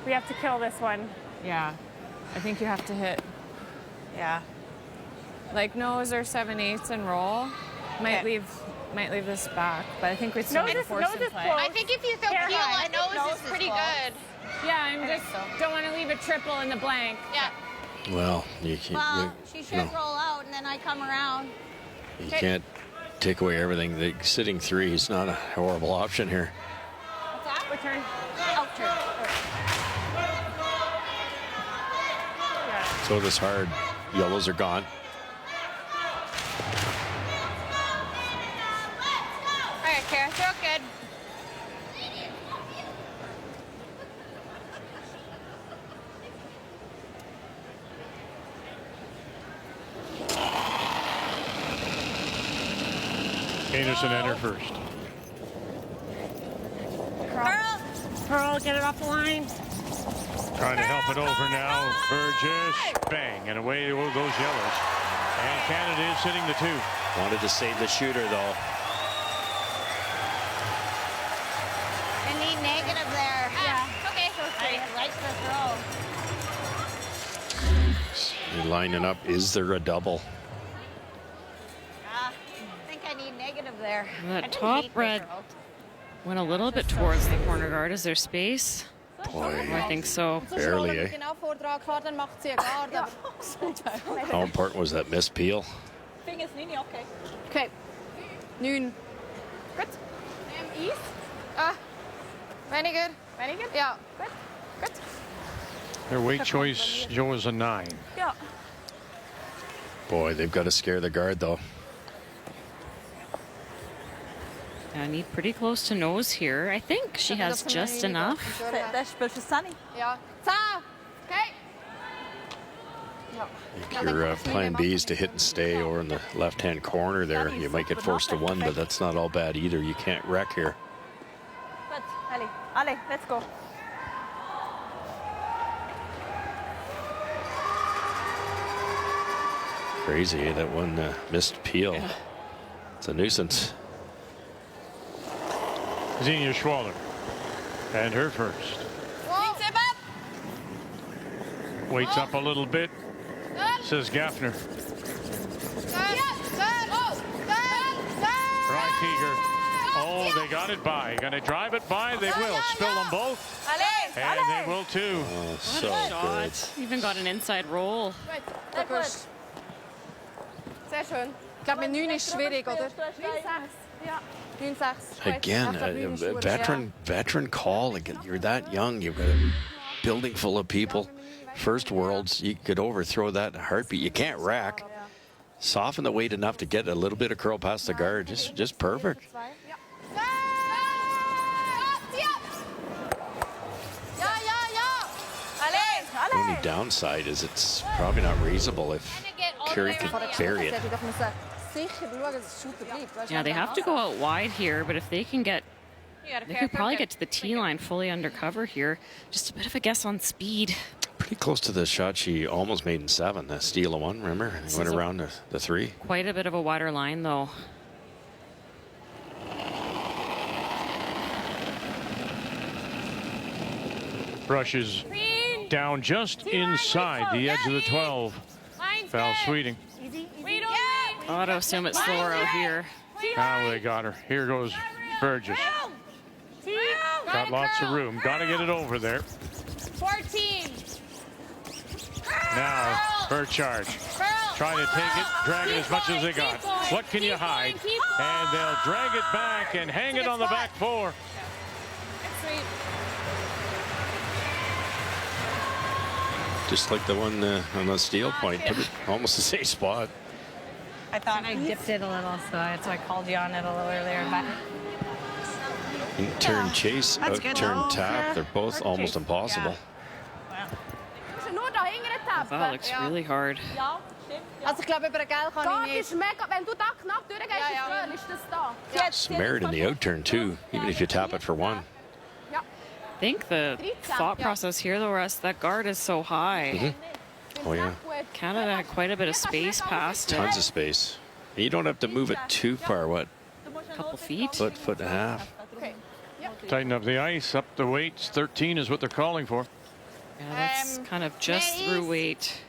We have to kill this one. Yeah. I think you have to hit Yeah. like nose or 7/8 and roll. Might Okay. leave might leave this back, but I think we still need to force in play. I think if you throw Fair heel high. on nose is pretty good. Yeah, I just don't want to leave a triple in the blank. Yeah. Well, you can't. Well, she should roll out and then I come around. You can't take away everything. The sitting three is not a horrible option here. What's that? Return. Out turn. So this hard. Yellows are gone. All right, Kara, throw it good. Einarson enter first. Pearl, get it off the line. Trying to help it over now. Burgess, bang, and away goes yellows. And Canada is sitting the 2. Wanted to save the shooter, though. I need negative there. Okay. I like the throw. You're lining up. Is there a double? I think I need negative there. That top red went a little bit towards the corner guard. Is there space? Boy, I think so. Barely, eh? How important was that missed peel? Fingers niet, okay. Okay. Nu. Good. East. Very good. Very good. Yeah. Good. Good. Their weight choice, Joe, is a 9. Yeah. Boy, they've got to scare the guard, though. I need pretty close to nose here. I think she has just enough. Dat speelt je Sunny. Ja. Sa. Okay. Your plan B is to hit and stay over in the left-hand corner there. You might get forced to 1, but that's not all bad either. You can't wreck here. Goed, Ellie. Allee, let's go. Crazy, eh? That one missed peel. Yeah. It's a nuisance. Xenia Schwaller. And her first. Waits up a little bit, says Gaffner. Rykeeger. Oh, they got it by. Gonna drive it by. They will. Spill them both. And they will too. Oh, so good. Even got an inside roll. Sehr schön. Ich glaube, mit 9 ist schwierig, oder? 9-6. Ja. 9-6. Again, a veteran call. Again, you're that young. You've got a building full of people. First worlds, you could overthrow that in a heartbeat. You can't rack. Soften the weight enough to get a little bit of curl past the guard. Just perfect. The only downside is it's probably not reasonable if Curry could bury it. Yeah, they have to go out wide here, but if they can get, they could probably get to the T line fully undercover here. Just a bit of a guess on speed. Pretty close to the shot she almost made in 7. The steal of 1, remember? They went around the 3. Quite a bit of a wider line, though. Brushes down just inside the edge of the 12. Val Sweeting. I ought to assume it's slower out here. Now they got her. Here goes Burgess. Got lots of room. Got to get it over there. 14. Now, her charge. Trying to take it, drag it as much as they got. What can you hide? And they'll drag it back and hang it on the back 4. Just like the one on the steal point. Put it almost the same spot. I thought I dipped it a little, so I called you on it a little earlier. But In-turn chase, That's good. out-turn Oh, tap. yeah. They're both Hard almost chase. impossible. That looks really hard. Also ich glaube, über den Gel kann Gott ich nicht. ist mega, wenn du da knapp durchgehst, ist das da. Some merit in the out-turn too, even if you tap it for 1. I think the thought process here, though, Russ, that guard is so high. Oh yeah, Canada had quite a bit of space past tons it. of space. You don't have to move it too far. What? A couple feet. Foot and a half. Tighten up the ice, up the weights. 13 is what they're calling for. Yeah, that's kind of just through weight.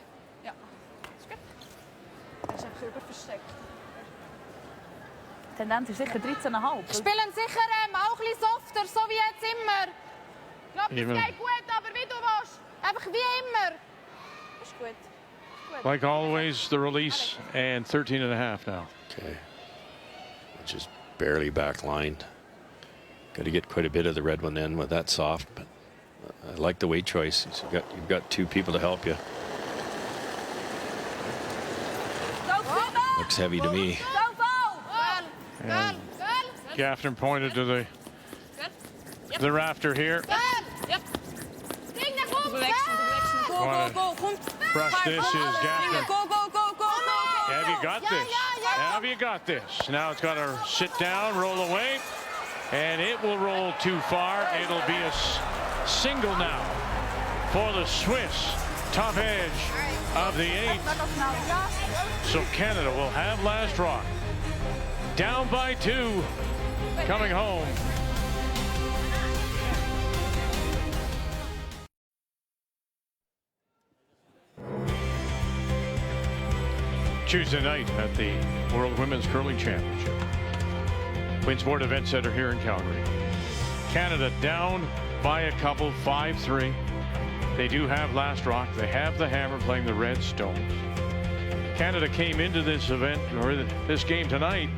Tendenz ist sicher 13,5. Spielen sicher auch ein bisschen softer, so wie jetzt immer. Ich glaube, das geht gut, aber wie du willst. Einfach wie immer. Ist gut. Like always, the release and 13.5 now. Okay. Which is barely backlined. Got to get quite a bit of the red one in with that soft, but I like the weight choice. You've got two people to help you. Looks heavy to me. And Gaffner pointed to the rafter here. Brush this is Gaffner. Have you got this? Have you got this? Now it's got to sit down, roll away, and it will roll too far. It'll be a single now for the Swiss. Top edge of the 8th. So Canada will have last rock. Down by 2, coming home. Tuesday night at the World Women's Curling Championship. Queen Sport Event Center here in Calgary. Canada down by a couple, 5-3. They do have last rock. They have the hammer playing the red stones. Canada came into this event, or this game tonight,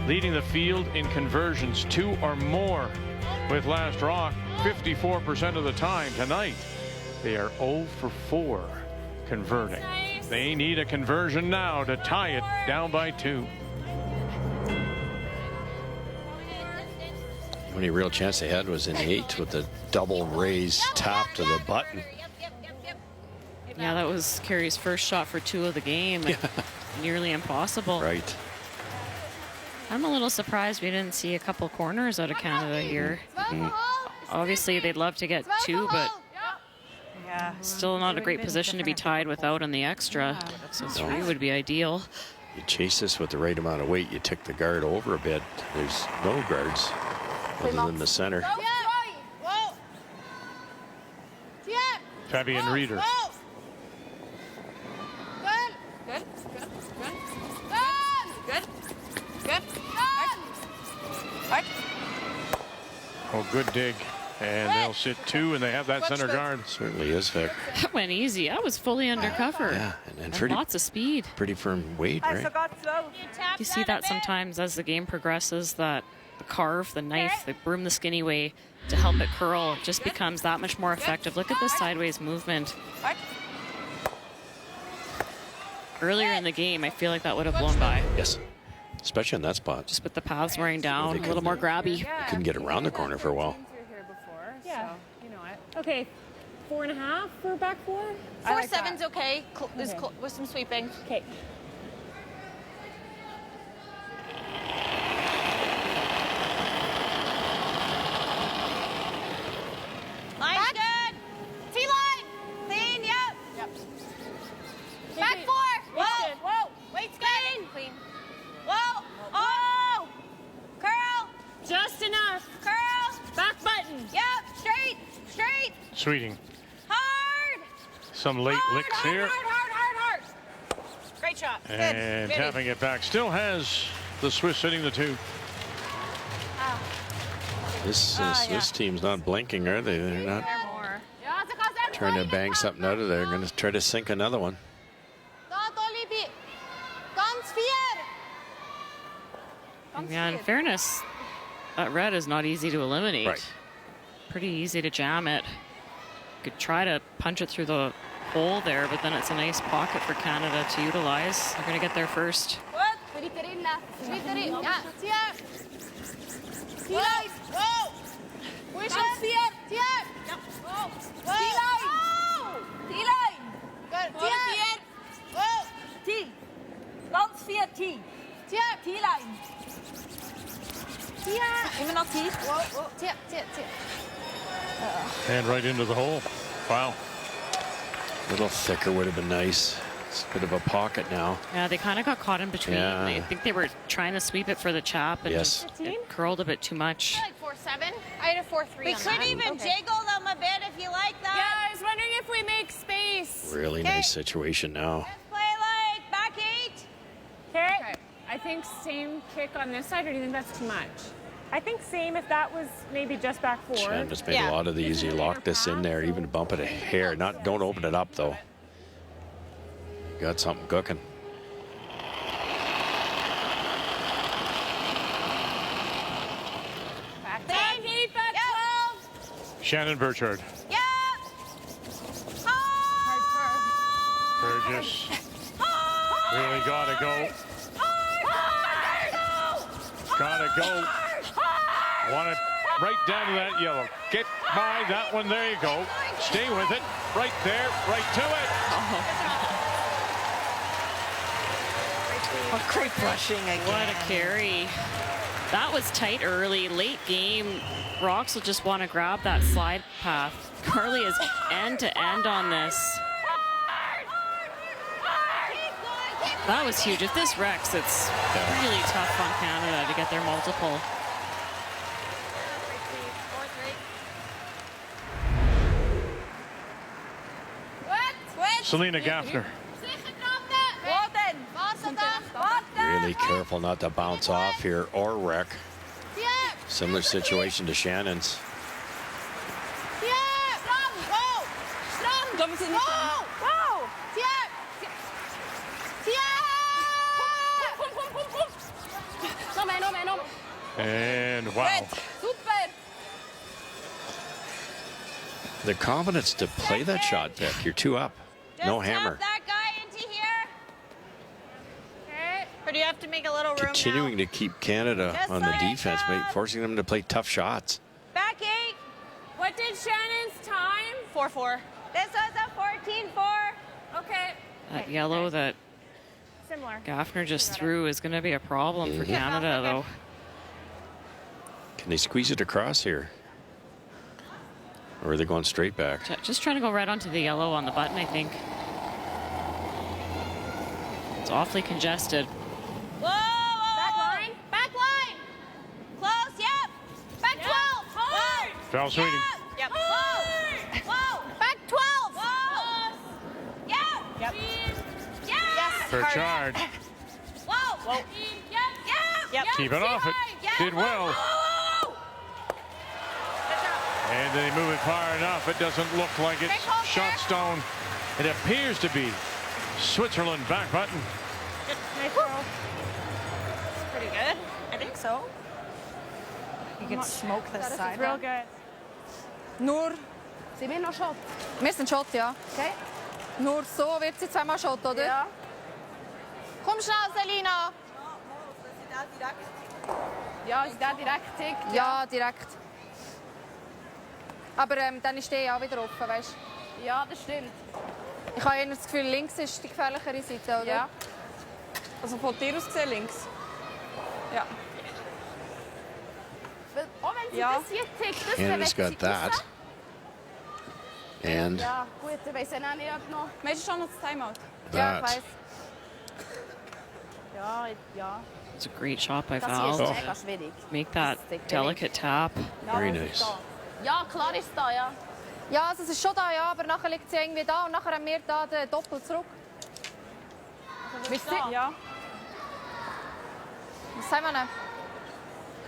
leading the field in conversions 2 or more with last rock 54% of the time. Tonight, they are 0 for 4 converting. They need a conversion now to tie it down by 2. The only real chance they had was in 8 with the double raise tap to the button. Yeah, that was Carey's first shot for 2 of the game. Nearly impossible. Right. I'm a little surprised we didn't see a couple corners out of Canada here. Obviously, they'd love to get 2, but still not a great position to be tied without on the extra. So 3 would be ideal. You chase this with the right amount of weight. You tick the guard over a bit. There's no guards other than the center. Fabian Reeder. Good. Oh, good dig. And they'll sit 2, and they have that center guard. Certainly is, Vic. That went easy. I was fully under cover. Yeah, and lots of speed. Pretty firm weight, right? You see that sometimes as the game progresses, that the carve, the knife, the broom the skinny way to help it curl just becomes that much more effective. Look at this sideways movement. Earlier in the game, I feel like that would have blown by. Yes, especially in that spot. Just with the paths wearing down, a little more grabby. Couldn't get around the corner for a while. Yeah, so, you know it. Okay, 4.5 for back 4? 4.7's okay, with some sweeping. Okay. Line's good. T-line. Clean, yep. Back 4. Whoa. Whoa. Weight's good. Clean. Whoa. Oh. Curl. Just enough. Curl. Back button. Yep. Straight. Straight. Sweeting. Hard. Some late licks here. Hard. Great shot. And good. tapping it back. Still has the Swiss hitting the 2. This Swiss team's not blinking, are they? They're not trying to bang something out of there. They're going to try to sink another one. Yeah, in fairness, that red is not easy to eliminate. Right. Pretty easy to jam it. Could try to punch it through the hole there, but then it's a nice pocket for Canada to utilize. They're going to get there first. And right into the hole. Wow. A little thicker would have been nice. It's a bit of a pocket now. Yeah, they kind of got caught in between. Yeah. I think they were trying to sweep it for the chap, and Yes. it curled a bit too much. I like 4.7. I had a 4.3. We could even jiggle them a bit if you like that. Yeah, I was wondering if we make space. Really nice situation now. Let's play like back 8. Okay. I think same kick on this side, or do you think that's too much? I think same if that was maybe just back forward. Shannon just made a lot of these. You lock this in there, even bump it a hair. Don't open it up though. You got something cooking. Back deep, back 12. Shannon Burchard. Yep. Burgess. Really gotta go. Gotta go. Want it right down to that yellow. Get by that one. There you go. Stay with it. Right there. Right to it. Oh, great brushing again. What a carry. That was tight early. Late game, Rocks will just want to grab that slide path. Carly is end to end on this. That was huge. If this wrecks, it's really tough on Canada to get their multiple. Selena Gaffner. Really careful not to bounce off here or wreck. Similar situation to Shannon's. And wow. The confidence to play that shot, Beck. You're 2 up. No hammer. That guy into here. Okay. Or do you have to make a little room Continuing to keep Canada Just on the like defense, that. forcing them to play tough shots. Back 8. What did Shannon's time? 4-4. This was a 14-4. Okay. That yellow that Similar. Gaffner just threw is going to be a problem for Canada, though. Can they squeeze it across here? Or are they going straight back? Just trying to go right onto the yellow on the button, I think. It's awfully congested. Whoa, Back line. Back line. Close, yep. Back 12. Whoa. Foul swinging. Yep. Whoa. Whoa. Back 12. Whoa. Yep. Yep. Yes. Burchard. Whoa. Whoa. Yep. Yep. Keep it off it. Did well. And they move it far enough. It doesn't look like it's shot stone. It appears to be Switzerland back button. Nice throw. It's pretty good. I think so. You can smoke this That side. is real good. Nur. Sind wir noch Shot? Wir sind Shot, ja. Okay. Nur so wird sie zweimal Shot, oder? Ja. Komm schnell, Selina. Ja, ist der direkt tickt? Ja, direkt. Aber dann ist der auch wieder offen, weißt du? Ja, das stimmt. Ich habe eher das Gefühl, links ist die gefährlichere Seite, oder? Ja. Also von dir aus gesehen links. Ja. Auch wenn sie Ja. das hier tickt, das Canada's got that. And Ja, gut, ich weiss ja auch nicht, ob noch... Meinst du schon noch das Timeout? That. Ja, ich weiss. Ja, ja. It's a great shot by Das Val. hier ist mega schwierig. Make that delicate tap. very nice. Ja, klar ist da, ja. Ja, also es ist schon da, ja, aber nachher liegt sie irgendwie da und nachher haben wir da den Doppel zurück. Wisst ihr? Ja. Was haben wir noch?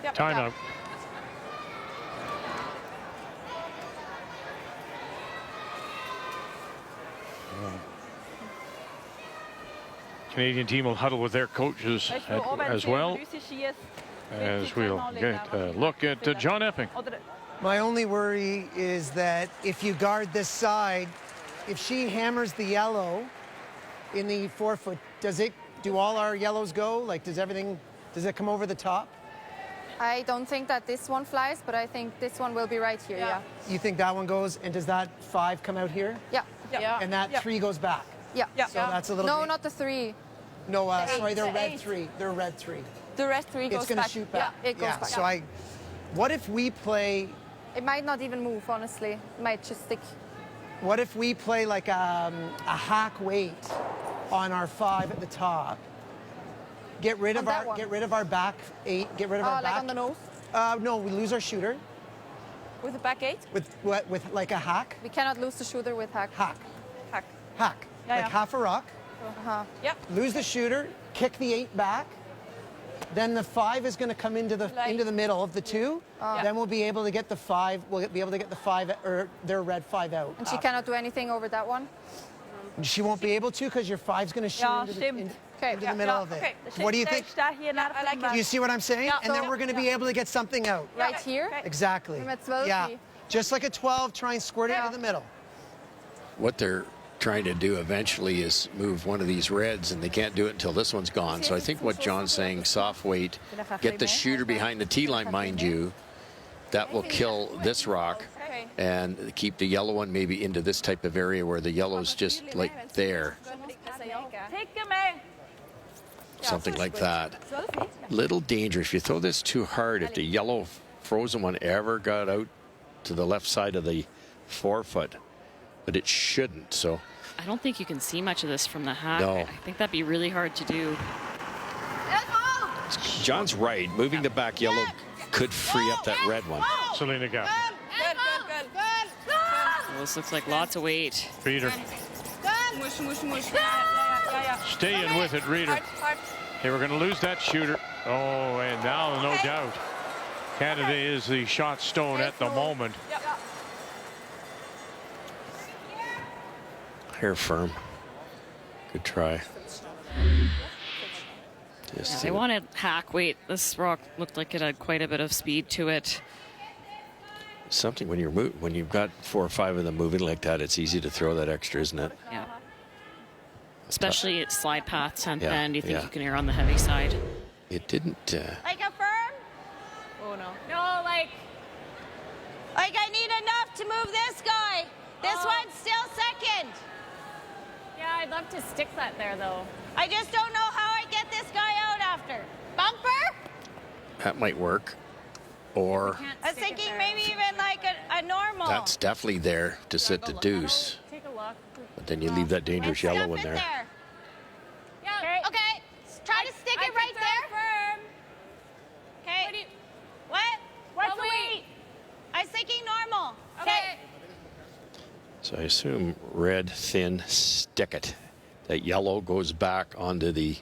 Ja. Timeout. Canadian team will huddle with their coaches as well, as we'll get a look at John Epping. My only worry is that if you guard this side, if she hammers the yellow in the 4-foot, do all our yellows go? Like, does it come over the top? I don't think that this one flies, but I think this one will be right here, yeah. You think that one goes, and does that 5 come out here? Yeah. Yeah. And that 3 goes back? Yeah. So that's a little No, bit... not the 3. No, sorry, they're The red eight. 3. They're red 3. The red 3 goes It's going to back. shoot back. Yeah, it goes back. So what if we play... It might not even move, honestly. It might just stick. What if we play like a hack weight on our 5 at the top? Get rid of our back 8. Get rid of our like back. on the nose? No, we lose our shooter. With the back 8? With like a hack. We cannot lose the shooter with hack. Hack. Yeah, like half a rock. Uh-huh. Lose the shooter. Kick the 8 back. Then the 5 is going to come into the middle of the 2. Then we'll be able to get the 5. We'll be able to get the 5 or their red 5 out. And she cannot do anything over that one? She won't be able to because your 5's going to shoot into the middle of it. Okay. What do you think? Do you see what I'm saying? And then we're going to be able to get something out. Right here? Exactly. Yeah. Just like a 12, try and squirt it into the middle. What they're trying to do eventually is move one of these reds, and they can't do it until this one's gone. So I think what John's saying, soft weight, get the shooter behind the tee line, mind you. That will kill this rock and keep the yellow one maybe into this type of area where the yellow's just like there. Something like that. Little dangerous. If you throw this too hard, if the yellow frozen one ever got out to the left side of the 4-foot, but it shouldn't, so. I don't think you can see much of this from the hack. No. I think that'd be really hard to do. John's right. Moving the back yellow could free up that red one. Selena Gaffney. Well, this looks like lots of weight. Reader. Staying with it, Reader. They were going to lose that shooter. Oh, and now, no doubt, Canada is the shot stone at the moment. Hair firm. Good try. Yeah, they wanted hack weight. This rock looked like it had quite a bit of speed to it. Something when you've got 4 or 5 of them moving like that, it's easy to throw that extra, isn't it? Yeah. Especially at slide path 10th Yeah, end, you think yeah. you can err on the heavy side. It didn't. Like a firm? Oh, no. No, like I need enough to move this guy. This one's still second. Yeah, I'd love to stick that there, though. I just don't know how I get this guy out after. Bumper? That might work. Or I was thinking maybe even like a normal. that's definitely there to sit the deuce. Take a look. But then you leave that dangerous yellow in there. Yeah. Okay. Try to stick it right there. Firm. Okay. What's the weight? I was thinking normal. Okay. So I assume red, thin, stick it. That yellow goes back onto the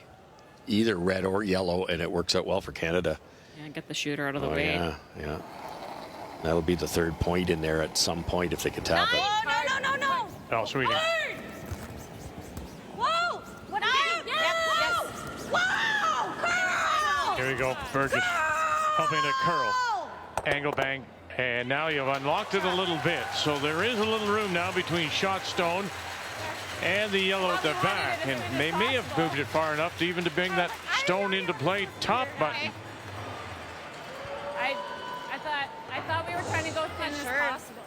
either red or yellow, and it works out well for Canada. Yeah, get the shooter out of the Oh, way. yeah. That'll be the 3rd point in there at some point if they can tap it. No. Oh, sweetie. Whoa. What yes. Whoa. Curl. Here we go. Burgess helping it curl. Angle bang. And now you've unlocked it a little bit. So there is a little room now between shot stone and the yellow at the back. And they may have moved it far enough to even to bring that stone into play top button. I thought we were trying to go thin as possible.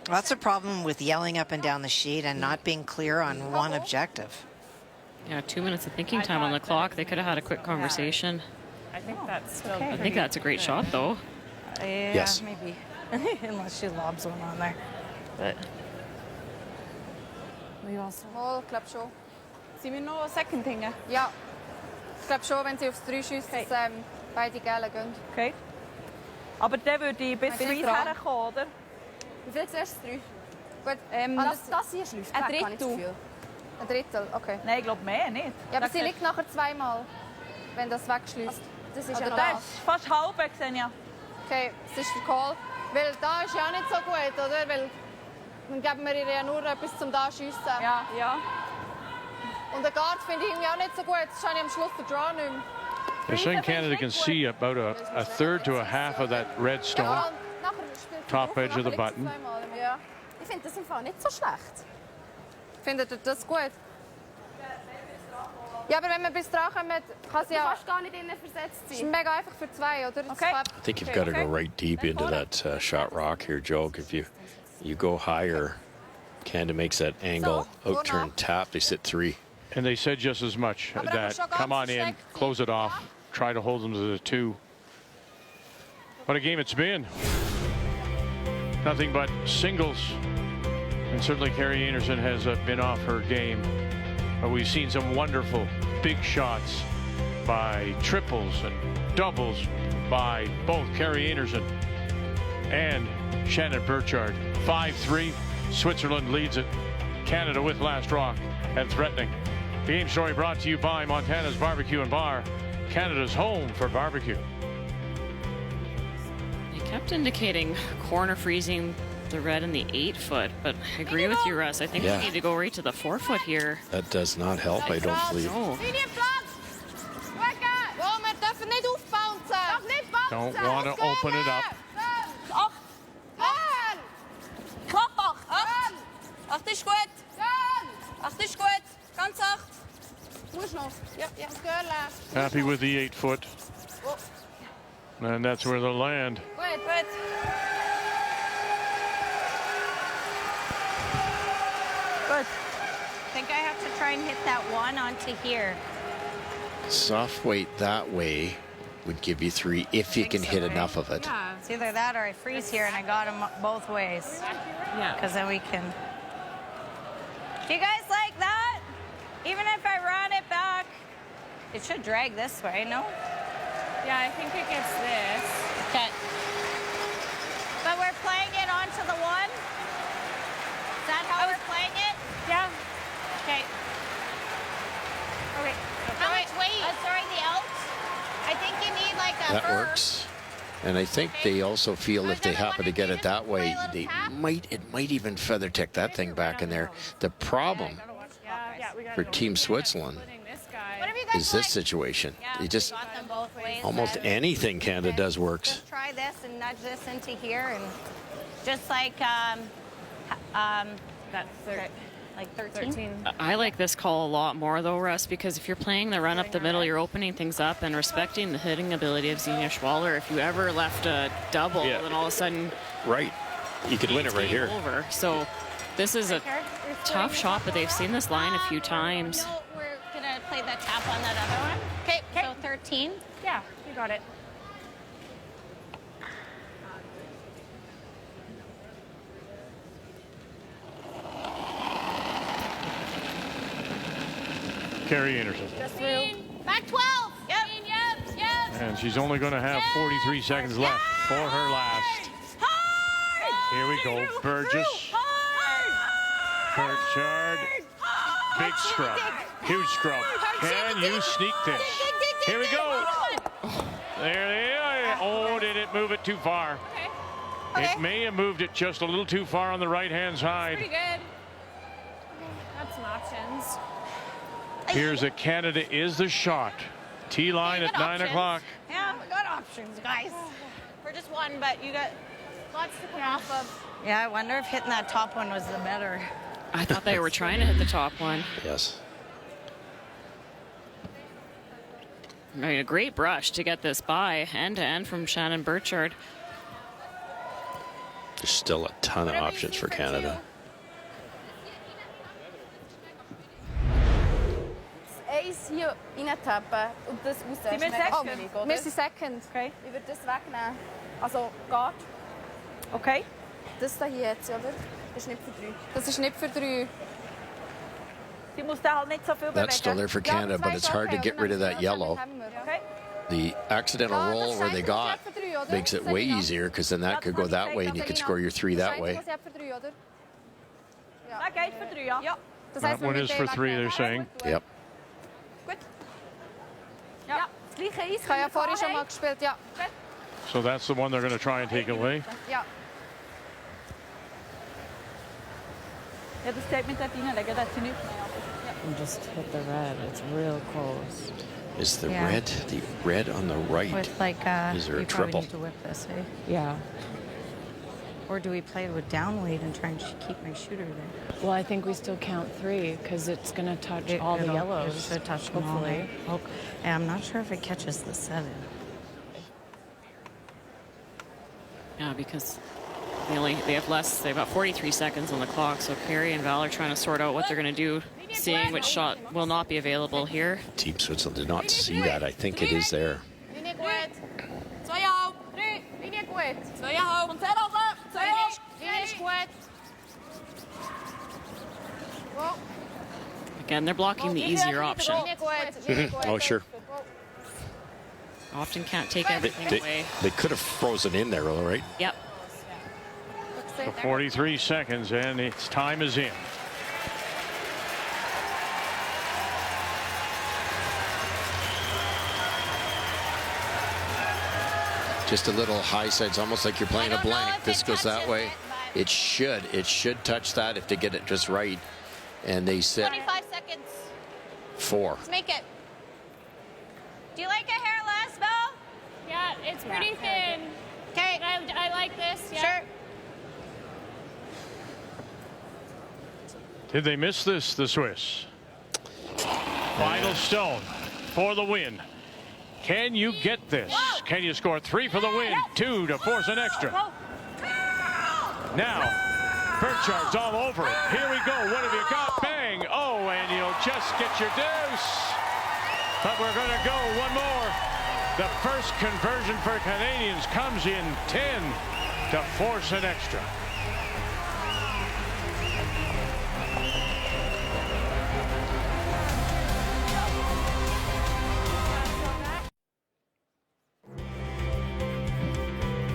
Well, that's a problem with yelling up and down the sheet and not being clear on one objective. Yeah, 2 minutes of thinking time on the clock. They could have had a quick conversation. I think that's still I think that's a great shot, though. Yeah, Yes. maybe. Unless she lobs one on there. But we also. Oh, ich glaube schon. Sind wir noch second dingen? Ja. Ich glaube schon, wenn sie aufs 3 schießt, dass beide Gellen gehen. Okay. Aber dann würde ich bis 3 herkommen, oder? Wie viel zuerst 3? Gut. Das hier schläft. Ein Drittel. Ein Drittel, okay. Nein, ich glaube mehr nicht. Ja, aber sie liegt nachher zweimal, wenn das wegschließt. Das ist Oder ja noch Das ist fast halb gesehen, ja. Okay, das ist der Call. Weil da ist ja auch nicht so gut, oder? Weil dann geben wir ihr ja nur etwas zum da schiessen. Ja. Und der Guard finde ich irgendwie auch nicht so gut. Das ist eigentlich am Schluss der Draw nicht mehr. They're saying Canada can see about a third to a half of that red stone. Top edge of the button. Ja. Ich finde das im Fall nicht so schlecht. Findet ihr das gut? Ja, aber wenn wir bis dran kommen, kann sie ja... Du kannst gar nicht innen versetzt Es ist sein. mega einfach für 2, oder? Okay. I think you've got to go right deep into that shot rock here, Joe. If you go higher, Canada makes that angle, out-turn tap, they sit 3. And they said just as much, that come on in, close it off, try to hold them to the 2. What a game it's been. Nothing but singles. And certainly Carrie Einarson has been off her game. But we've seen some wonderful big shots by triples and doubles by both Carrie Einarson and Shannon Burchard. 5-3. Switzerland leads it. Canada with last rock and threatening. The game story brought to you by Montana's Barbecue and Bar, Canada's home for barbecue. They kept indicating corner freezing the red in the 8-foot, but I agree with you, Russ. I think we need to go right to the 4-foot here. That does not help, I don't believe. No. Don't want to open it up. Klap acht. Acht is goed. Acht is goed. Ganz acht. Moest nog. Ja, ja. Happy with the 8-foot. And that's where they'll land. Good, good. Good. I think I have to try and hit that one onto here. Soft weight that way would give you 3 if you can hit enough of it. Yeah, it's either that or I freeze here and I got them both ways. Yeah. Because then we can. Do you guys like that? Even if I run it back, it should drag this way, no? Yeah, I think it gets this. Okay. But we're playing it onto the one? Is that how we're playing it? Yeah. Okay. Okay. How much weight? Sorry, the out? I think you need like a That works. And I think they also feel if they happen to get it that way, it might even feather tick that thing back in there. The problem for Team Switzerland is this situation. You just almost anything Canada does works. Just try this and nudge this into here and just like like 13. I like this call a lot more, though, Russ, because if you're playing the run up the middle, you're opening things up and respecting the hitting ability of Xenia Schwaller. If you ever left a double, then all of a sudden... Right. You could win it right here. Over. So this is a tough shot, but they've seen this line a few times. No, we're going to play the tap on that other one. Okay, so 13. Yeah, you got it. Carrie Einarson. Just through. Back 12. Yep. Yep. And she's only going to have 43 seconds left for her last. Here we go. Burgess. Burchard. Big scrub. Huge scrub. Can you sneak this? Here we go. There they are. Oh, did it move it too far? It may have moved it just a little too far on the right-hand side. Pretty good. Got some options. Here's a Canada is the shot. T-line at 9 o'clock. Yeah, we got options, guys. We're just one, but you got lots to come off of. Yeah, I wonder if hitting that top one was the better. I thought they were trying to hit the top one. Yes. I mean, a great brush to get this by end-to-end from Shannon Burchard. There's still a ton of options for Canada. Eins hier reintappen und das raus. Sind wir second? Oh, wir sind second. Okay. Ich würde das wegnehmen. Also, Guard. Okay. Das da hier jetzt, oder? Das ist nicht für 3. Das ist nicht für 3. Sie muss da halt nicht so viel bewegen. That's still there for Canada, but it's hard to get rid of that yellow. Okay. The accidental roll where they got makes it way easier because then that could go that way and you could score your 3 that way. Dat geht für 3, ja. Ja. That one is for 3, they're saying. Yep. Gut. Ja, das gleiche Eis. Ich habe ja vorhin schon mal gespielt, ja. So that's the one they're going to try and take away. Ja. Ja, das steht mit dort reinlegen, das hat sie nicht mehr. And just hit the red. It's real close. Is the red on the right? With like, Is there a we probably triple? need to whip this, eh? Yeah. Or do we play with down weight and try and keep my shooter there? Well, I think we still count 3 because it's going to touch all the yellows. It should touch them all. Hopefully. Okay. And I'm not sure if it catches the 7. Yeah, because they have less. They have about 43 seconds on the clock. So Carrie and Val are trying to sort out what they're going to do, seeing which shot will not be available here. Team Switzerland did not see that. I think it is there. Linie gut. 2,5. 3. Linie gut. 2,5. Und 10 runter. 2,5. Linie ist gut. Wow. Again, they're blocking the easier option. Linie gut. Linie gut. Oh, sure. Often can't take everything away. They could have frozen in there, all right? Yep. So 43 seconds and its time is in. Just a little high side. It's almost like you're playing a blank. This goes that way. It should touch that if they get it just right. And they sit 25 seconds. 4. Let's make it. Do you like it hairless, Bo? Yeah, it's pretty thin. Okay. I like this. Yeah. Sure. Did they miss this, the Swiss? Final stone for the win. Can you get this? Can you score 3 for the win, 2 to force an extra? Now, Burchard's all over it. Here we go. What have you got? Bang. Oh, and you'll just get your deuce. But we're going to go one more. The first conversion for Canadians comes in 10 to force an extra.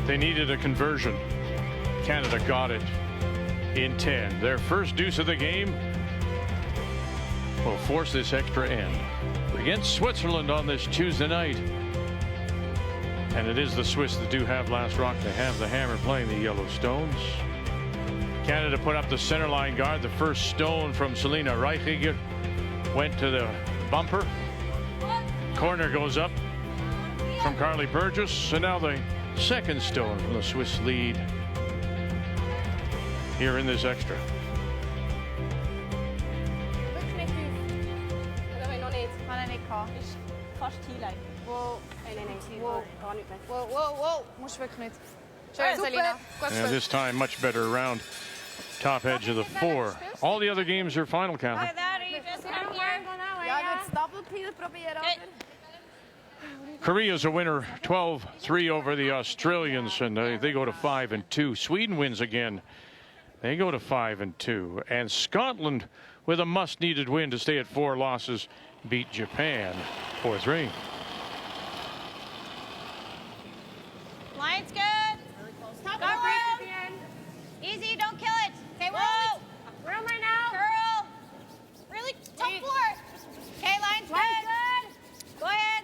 They needed a conversion. Canada got it in 10. Their first deuce of the game will force this extra end against Switzerland on this Tuesday night. And it is the Swiss that do have last rock. They have the hammer playing the Yellowstones. Canada put up the center line guard. The first stone from Selina Reichiger went to the bumper. Corner goes up from Carly Burgess. And now the second stone from the Swiss lead here in this extra. Wow, moest wirklich nicht. Schön, Selina. And this time much better around top edge of the 4. All the other games are final, Catherine. Ja, double peel probieren, oder? Korea's a winner 12-3 over the Australians, and they go to 5-2. Sweden wins again. They go to 5-2. And Scotland, with a must-needed win to stay at 4 losses, beat Japan 4-3. Line's good. Stop room. Easy, don't kill it. Okay, whoa. Room right now. Curl. Really tough floor. Okay, line's good. Go ahead.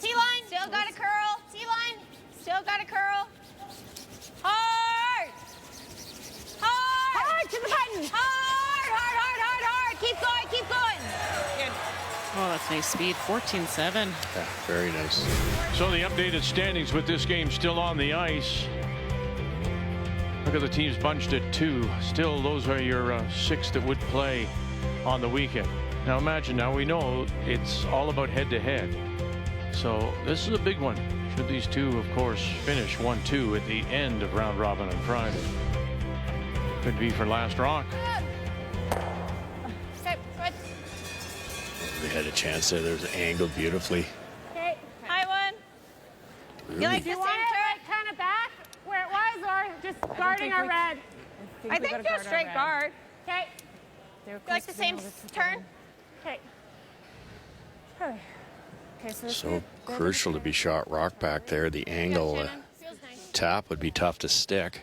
T-line. Still got a curl. T-line. Still got a curl. Hard. Hard. Hard to the button. Hard. Keep going. Good. Oh, that's nice speed. 14-7. Yeah, very nice. So the updated standings with this game still on the ice. Look at the teams bunched at 2. Still, those are your 6 that would play on the weekend. Now imagine, now we know it's all about head-to-head. So this is a big one. Should these two, of course, finish 1-2 at the end of round robin on Friday. Could be for last rock. Okay, good. They had a chance there. There's angled beautifully. Okay, high one. Really? You like Do the you want same it turn? kind of back where it was, or just guarding our red? I think do a straight guard. Okay. You like the same turn? Okay. Okay, so So crucial to be shot rock back there. The angle tap would be tough to stick.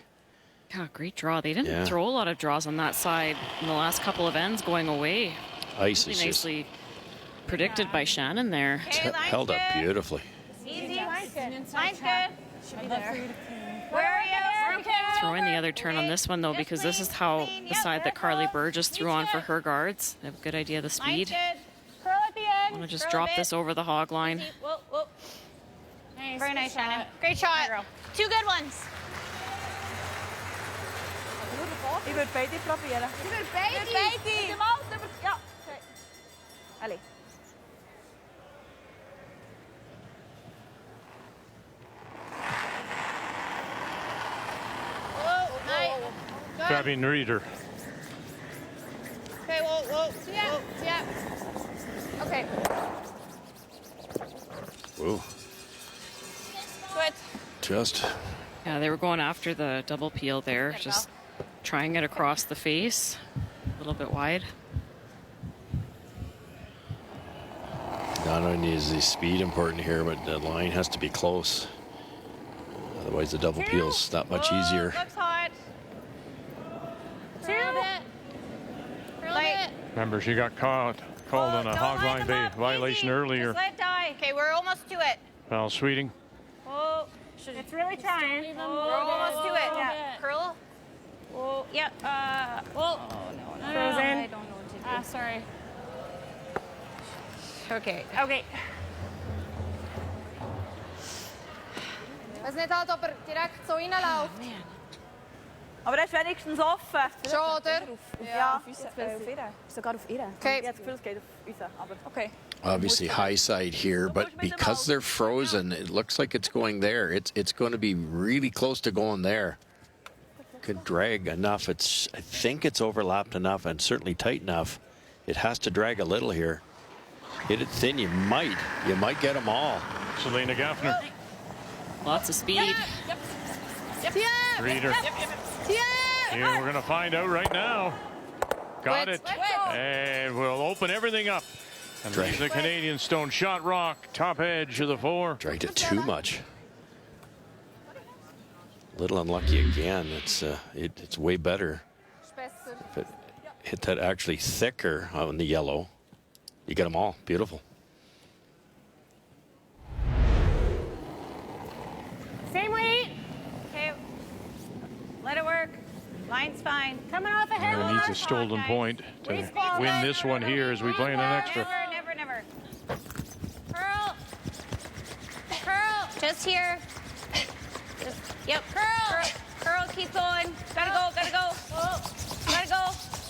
Yeah, great draw. They didn't throw a lot of draws on that side in the last couple of ends going away. Ice Really is just nicely predicted by Shannon there. held up beautifully. Easy. Line's good. should be there. Where are you? Throw in the other turn on this one, though, because this is how the side that Carly Burgess threw on for her guards. They have a good idea of the speed. Curl at the end. I'm going to just drop this over the hog line. Whoa. Very nice, Shannon. Great shot. 2 good ones. Ich würde beide probieren. Ich will beide. Ja. Okay. Ellie. Fabian Reeder. Okay, whoa. Yeah. Okay. Whoa. Good. Just. Yeah, they were going after the double peel there, just trying it across the face, a little bit wide. Not only is the speed important here, but the line has to be close. Otherwise, the double peel's not much easier. Looks hot. Remember, she got called on a hog line violation earlier. Just let it die. Okay, we're almost to it. Val Sweeting. Whoa. It's really trying. We're almost to it. Yeah. Curl. Oh, yeah. Oh, no. Frozen. I don't know what to do. Ah, sorry. Okay. Okay. Ich weiß nicht halt, ob direkt so reinläuft. Aber er ist wenigstens offen. Schon, oder? Ja, auf ihr. Sogar auf ihr. Okay. Ich habe das Gefühl, es geht auf uns. Aber okay. Obviously high side here, but because they're frozen, it looks like it's going there. It's going to be really close to going there. Could drag enough. I think it's overlapped enough and certainly tight enough. It has to drag a little here. Hit it thin, you might get them all. Selena Gaffner. Lots of speed. Reader. Here, we're going to find out right now. Got it. And we'll open everything up. And there's the Canadian stone shot rock, top edge of the 4. Dragged it too much. Little unlucky again. It's way better. If it hit that actually thicker on the yellow, you get them all. Beautiful. Same weight. Okay. Let it work. Line's fine. Coming off ahead. Everyone needs a stolen point to win this one here as we play in an extra. Never. Curl. Just here. Yep. Curl. Keep going. Gotta go.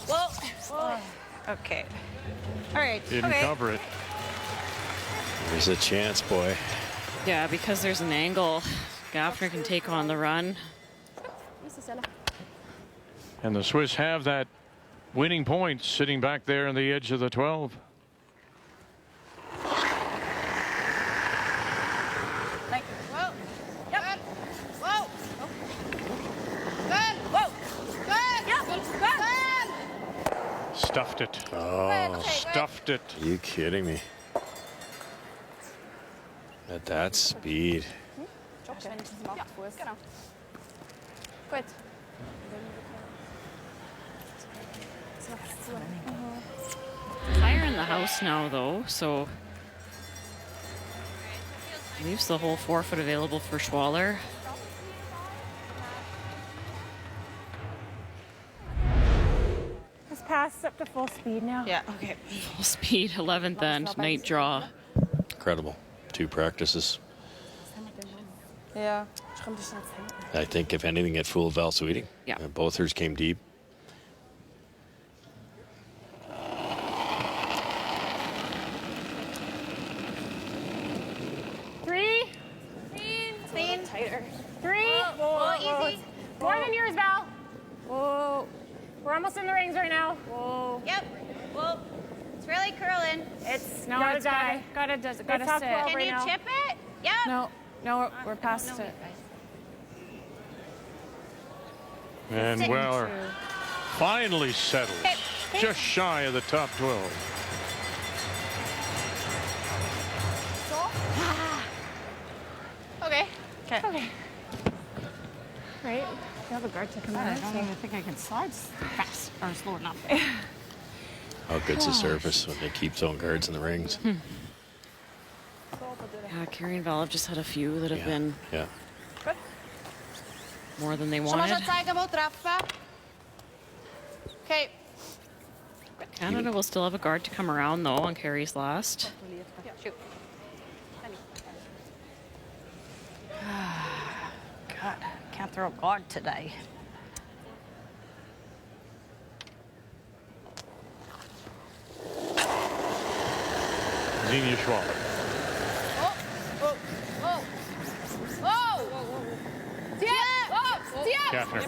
Whoa. Okay. All right. Didn't cover it. There's a chance, boy. Yeah, because there's an angle, Gaffner can take on the run. And the Swiss have that winning point sitting back there on the edge of the 12. Stuffed it. Oh, stuffed it. Are you kidding me? At that speed. Gut. Higher in the house now, though, so leaves the whole 4 foot available for Schwaller. This pass is up to full speed now. Yeah, okay. Full speed, 11th end, night draw. Incredible. 2 practices. Ja. I think, if anything, it fooled Val Sweeting. Yeah. Both hers came deep. Clean. Tighter. 3. Whoa, easy. More than yours, Val. Whoa. We're almost in the rings right now. Whoa. Yep. Whoa. It's really curling. It's gotta die. Gotta Top sit. 12 Can right you now. chip it? Yep. No, we're past it. And Weller finally settles just shy of the top 12. Okay. Okay. Right. You have a guard to come in. I don't even think I can slide fast or slow enough. How good's the surface when they keep throwing guards in the rings? Yeah, Carrie and Val have just had a few that have been more than they Schon wanted. mal zeigen, wo treffen. Okay. Canada will still have a guard to come around, though, on Carrie's last. Shoot. God, can't throw a guard today. Xenia Schwaller. Gaffner.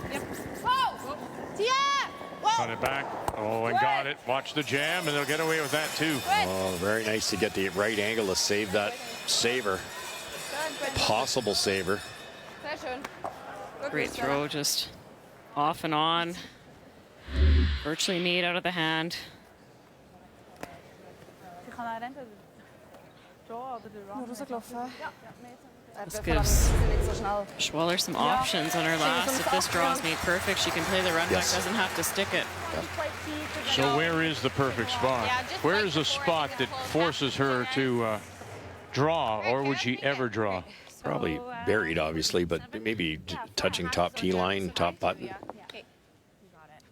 Run it back. Oh, and got it. Watch the jam, and they'll get away with that, too. Oh, very nice to get the right angle to save that saver. Possible saver. Sehr schön. Great throw, just off and on. Virtually made out of the hand. This gives Schwaller some options on her last. If this draw is made perfect, she can play the run back, doesn't have to stick it. So where is the perfect spot? Where is a spot that forces her to draw, or would she ever draw? Probably buried, obviously, but maybe touching top tee line, top button. Yeah. Okay. You got it.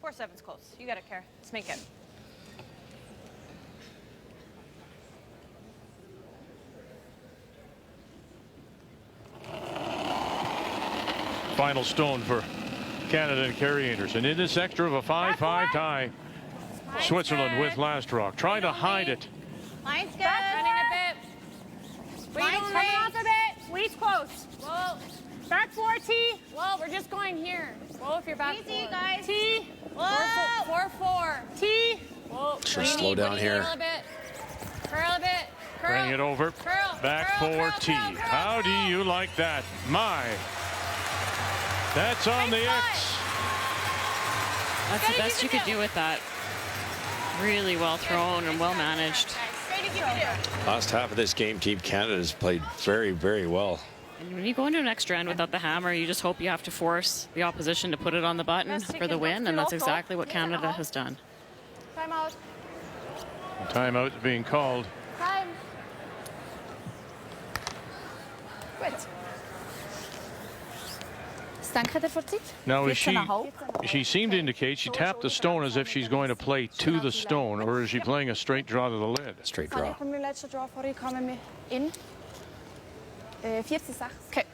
4-7's close. You got it, Kara. Let's make it. Final stone for Canada and Carrie Einarson. In this extra of a 5-5 tie, Switzerland with last rock. Trying to hide it. Line's good. Running a bit. Line's Coming off a bit. Squeeze close. Whoa. Back 4 T. Whoa, we're just going here. Whoa, if you're back Easy, 4. guys. T. Whoa. 4-4. T. Whoa. Should slow down here. Curl a bit. Curl a bit. Curl. Bring it over. Curl. Back Curl, 4 curl, T. curl, curl, How do curl. you like that? My. That's on the X. That's the best you could do with that. Really well thrown and well managed. Last half of this game, Team Canada has played very, very well. And when you go into an extra end without the hammer, you just hope you have to force the opposition to put it on the button for the win, and that's exactly what Canada has done. Time out. Timeout being called. Time. Gut. Danke der Zeit. Now, she seemed to indicate she tapped the stone as if she's going to play to the stone, or is she playing a straight draw to the lid? Straight Kan draw. jeg på min letzten draw vorher kommen mit in 14-6. Okay.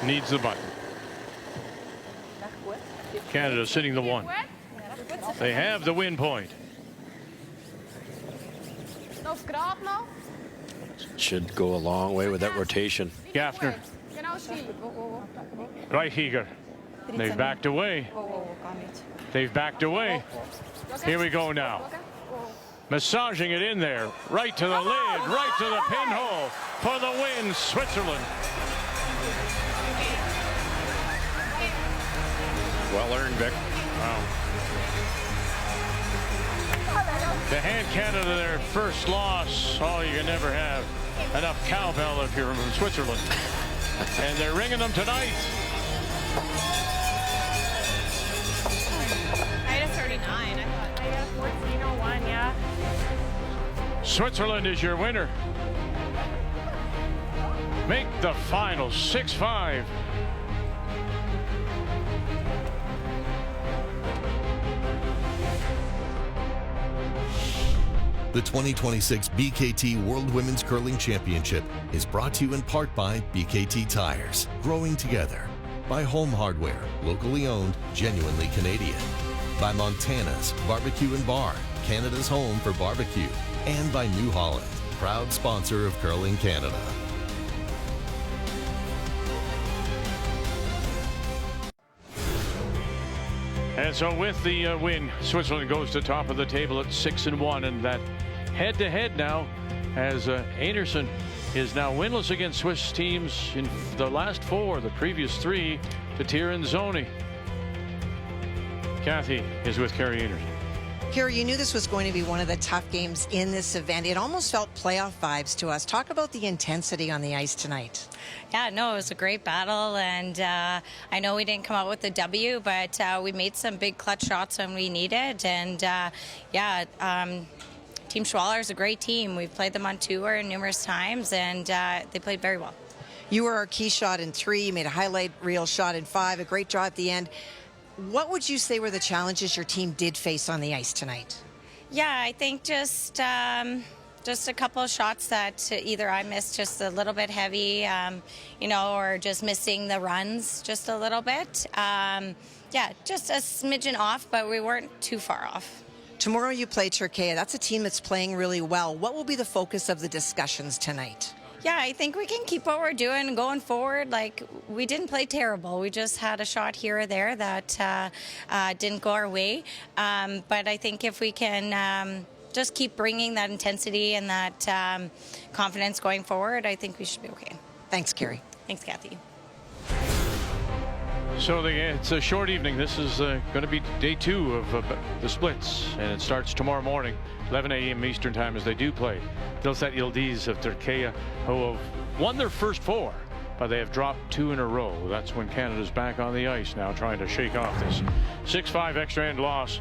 Needs the button. Canada sitting the 1. They have the win point. Lauf gerade noch. Should go a long way with that rotation. Gaffner. Genau Spiel. Reichiger. They've backed away. They've backed away. Here we go now. Massaging it in there. Right to the lid. Right to the pinhole. For the win, Switzerland. Well earned, Vic. Wow. To hand Canada their first loss. Oh, you can never have enough cowbell if you're from Switzerland. And they're ringing them tonight. I had a 39. I thought. I got 14-01, yeah. Switzerland is your winner. Make the final 6-5. The 2026 BKT World Women's Curling Championship is brought to you in part by BKT Tires, growing together. By Home Hardware, locally owned, genuinely Canadian. By Montana's Barbecue and Bar, Canada's home for barbecue. And by New Holland, proud sponsor of Curling Canada. And so with the win, Switzerland goes to top of the table at 6-1, and that head-to-head now, as Einarson is now winless against Swiss teams in the last 4, the previous 3 to Tirinzoni. Kathy is with Carrie Einarson. Carrie, you knew this was going to be one of the tough games in this event. It almost felt playoff vibes to us. Talk about the intensity on the ice tonight. Yeah, no, it was a great battle, and I know we didn't come out with the W, but we made some big clutch shots when we needed, and Team Schwaller is a great team. We've played them on tour numerous times, and they played very well. You were our key shot in 3, you made a highlight reel shot in 5, a great draw at the end. What would you say were the challenges your team did face on the ice tonight? Yeah, I think just a couple of shots that either I missed just a little bit heavy, or just missing the runs just a little bit. Just a smidgen off, but we weren't too far off. Tomorrow you play Turkey. That's a team that's playing really well. What will be the focus of the discussions tonight? Yeah, I think we can keep what we're doing going forward. Like, we didn't play terrible. We just had a shot here or there that didn't go our way. But I think if we can just keep bringing that intensity and that confidence going forward, I think we should be okay. Thanks, Carrie. Thanks, Kathy. So it's a short evening. This is going to be day 2 of the splits, and it starts tomorrow morning, 11 a.m. Eastern time, as they do play Dilset Yildiz of Turkey, who have won their first 4, They have dropped 2 in a row. That's when Canada's back on the ice now, trying to shake off this 6-5 extra end loss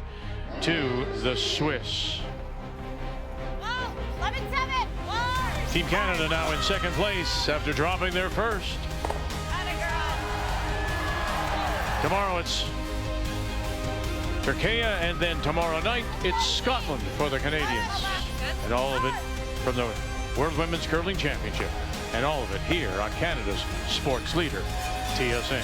to the Swiss. Team Canada now in second place after dropping their first. Tomorrow it's Turkey, and then tomorrow night it's Scotland for the Canadians. And all of it from the World Women's Curling Championship. And all of it here on Canada's sports leader, TSN.